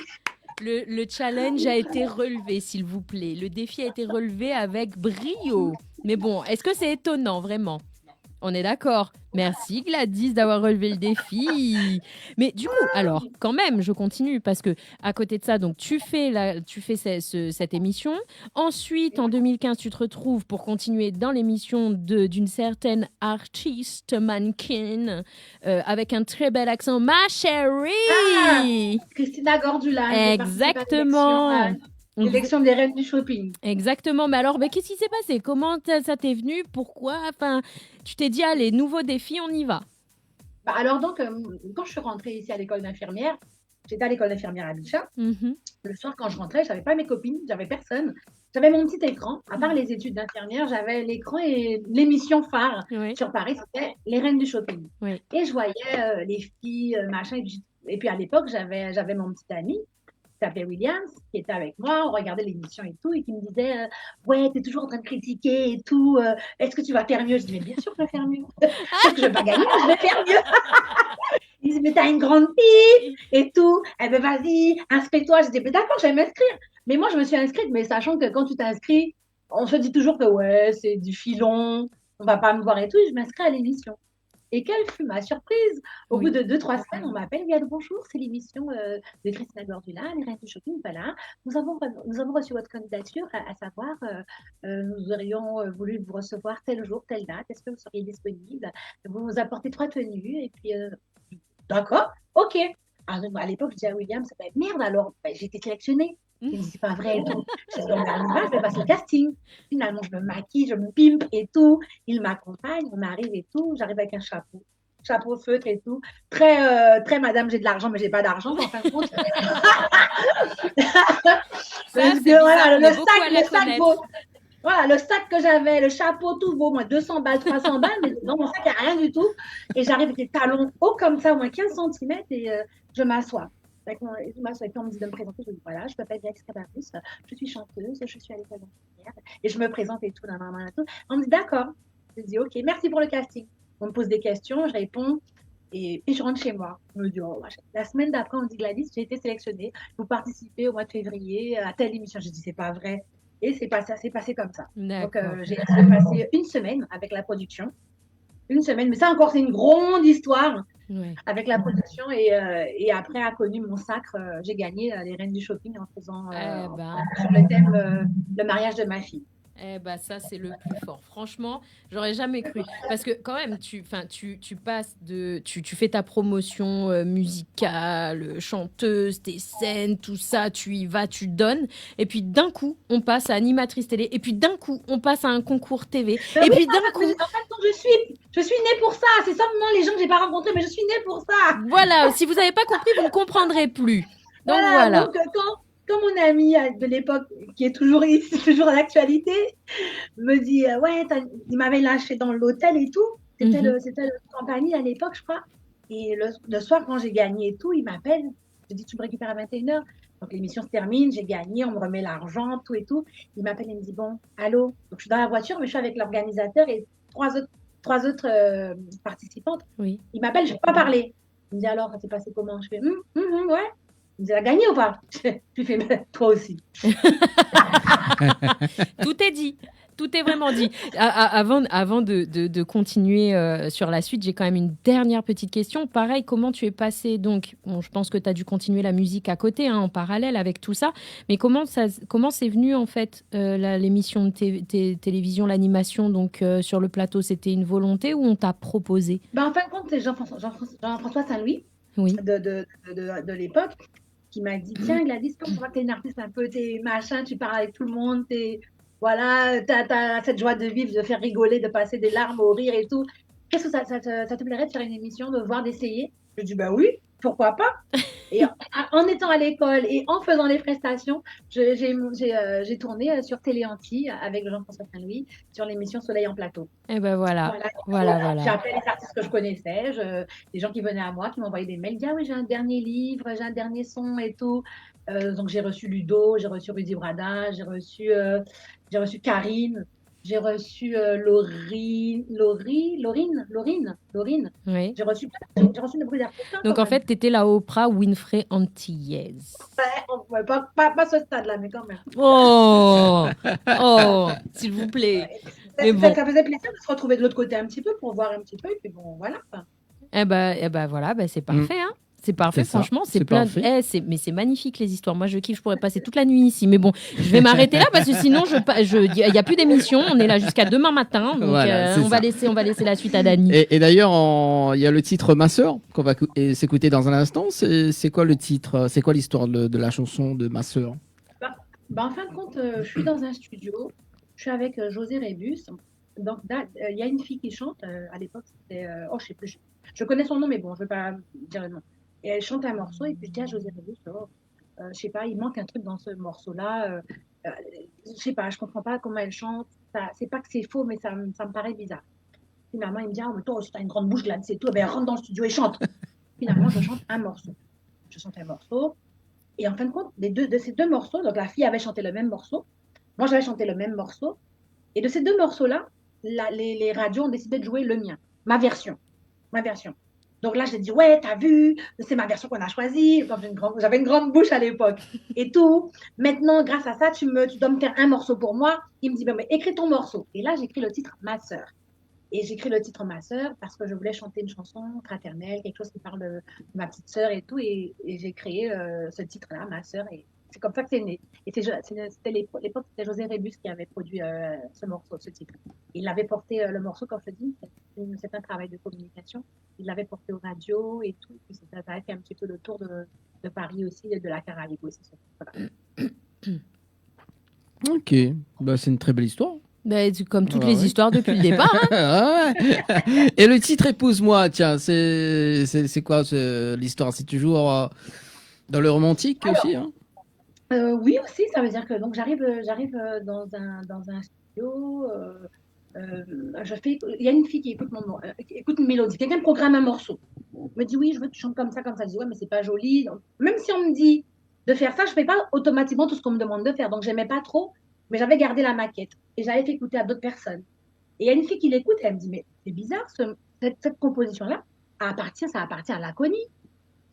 [SPEAKER 3] Le challenge a été relevé, s'il vous plaît. Le défi a été relevé avec brio. Mais bon, est-ce que c'est étonnant, vraiment? On est d'accord. Merci Gladys d'avoir relevé le défi. Mais du coup, alors, quand même, je continue parce que à côté de ça, donc tu fais cette émission. Ensuite, en 2015, tu te retrouves pour continuer dans l'émission d'une certaine artiste mannequin avec un très bel accent, ma chérie.
[SPEAKER 10] Christina Gordula.
[SPEAKER 3] Exactement.
[SPEAKER 10] L'élection des reines du shopping.
[SPEAKER 3] Exactement. Mais alors, qu'est-ce qui s'est passé? Comment ça t'est venu? Pourquoi? Enfin, tu t'es dit, allez, nouveau défi, on y va.
[SPEAKER 10] Bah alors donc, quand je suis rentrée ici à l'école d'infirmière, j'étais à l'école d'infirmière à Bichat. Le soir, quand je rentrais, je n'avais pas mes copines, j'avais personne. J'avais mon petit écran. À part les études d'infirmière, j'avais l'écran et l'émission phare sur Paris, c'était les reines du shopping. Et je voyais les filles, machin. Et puis à l'époque, j'avais mon petit ami s'appelait Williams, qui était avec moi, on regardait l'émission et tout, et qui me disait ouais, t'es toujours en train de critiquer et tout, est-ce que tu vas faire mieux? Je dis, mais bien sûr que je vais faire mieux. Peut-être que je vais pas gagner, mais je vais faire mieux. Il disait, mais t'as une grande fille et tout. Eh ben vas-y, inscris-toi. Je dis, mais d'accord, je vais m'inscrire. Mais moi, je me suis inscrite, mais sachant que quand tu t'inscris, on se dit toujours que ouais, c'est du filon, on va pas me voir et tout, et je m'inscris à l'émission. Et quelle fut ma surprise? Au bout de 2-3 semaines, on m'appelle, oui, allô, bonjour, c'est l'émission de Christina Gordula, les Reines du Shopping, voilà. Nous avons reçu votre candidature, à savoir, nous aurions voulu vous recevoir tel jour, telle date, est-ce que vous seriez disponible? Vous nous apportez 3 tenues, et puis, d'accord, ok. Alors, à l'époque, je disais à William, ça va être merde, alors j'ai été sélectionnée. Il me dit, c'est pas vrai et tout. Je dis, on arrive là, je vais passer le casting. Finalement, je me maquille, je me pimpe et tout. Il m'accompagne, on arrive et tout. J'arrive avec un chapeau feutre et tout. Très madame, j'ai de l'argent, mais j'ai pas d'argent, en fin de compte. Voilà, le sac que j'avais, le chapeau, tout vaut au moins 200 balles, 300 balles, mais dans mon sac, il n'y a rien du tout. Et j'arrive avec des talons hauts comme ça, au moins 15 cm, et je m'assois. Et puis on me dit de me présenter, je dis voilà, je m'appelle Grace Cabarrus, je suis chanteuse, je suis à l'école d'enseignement, et je me présente et tout, et tout. On me dit d'accord, je dis ok, merci pour le casting. On me pose des questions, je réponds, et je rentre chez moi. On me dit oh, la semaine d'après, on me dit Gladys, j'ai été sélectionnée, vous participez au mois de février à telle émission. Je dis c'est pas vrai. Et c'est passé comme ça. Donc j'ai passé une semaine avec la production. Une semaine, mais ça encore, c'est une grande histoire avec la production. Et après a connu mon sacre. J'ai gagné les Reines du Shopping en faisant sur le thème le mariage de ma fille.
[SPEAKER 3] Eh ben ça c'est le plus fort. Franchement, j'aurais jamais cru. Parce que quand même, tu passes tu fais ta promotion musicale, chanteuse, tes scènes, tout ça, tu y vas, tu donnes. Et puis d'un coup, on passe à animatrice télé. Et puis d'un coup, on passe à un concours TV.
[SPEAKER 10] Et puis d'un coup, en fait, je suis née pour ça. C'est simplement les gens que j'ai pas rencontrés, mais je suis née pour ça.
[SPEAKER 3] Voilà. Si vous n'avez pas compris, vous ne comprendrez plus. Donc voilà.
[SPEAKER 10] Donc, quand mon ami de l'époque, qui est toujours ici, toujours à l'actualité, me dit ouais, il m'avait lâché dans l'hôtel et tout. C'était le compagnie à l'époque, je crois. Et le soir, quand j'ai gagné et tout, il m'appelle. Je dis tu me récupères à 21h. Donc l'émission se termine, j'ai gagné, on me remet l'argent, tout et tout. Il m'appelle et me dit bon, allô. Donc je suis dans la voiture, mais je suis avec l'organisateur et trois autres participantes.
[SPEAKER 3] Oui.
[SPEAKER 10] Il m'appelle, je ne peux pas parler. Il me dit alors, ça s'est passé comment? Je fais ouais. Il me dit, elle a gagné ou pas? Tu fais, toi aussi.
[SPEAKER 3] Tout est dit. Tout est vraiment dit. Avant de continuer sur la suite, j'ai quand même une dernière petite question. Pareil, comment tu es passé? Donc, je pense que tu as dû continuer la musique à côté, en parallèle avec tout ça. Mais comment c'est venu, en fait, l'émission de télévision, l'animation donc, sur le plateau? C'était une volonté ou on t'a proposé?
[SPEAKER 10] En fin de compte, c'est Jean-François Saint-Louis de l'époque qui m'a dit tiens Gladys, comme tu vois que tu es une artiste un peu, t'es machin, tu parles avec tout le monde, voilà, t'as cette joie de vivre, de faire rigoler, de passer des larmes au rire et tout. Qu'est-ce que ça te plairait de faire une émission, de voir, d'essayer? Je dis oui, pourquoi pas. Et en étant à l'école et en faisant les prestations, j'ai tourné sur Télé Antilles avec Jean-François Saint-Louis sur l'émission Soleil en plateau.
[SPEAKER 3] Et ben voilà.
[SPEAKER 10] J'ai appelé les artistes que je connaissais, des gens qui venaient à moi, qui m'envoyaient des mails, ah oui, j'ai un dernier livre, j'ai un dernier son et tout. Donc j'ai reçu Ludo, j'ai reçu Rudy Brada, j'ai reçu Karine. J'ai reçu Laurine.
[SPEAKER 3] Oui.
[SPEAKER 10] J'ai reçu de bruit d'artiste.
[SPEAKER 3] Donc en fait, tu étais la Oprah Winfrey antillaise.
[SPEAKER 10] Ouais, pas ce stade-là, mais quand même.
[SPEAKER 3] Oh, s'il vous plaît.
[SPEAKER 10] Ça faisait plaisir de se retrouver de l'autre côté un petit peu pour voir un petit peu. Et puis bon, voilà.
[SPEAKER 3] Eh ben voilà, c'est parfait, hein. C'est parfait, franchement, c'est plein de... mais c'est magnifique les histoires. Moi, je kiffe, je pourrais passer toute la nuit ici. Mais bon, je vais m'arrêter là parce que sinon, il n'y a plus d'émission. On est là jusqu'à demain matin. Donc, voilà, on va laisser la suite à Dani.
[SPEAKER 2] Et d'ailleurs, il y a le titre Ma Sœur qu'on va s'écouter dans un instant. C'est quoi le titre? C'est quoi l'histoire de la chanson de Ma Sœur?
[SPEAKER 10] En fin de compte, je suis dans un studio. Je suis avec José Rébus. Donc, il y a une fille qui chante. À l'époque, c'était... je sais plus. Je connais son nom, mais bon, je ne vais pas dire le nom. Et elle chante un morceau, et puis je dis à José Rébus, je sais pas, il manque un truc dans ce morceau-là. Je sais pas, je comprends pas comment elle chante. C'est pas que c'est faux, mais ça me paraît bizarre. Finalement, il me dit, mais toi aussi, t'as une grande bouche, Gladys, c'est tout. Ben, rentre dans le studio et chante. Finalement, je chante un morceau. Et en fin de compte, de ces deux morceaux, donc la fille avait chanté le même morceau, moi j'avais chanté le même morceau, et de ces deux morceaux-là, les radios ont décidé de jouer le mien, ma version. Donc là, j'ai dit, ouais, t'as vu, c'est ma version qu'on a choisie. J'avais une grande bouche à l'époque et tout. Maintenant, grâce à ça, tu dois me faire un morceau pour moi. Il me dit, mais écris ton morceau. Et là, j'écris le titre Ma sœur. Et j'écris le titre Ma sœur parce que je voulais chanter une chanson fraternelle, quelque chose qui parle de ma petite sœur et tout. Et j'ai créé ce titre-là, Ma sœur. Et c'est comme ça que c'est né. Et c'était l'époque, c'était José Rébus qui avait produit ce morceau, ce titre. Il avait porté le morceau, comme je te dis, c'est un travail de communication. Il l'avait porté aux radios et tout. Puis ça avait fait un petit peu le tour de Paris aussi, et de la Caraïbe aussi. Voilà.
[SPEAKER 2] Ok, bah, c'est une très belle histoire.
[SPEAKER 3] Bah, comme toutes les histoires depuis le départ. Hein.
[SPEAKER 2] Et le titre Épouse-moi, tiens, c'est quoi l'histoire? C'est toujours dans le romantique aussi, hein?
[SPEAKER 10] Oui, aussi, ça veut dire que donc j'arrive dans un studio. Il y a une fille qui écoute une mélodie. Quelqu'un programme un morceau. Me dit oui, je veux que tu chantes comme ça, comme ça. Je dis ouais, mais c'est pas joli. Donc, même si on me dit de faire ça, je fais pas automatiquement tout ce qu'on me demande de faire. Donc j'aimais pas trop, mais j'avais gardé la maquette et j'avais fait écouter à d'autres personnes. Et il y a une fille qui l'écoute et elle me dit mais c'est bizarre, cette composition-là, ça appartient à Laconi.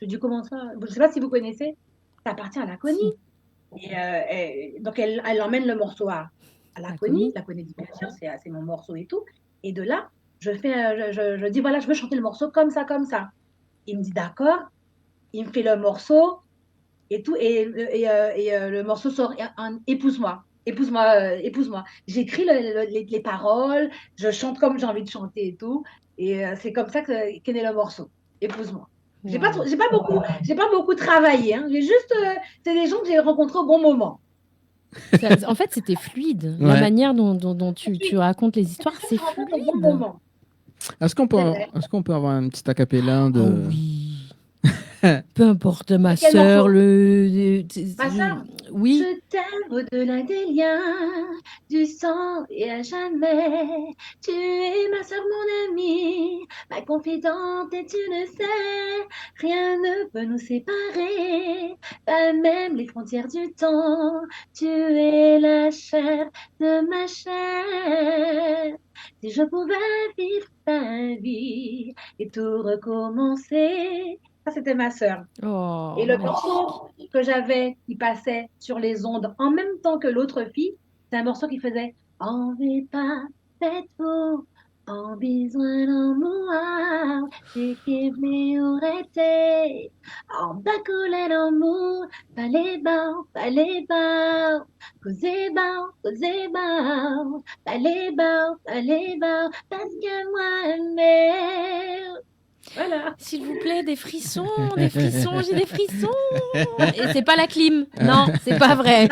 [SPEAKER 10] Je dis comment ça? Je sais pas si vous connaissez. Ça appartient à Laconi. Et donc elle emmène le morceau à Laconi. Laconi dit bien sûr, c'est mon morceau et tout. Et de là, je dis voilà, je veux chanter le morceau comme ça, comme ça. Il me dit d'accord. Il me fait le morceau et tout. Et le morceau sort en épouse-moi. Épouse-moi. J'écris les paroles, je chante comme j'ai envie de chanter et tout. Et c'est comme ça qu'est né le morceau. Épouse-moi. J'ai pas beaucoup travaillé. Hein. J'ai juste, c'est des gens que j'ai rencontrés au bon moment.
[SPEAKER 3] En fait, c'était fluide. Ouais. La manière dont tu racontes les histoires, c'est fluide. Au bon moment.
[SPEAKER 2] Est-ce qu'on peut avoir un petit acapella de...
[SPEAKER 3] Oh oui. Peu importe, ma sœur,
[SPEAKER 10] Ma sœur,
[SPEAKER 3] oui.
[SPEAKER 10] Je t'aime au-delà des liens, du sang et à jamais. Tu es ma sœur, mon amie, ma confidente et tu le sais. Rien ne peut nous séparer, pas même les frontières du temps. Tu es la chair de ma chair. Si je pouvais vivre ta vie et tout recommencer. Ça, c'était ma sœur.
[SPEAKER 3] Oh,
[SPEAKER 10] et le morceau que j'avais qui passait sur les ondes en même temps que l'autre fille, c'est un morceau qui faisait « En vais pas, faites-vous, en besoin d'amour, c'est qui voulait arrêter, en bas couler l'amour, pas les bas, causez bas, pas les bas, parce que moi, merde. Voilà.
[SPEAKER 3] S'il vous plaît, des frissons, j'ai des frissons. Et c'est pas la clim. Non, c'est pas vrai.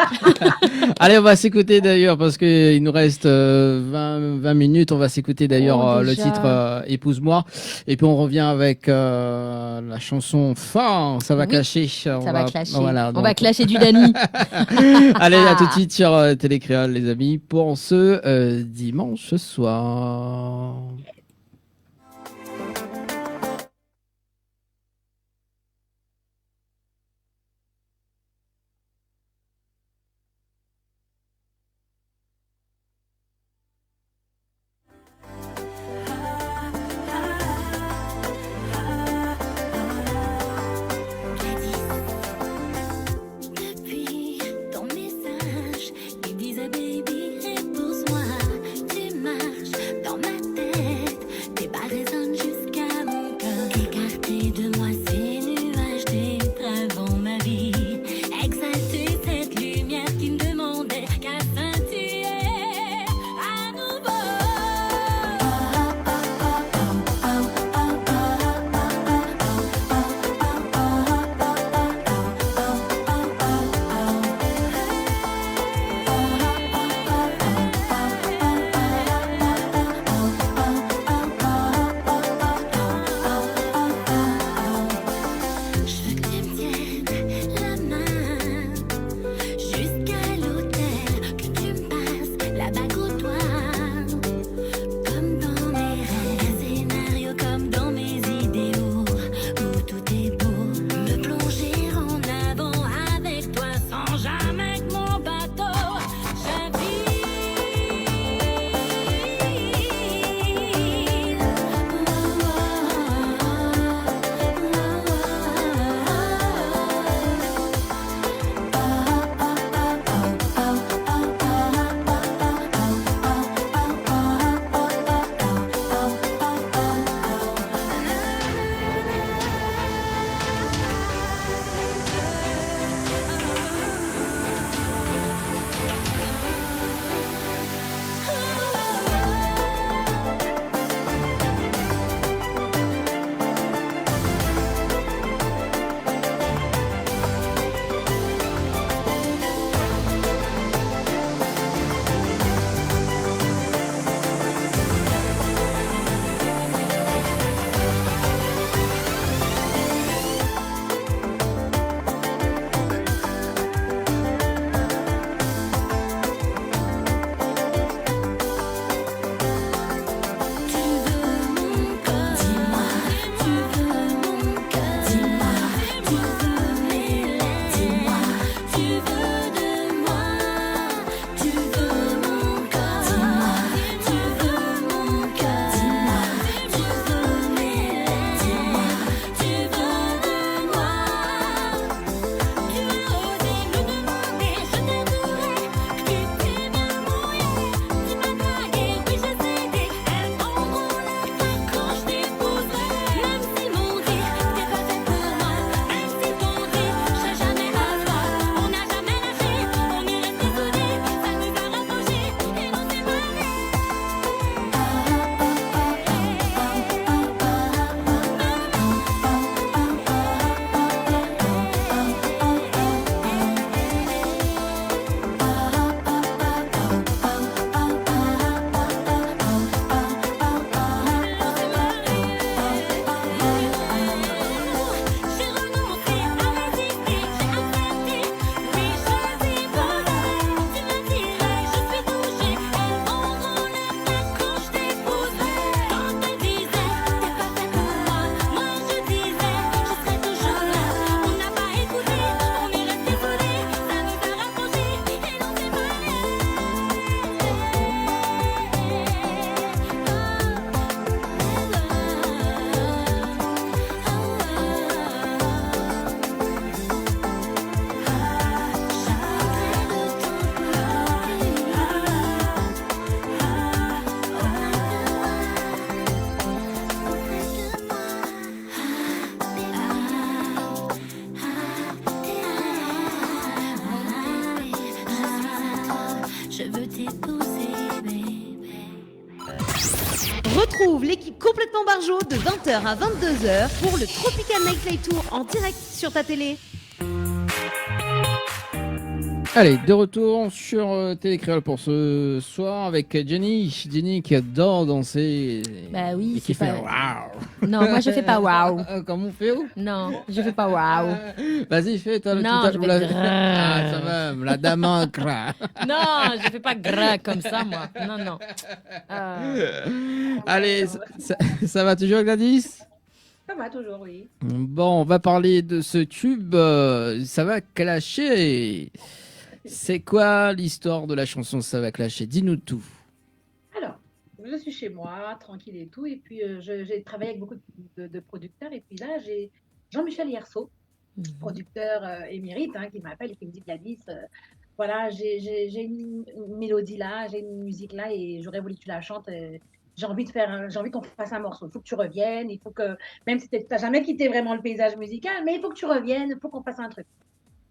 [SPEAKER 2] Allez, on va s'écouter d'ailleurs, parce qu'il nous reste 20 minutes. On va s'écouter d'ailleurs le titre Épouse-moi. Et puis on revient avec la chanson Fin. Ça va clasher.
[SPEAKER 3] Ça va clasher. Voilà, on va clasher du Dany.
[SPEAKER 2] Allez, à tout de suite sur Télécréole, les amis, pour ce dimanche soir.
[SPEAKER 12] Baby, épouse-moi, tu marches dans ma tête.
[SPEAKER 1] Retrouve l'équipe complètement barjo de 20h à 22h pour le Tropical Nightlife Tour en direct sur ta télé.
[SPEAKER 2] Allez, de retour sur Télécréole pour ce soir avec Jenny. Jenny qui adore danser.
[SPEAKER 3] Bah oui,
[SPEAKER 2] et qui
[SPEAKER 3] c'est
[SPEAKER 2] fait
[SPEAKER 3] pas...
[SPEAKER 2] waouh.
[SPEAKER 3] Non, moi je fais pas waouh.
[SPEAKER 2] Comment on fait où?
[SPEAKER 3] Non, je fais pas waouh.
[SPEAKER 2] Vas-y, fais toi.
[SPEAKER 3] Non, je fais
[SPEAKER 2] Ah, ça va, la dame en gras.
[SPEAKER 3] Non, je fais pas gras comme ça, moi. Non, non.
[SPEAKER 2] Allez, ça va toujours, Gladys?
[SPEAKER 10] Ça va toujours, oui.
[SPEAKER 2] Bon, on va parler de ce tube. Ça va clasher. C'est quoi l'histoire de la chanson Ça va clasher? Dis-nous tout.
[SPEAKER 10] Alors, je suis chez moi, tranquille et tout, et puis j'ai travaillé avec beaucoup de producteurs, et puis là, j'ai Jean-Michel Yerso, producteur émérite, qui m'appelle et qui me dit Gladys, voilà, j'ai une mélodie là, j'ai une musique là, et j'aurais voulu que tu la chantes. J'ai envie qu'on fasse un morceau. Il faut que tu reviennes, il faut que, même si tu n'as jamais quitté vraiment le paysage musical, mais il faut que tu reviennes, il faut qu'on fasse un truc.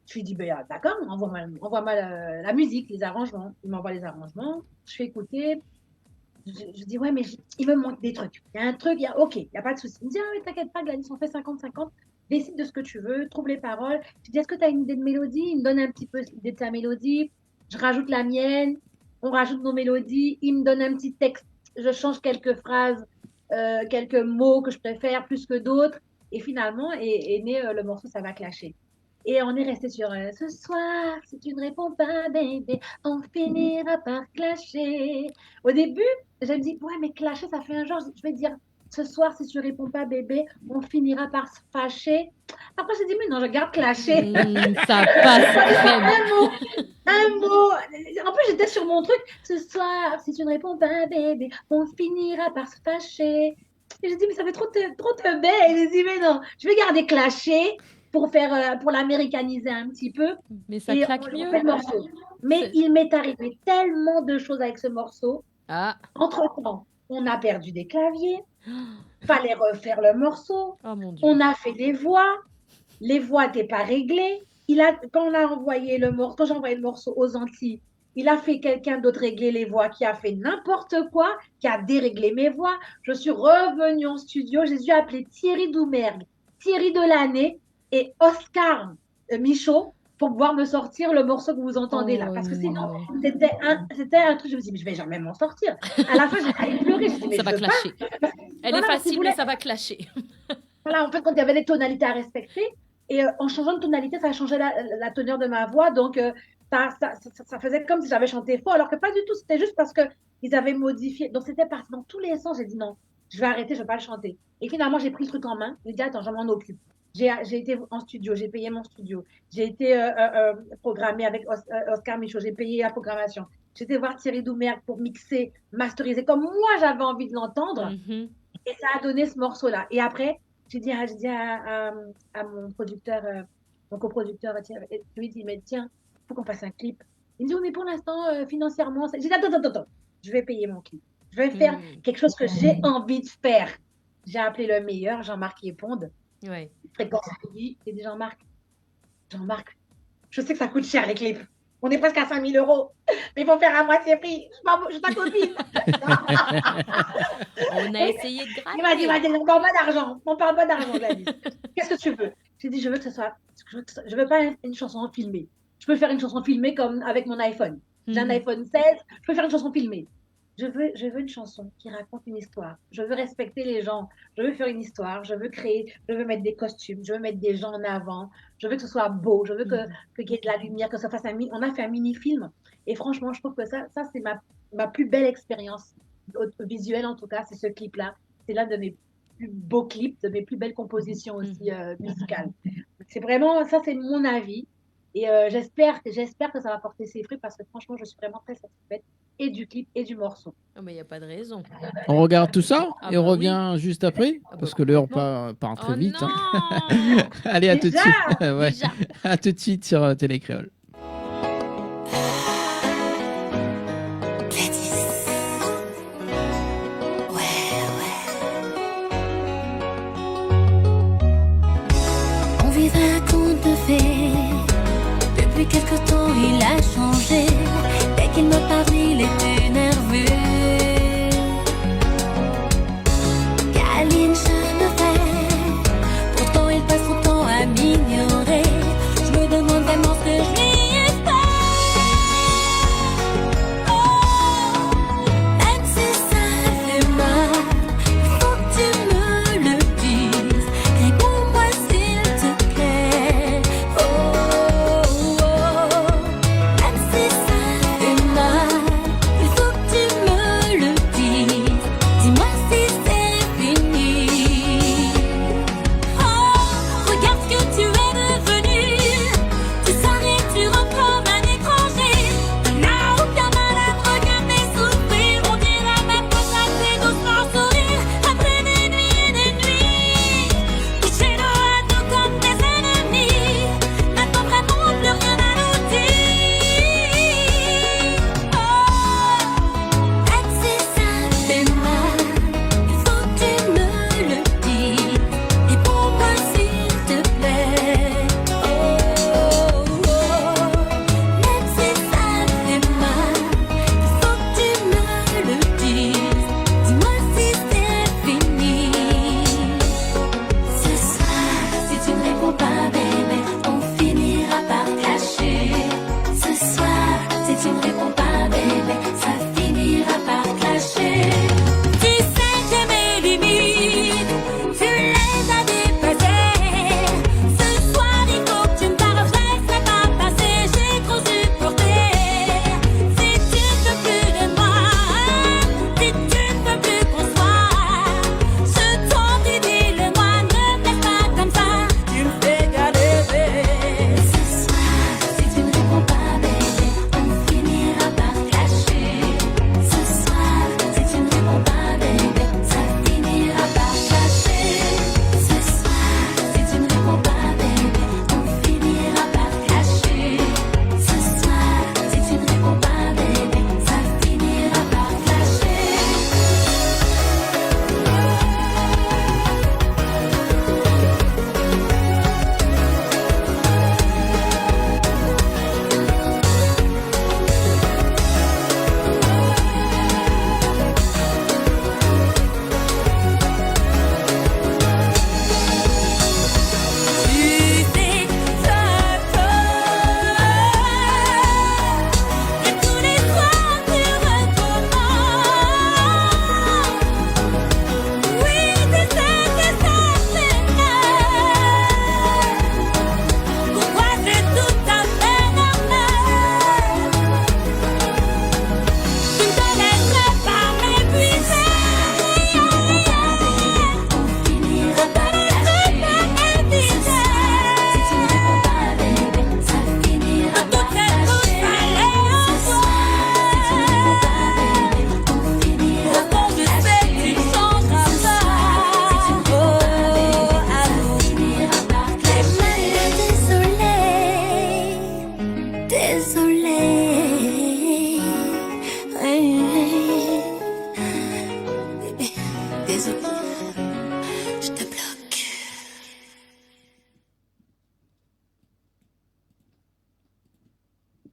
[SPEAKER 10] Je lui dis, ben, d'accord, envoie-moi la musique, les arrangements. Il m'envoie les arrangements, je fais écouter. Je dis, ouais, mais il me manque des trucs. Il y a un truc, ok, il n'y a pas de souci. Il me dit, ah oui, t'inquiète pas, Gladys, on fait 50-50. Décide de ce que tu veux, trouve les paroles. Je dis, est-ce que tu as une idée de mélodie? Il me donne un petit peu l'idée de sa mélodie. Je rajoute la mienne, on rajoute nos mélodies. Il me donne un petit texte. Je change quelques phrases, quelques mots que je préfère plus que d'autres. Et finalement, est né le morceau Ça va clasher. Et on est resté sur ce soir, si tu ne réponds pas, bébé, on finira par clasher. Au début, je me dis, ouais, mais clasher, ça fait un genre. Je vais dire, ce soir, si tu ne réponds pas, bébé, on finira par se fâcher. Après, j'ai dit, mais non, je garde clasher.
[SPEAKER 3] Ça passe.
[SPEAKER 10] Un mot. En plus, j'étais sur mon truc. Ce soir, si tu ne réponds pas, bébé, on finira par se fâcher. Et j'ai dit, mais ça fait trop te bête. Et j'ai dit, mais non, je vais garder clasher pour l'américaniser un petit peu.
[SPEAKER 3] Mais ça claque mieux.
[SPEAKER 10] On fait le morceau. Mais il m'est arrivé tellement de choses avec ce morceau. Entre-temps, on a perdu des claviers. Fallait refaire le morceau.
[SPEAKER 3] Oh, mon Dieu.
[SPEAKER 10] On a fait des voix. Les voix n'étaient pas réglées. Quand j'ai envoyé le morceau aux Antilles, il a fait quelqu'un d'autre régler les voix qui a fait n'importe quoi, qui a déréglé mes voix. Je suis revenue en studio. J'ai dû appeler Thierry Doumergue, Thierry Delaney et Oscar Michaud pour pouvoir me sortir le morceau que vous entendez là. Parce que sinon, c'était un truc, je me dis, mais je vais jamais m'en sortir. À la fin, j'ai failli pleurer. Je dis, mais
[SPEAKER 3] ça va clasher. Elle est facile, mais ça va clasher.
[SPEAKER 10] Voilà, en fait, quand il y avait des tonalités à respecter, et en changeant de tonalité, ça a changé la teneur de ma voix. Donc, ça faisait comme si j'avais chanté faux, alors que pas du tout. C'était juste parce qu'ils avaient modifié. Donc, c'était parti dans tous les sens. J'ai dit, non, je vais arrêter, je ne vais pas le chanter. Et finalement, j'ai pris le truc en main. J'ai dit, attends, je m'en occupe. J'ai été en studio, j'ai payé mon studio, j'ai été programmée avec Oscar Michaud, j'ai payé la programmation. J'ai été voir Thierry Doumergue pour mixer, masteriser comme moi j'avais envie de l'entendre. Et ça a donné ce morceau-là. Et après, j'ai dit à mon producteur, mon coproducteur, je lui ai dit, mais tiens, il faut qu'on fasse un clip. Il me dit, oui, mais pour l'instant, financièrement, j'ai dit, attends, je vais payer mon clip. Je vais faire quelque chose que j'ai envie de faire. J'ai appelé le meilleur, Jean-Marc Yeponde.
[SPEAKER 3] Ouais.
[SPEAKER 10] Fréquence TV, j'ai dit Jean-Marc, je sais que ça coûte cher les clips. On est presque à 5 000 €, mais il faut faire à moitié prix. Je suis ta copine.
[SPEAKER 3] On a essayé de gratter.
[SPEAKER 10] Il m'a dit, on parle pas d'argent, Gladys. Qu'est-ce que tu veux? J'ai dit, je veux pas une chanson filmée. Je peux faire une chanson filmée comme avec mon iPhone. J'ai un iPhone 16, je peux faire une chanson filmée. Je veux une chanson qui raconte une histoire. Je veux respecter les gens. Je veux faire une histoire. Je veux créer. Je veux mettre des costumes. Je veux mettre des gens en avant. Je veux que ce soit beau. Je veux qu'il y ait de la lumière, que ça fasse on a fait un mini-film. Et franchement, je trouve que ça c'est ma plus belle expérience visuelle, en tout cas. C'est ce clip-là. C'est l'un de mes plus beaux clips, de mes plus belles compositions aussi musicales. C'est vraiment, ça, c'est mon avis. Et j'espère que ça va porter ses fruits parce que franchement, je suis vraiment très satisfaite et du clip et du morceau.
[SPEAKER 3] Oh, mais il n'y a pas de raison.
[SPEAKER 2] On regarde tout ça et on revient juste après parce que l'heure part très vite. Allez, à tout de suite. Ouais. À tout de suite sur Télécréole.
[SPEAKER 12] On vivait un conte de fées. Depuis quelque temps, il a changé. Dès qu'il me parlait, il était nerveux.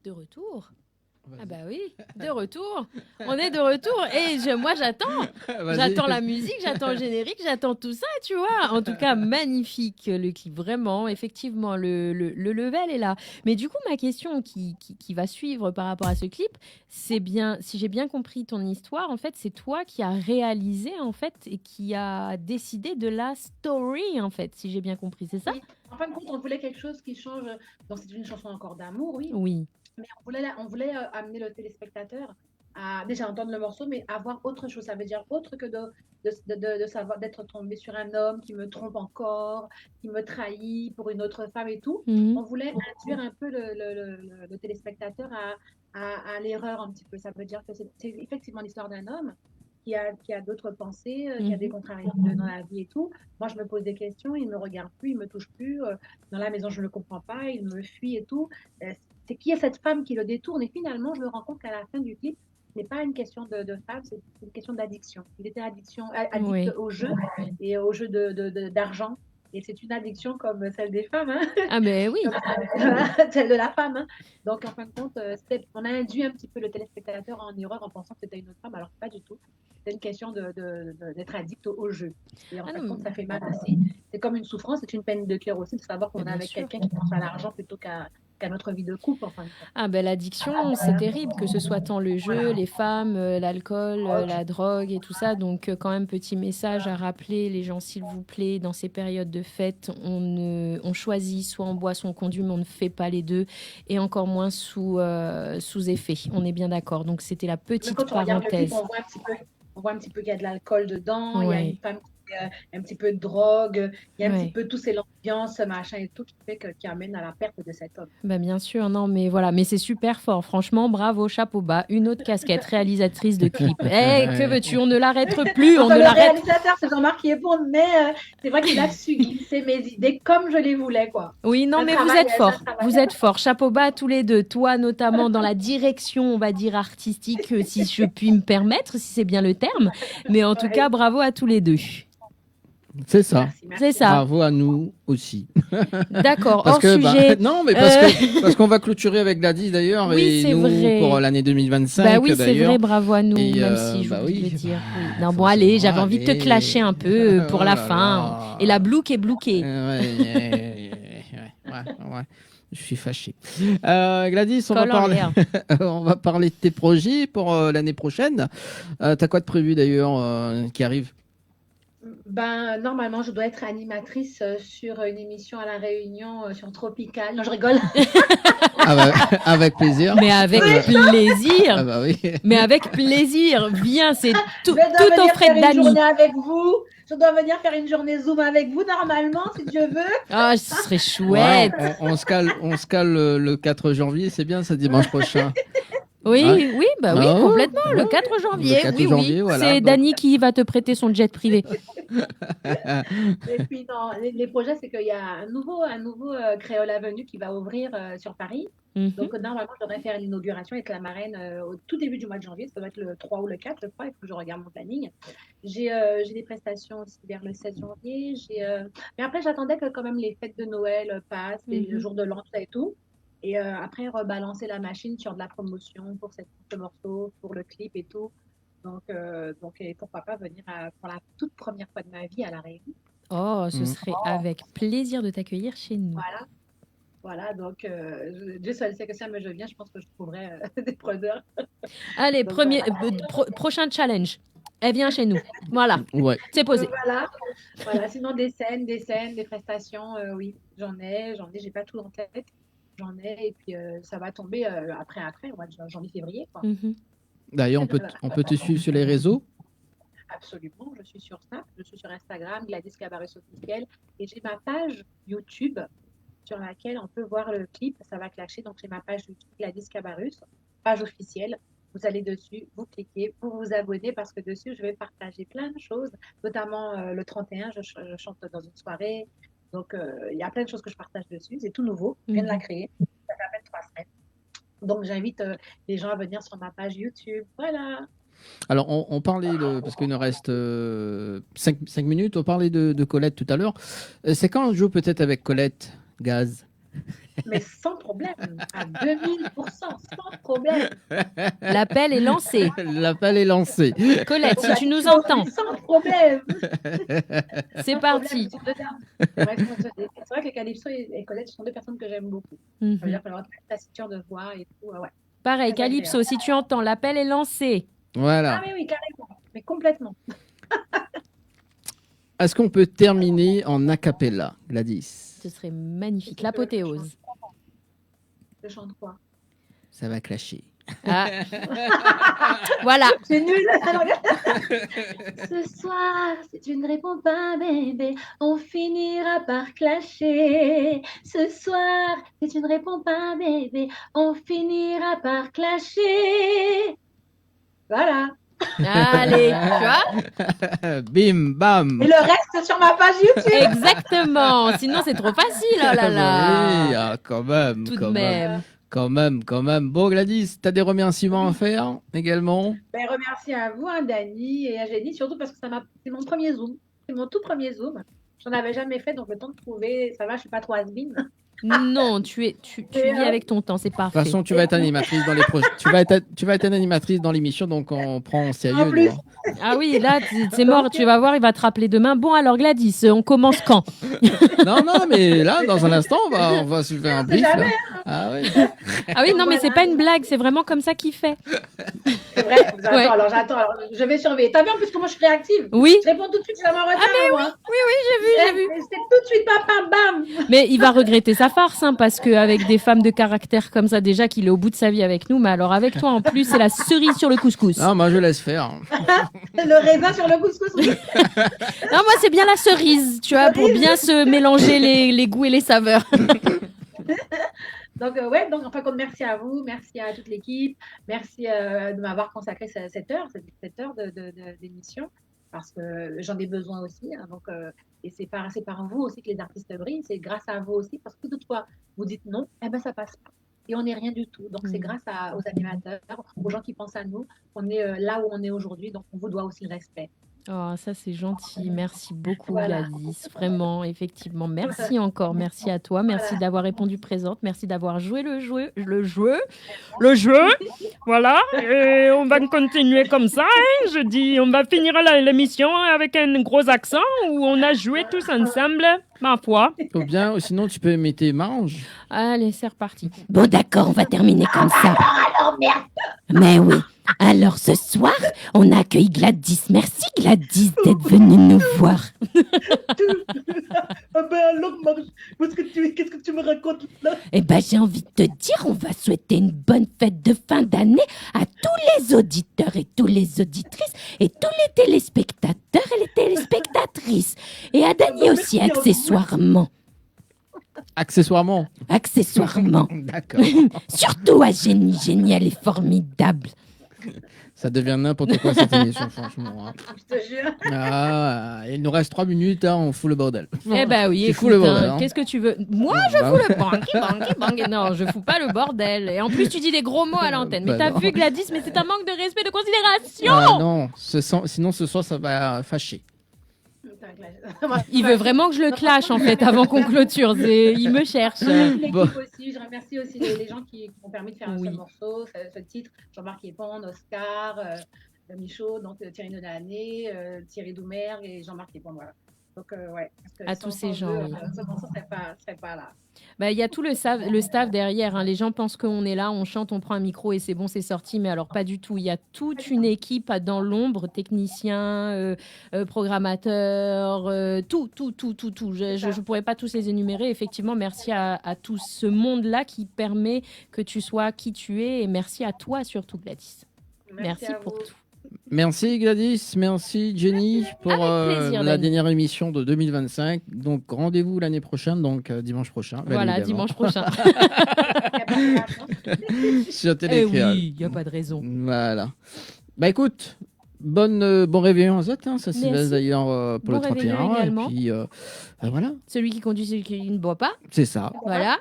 [SPEAKER 3] De retour. Ah bah oui, de retour. On est de retour et moi j'attends. J'attends la musique, j'attends le générique, j'attends tout ça, tu vois. En tout cas, magnifique le clip, vraiment. Effectivement, le level est là. Mais du coup, ma question qui va suivre par rapport à ce clip, c'est bien, si j'ai bien compris ton histoire, en fait, c'est toi qui as réalisé, en fait, et qui a décidé de la story, en fait, si j'ai bien compris, c'est ça?
[SPEAKER 10] Oui. En fin de compte, on voulait quelque chose qui change. Donc, c'est une chanson encore d'amour, oui.
[SPEAKER 3] Oui.
[SPEAKER 10] Mais on voulait amener le téléspectateur à déjà entendre le morceau, mais à voir autre chose. Ça veut dire autre que de savoir d'être tombé sur un homme qui me trompe encore, qui me trahit pour une autre femme et tout.
[SPEAKER 3] Mhm.
[SPEAKER 10] On voulait induire un peu le téléspectateur à l'erreur un petit peu. Ça veut dire que c'est effectivement l'histoire d'un homme qui a d'autres pensées, qui a des contrariétés dans la vie et tout. Moi, je me pose des questions, il ne me regarde plus, il ne me touche plus. Dans la maison, je ne le comprends pas, il me fuit et tout. C'est qui est cette femme qui le détourne? Et finalement, je me rends compte qu'à la fin du clip, ce n'est pas une question de femme, c'est une question d'addiction. Il était addict au jeu et au jeu d'argent. Et c'est une addiction comme celle des femmes. Hein.
[SPEAKER 3] Ah mais oui.
[SPEAKER 10] Celle de la femme. Hein. Donc, en fin de compte, on a induit un petit peu le téléspectateur en erreur en pensant que c'était une autre femme, alors pas du tout. C'est une question d'être addict au jeu. Et en fin de compte, ça fait mal aussi. C'est comme une souffrance, c'est une peine de cœur aussi de savoir qu'on est avec quelqu'un qui pense à l'argent plutôt qu'à notre vie de couple. Enfin.
[SPEAKER 3] Ah ben l'addiction, c'est terrible, que ce soit tant le jeu, les femmes, l'alcool, la drogue et tout ça. Donc quand même, petit message à rappeler les gens, s'il vous plaît, dans ces périodes de fête, on choisit, soit on boit, soit on conduit, mais on ne fait pas les deux, et encore moins sous effet. On est bien d'accord. Donc c'était la petite parenthèse.
[SPEAKER 10] On voit un petit peu qu'il y a de l'alcool dedans, il y a une femme un petit peu de drogue, il y a un petit peu tous ces ambiances, machin et tout qui amène à la perte de cet homme.
[SPEAKER 3] Ben bien sûr, non, mais voilà, mais c'est super fort, franchement, bravo, chapeau bas, une autre casquette, réalisatrice de clip. Que veux-tu, on ne l'arrête plus, on ne
[SPEAKER 10] le
[SPEAKER 3] l'arrête.
[SPEAKER 10] réalisateur, c'est Jean-Marc qui est pour, mais c'est vrai qu'il a su glisser mes idées comme je les voulais, quoi.
[SPEAKER 3] Oui, non, mais vous êtes forts, chapeau bas tous les deux, toi notamment dans la direction, on va dire artistique, si je puis me permettre, si c'est bien le terme, mais en tout cas, bravo à tous les deux.
[SPEAKER 2] C'est ça.
[SPEAKER 3] C'est ça.
[SPEAKER 2] Bravo à nous aussi.
[SPEAKER 3] D'accord. Hors sujet.
[SPEAKER 2] Non, mais parce qu'on va clôturer avec Gladys d'ailleurs,
[SPEAKER 3] oui,
[SPEAKER 2] et nous
[SPEAKER 3] vrai.
[SPEAKER 2] Pour l'année 2025.
[SPEAKER 3] Bah oui, c'est vrai. Bravo à nous, même si je voulais dire. Oui. Non, bon, allez, j'avais envie de te clasher un peu pour la fin. Et la blouque est bloquée.
[SPEAKER 2] Ouais. Je suis fâché. Gladys, on va parler de tes projets pour l'année prochaine. T'as quoi de prévu d'ailleurs qui arrive?
[SPEAKER 10] Ben, normalement, je dois être animatrice sur une émission à La Réunion sur Tropical. Non, je rigole.
[SPEAKER 2] Avec plaisir.
[SPEAKER 3] Mais avec plaisir.
[SPEAKER 2] Ah bah oui.
[SPEAKER 3] Mais avec plaisir. Viens, c'est tout
[SPEAKER 10] au
[SPEAKER 3] frais d'Annie.
[SPEAKER 10] Une journée avec vous. Je dois venir faire une journée Zoom avec vous normalement, si Dieu veut.
[SPEAKER 3] Ah, ce serait chouette.
[SPEAKER 2] Ouais, on se cale le 4 janvier, c'est bien, ça dimenche prochain.
[SPEAKER 3] Oui, complètement. Le 4 janvier.
[SPEAKER 2] Le 4 janvier, voilà.
[SPEAKER 3] C'est Dany qui va te prêter son jet privé.
[SPEAKER 10] Et puis, les projets, c'est qu'il y a un nouveau Créole Avenue qui va ouvrir sur Paris. Donc, normalement, je devrais faire l'inauguration avec la marraine au tout début du mois de janvier. Ça doit être le 3 ou le 4, je crois. Il faut que je regarde mon planning. J'ai des prestations aussi vers le 16 janvier. Mais après, j'attendais que quand même les fêtes de Noël passent, les jours de l'an, tout ça et tout. Et après, rebalancer la machine sur de la promotion pour ce morceau, pour le clip et tout. Donc et pourquoi pas venir pour la toute première fois de ma vie à La Réunion.
[SPEAKER 3] Oh, ce serait avec plaisir de t'accueillir chez nous.
[SPEAKER 10] Voilà, donc Dieu seul sait que si je viens, je pense que je trouverai des preneurs.
[SPEAKER 3] Allez, prochain challenge. Elle vient chez nous. Voilà, c'est posé.
[SPEAKER 10] Voilà, sinon des scènes, des prestations, oui, j'en ai, j'ai pas tout en tête. J'en ai, et puis ça va tomber après, au mois de janvier-février.
[SPEAKER 2] D'ailleurs, on peut te suivre sur les réseaux?
[SPEAKER 10] Absolument, je suis sur Snap, je suis sur Instagram, Gladys Cabarrus officielle, et j'ai ma page YouTube sur laquelle on peut voir le clip, ça va clasher, donc j'ai ma page YouTube Gladys Cabarrus, page officielle. Vous allez dessus, vous cliquez pour vous abonner parce que dessus, je vais partager plein de choses, notamment le 31, je chante dans une soirée. Donc, il y a plein de choses que je partage dessus. C'est tout nouveau. Je viens de la créer. Ça fait à peine 3 semaines. Donc, j'invite les gens à venir sur ma page YouTube. Voilà.
[SPEAKER 2] Alors, on parlait, parce qu'il nous reste 5 minutes, on parlait de Colette tout à l'heure. C'est quand on joue peut-être avec Colette, Gaz?
[SPEAKER 10] Mais sans problème, à 2000%, sans problème.
[SPEAKER 3] L'appel est lancé.
[SPEAKER 2] L'appel est lancé.
[SPEAKER 3] Colette, si tu nous entends.
[SPEAKER 10] Sans problème.
[SPEAKER 3] C'est parti.
[SPEAKER 10] C'est vrai que Calypso et Colette sont deux personnes que j'aime beaucoup. Ça veut dire qu'elle a la signature de voix et tout. Ouais.
[SPEAKER 3] Pareil, Calypso, si tu entends, l'appel est lancé.
[SPEAKER 2] Voilà.
[SPEAKER 10] Ah oui, carrément. Mais complètement.
[SPEAKER 2] Est-ce qu'on peut terminer en a cappella, Gladys?
[SPEAKER 3] Ce serait magnifique. L'apothéose.
[SPEAKER 10] Je chante quoi?
[SPEAKER 2] Ça va clasher.
[SPEAKER 3] Ah. Voilà.
[SPEAKER 10] C'est nul. Ce soir, si tu ne réponds pas, bébé, on finira par clasher. Ce soir, si tu ne réponds pas, bébé, on finira par clasher. Voilà.
[SPEAKER 3] Allez, tu vois?
[SPEAKER 2] Bim, bam.
[SPEAKER 10] Et le reste sur ma page YouTube.
[SPEAKER 3] Exactement. Sinon, c'est trop facile. Oh là là.
[SPEAKER 2] Oui, ah, quand même.
[SPEAKER 3] Tout de même.
[SPEAKER 2] Quand même. Bon, Gladys, tu as des remerciements à faire également?
[SPEAKER 10] Ben, remercie à vous, Dani et à Jenny, surtout parce que c'est mon premier Zoom. C'est mon tout premier Zoom. J'en avais jamais fait, donc le temps de trouver, ça va, je suis pas trop has-been.
[SPEAKER 3] Non, tu vis avec ton temps, c'est parfait.
[SPEAKER 2] De toute façon, tu vas être animatrice dans les projets. Tu vas être une animatrice dans l'émission, donc on prend au sérieux.
[SPEAKER 10] En plus.
[SPEAKER 3] Ah oui, là, c'est mort. Tu vas voir, il va te rappeler demain. Bon, alors Gladys, on commence quand?
[SPEAKER 2] Non, mais là, dans un instant, on va se faire un brief. Là. Ah
[SPEAKER 3] oui, non, mais c'est pas une blague, c'est vraiment comme ça qu'il fait.
[SPEAKER 10] C'est vrai.
[SPEAKER 3] Ouais.
[SPEAKER 10] Alors j'attends. Alors, je vais surveiller. T'as vu en plus comment je suis réactive?
[SPEAKER 3] Oui.
[SPEAKER 10] Je réponds tout de suite. Je la m'en retard.
[SPEAKER 3] Ah mais
[SPEAKER 10] moi.
[SPEAKER 3] oui, j'ai vu.
[SPEAKER 10] C'est tout de suite, papa, bam.
[SPEAKER 3] Mais il va regretter sa farce, hein, parce qu'avec des femmes de caractère comme ça, déjà qu'il est au bout de sa vie avec nous, mais alors avec toi en plus, c'est la cerise sur le couscous.
[SPEAKER 2] Ah, moi je laisse faire.
[SPEAKER 10] Le raisin sur le couscous. Oui.
[SPEAKER 3] Non, moi c'est bien la cerise, tu vois, pour bien se mélanger les goûts et les saveurs.
[SPEAKER 10] Donc, donc en fin de compte, merci à vous, merci à toute l'équipe, merci de m'avoir consacré cette heure d'émission, parce que j'en ai besoin aussi. Hein, donc, et c'est par vous aussi que les artistes brillent, c'est grâce à vous aussi, parce que toutefois, vous dites non, eh ben ça passe pas. Et on n'est rien du tout. Donc, c'est grâce aux animateurs, aux gens qui pensent à nous, qu'on est là où on est aujourd'hui. Donc, on vous doit aussi le respect.
[SPEAKER 3] Oh, ça c'est gentil. Merci beaucoup, Gladys. Vraiment, effectivement. Merci encore. Merci à toi. Merci d'avoir répondu présente. Merci d'avoir joué le jeu. Voilà. Et on va continuer comme ça. Hein. Je dis, on va finir l'émission avec un gros accent où on a joué tous ensemble. Ma foi.
[SPEAKER 2] Ou bien, sinon tu peux imiter Mange.
[SPEAKER 3] Allez, c'est reparti.
[SPEAKER 12] Bon, d'accord, on va terminer comme ça. Mais oui. Alors ce soir, on accueille Gladys. Merci Gladys d'être venue nous voir.
[SPEAKER 10] Ah ben alors, Marge, qu'est-ce que tu me racontes là?
[SPEAKER 12] Eh ben, j'ai envie de te dire, on va souhaiter une bonne fête de fin d'année à tous les auditeurs et toutes les auditrices et tous les téléspectateurs et les téléspectatrices. Et à Dany aussi, accessoirement.
[SPEAKER 2] Accessoirement.
[SPEAKER 12] D'accord. Surtout à Jenny. Jenny, elle est formidable.
[SPEAKER 2] Ça devient n'importe quoi cette émission, franchement. Hein.
[SPEAKER 10] Je te jure.
[SPEAKER 2] Ah, il nous reste 3 minutes, hein, on fout le bordel.
[SPEAKER 3] Eh ben oui,
[SPEAKER 2] Tu fous le bordel. Hein.
[SPEAKER 3] Qu'est-ce que tu veux? Moi, je fous le bang. Non, je fous pas le bordel. Et en plus, tu dis des gros mots à l'antenne. Mais t'as vu, Gladys, mais c'est un manque de respect, de considération.
[SPEAKER 2] Ah non, sinon ce soir, ça va fâcher.
[SPEAKER 3] Il veut vraiment que je le clash, en fait, avant qu'on clôture. Il me cherche.
[SPEAKER 10] L'équipe aussi, je remercie aussi les gens qui m'ont permis de faire ce morceau, ce titre. Jean-Marc Épon, Oscar, Michaud, donc Thierry Nodané, Thierry Doumer et Jean-Marc Épon, voilà. Donc, parce que
[SPEAKER 3] à tous ces gens.
[SPEAKER 10] Ce morceau serait pas là.
[SPEAKER 3] Bah, y a tout le staff derrière. Hein. Les gens pensent qu'on est là, on chante, on prend un micro et c'est bon, c'est sorti. Mais alors, pas du tout. Il y a toute une équipe dans l'ombre, techniciens, programmateurs, tout. Je ne pourrais pas tous les énumérer. Effectivement, merci à tout ce monde-là qui permet que tu sois qui tu es. Et merci à toi surtout, Gladys. Merci pour tout.
[SPEAKER 2] Merci Gladys, merci Jenny pour la dernière émission de 2025. Donc rendez-vous l'année prochaine, donc dimanche prochain.
[SPEAKER 3] Voilà, dimanche prochain.
[SPEAKER 2] Sur Télécréole.
[SPEAKER 3] Oui, il n'y a pas de raison.
[SPEAKER 2] Voilà. Bah écoute, bon réveillon à Zot, hein, ça se laisse d'ailleurs pour le 31.
[SPEAKER 3] Également.
[SPEAKER 2] Et puis voilà.
[SPEAKER 3] Celui qui conduit, celui qui ne boit pas.
[SPEAKER 2] C'est ça.
[SPEAKER 3] Voilà.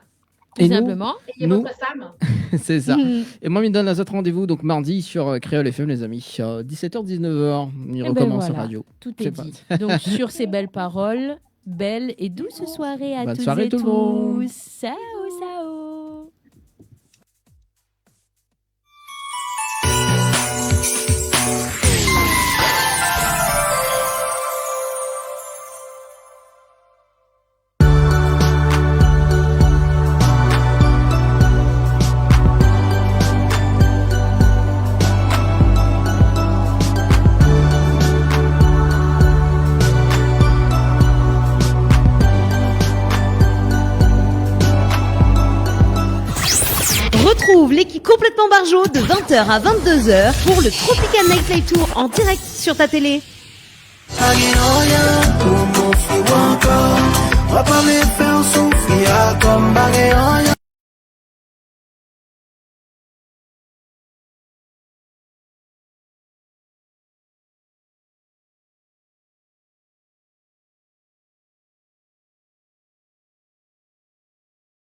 [SPEAKER 3] Tout simplement.
[SPEAKER 10] Ayez votre Sam.
[SPEAKER 2] C'est ça. Et moi, je me donne à notre rendez-vous donc mardi sur Créole FM, les amis. 17h-19h. On recommence la radio.
[SPEAKER 3] Tout est dit. Donc, sur ces belles paroles, belle et douce soirée à
[SPEAKER 2] Bonne
[SPEAKER 3] toutes
[SPEAKER 2] soirée
[SPEAKER 3] et
[SPEAKER 2] tout le monde.
[SPEAKER 3] tous. Ciao, ciao.
[SPEAKER 1] Retrouve l'équipe complètement barjo de 20h à 22h pour le Tropical Nightlife Tour en direct sur ta télé.
[SPEAKER 7] On va pas les faire souffrir comme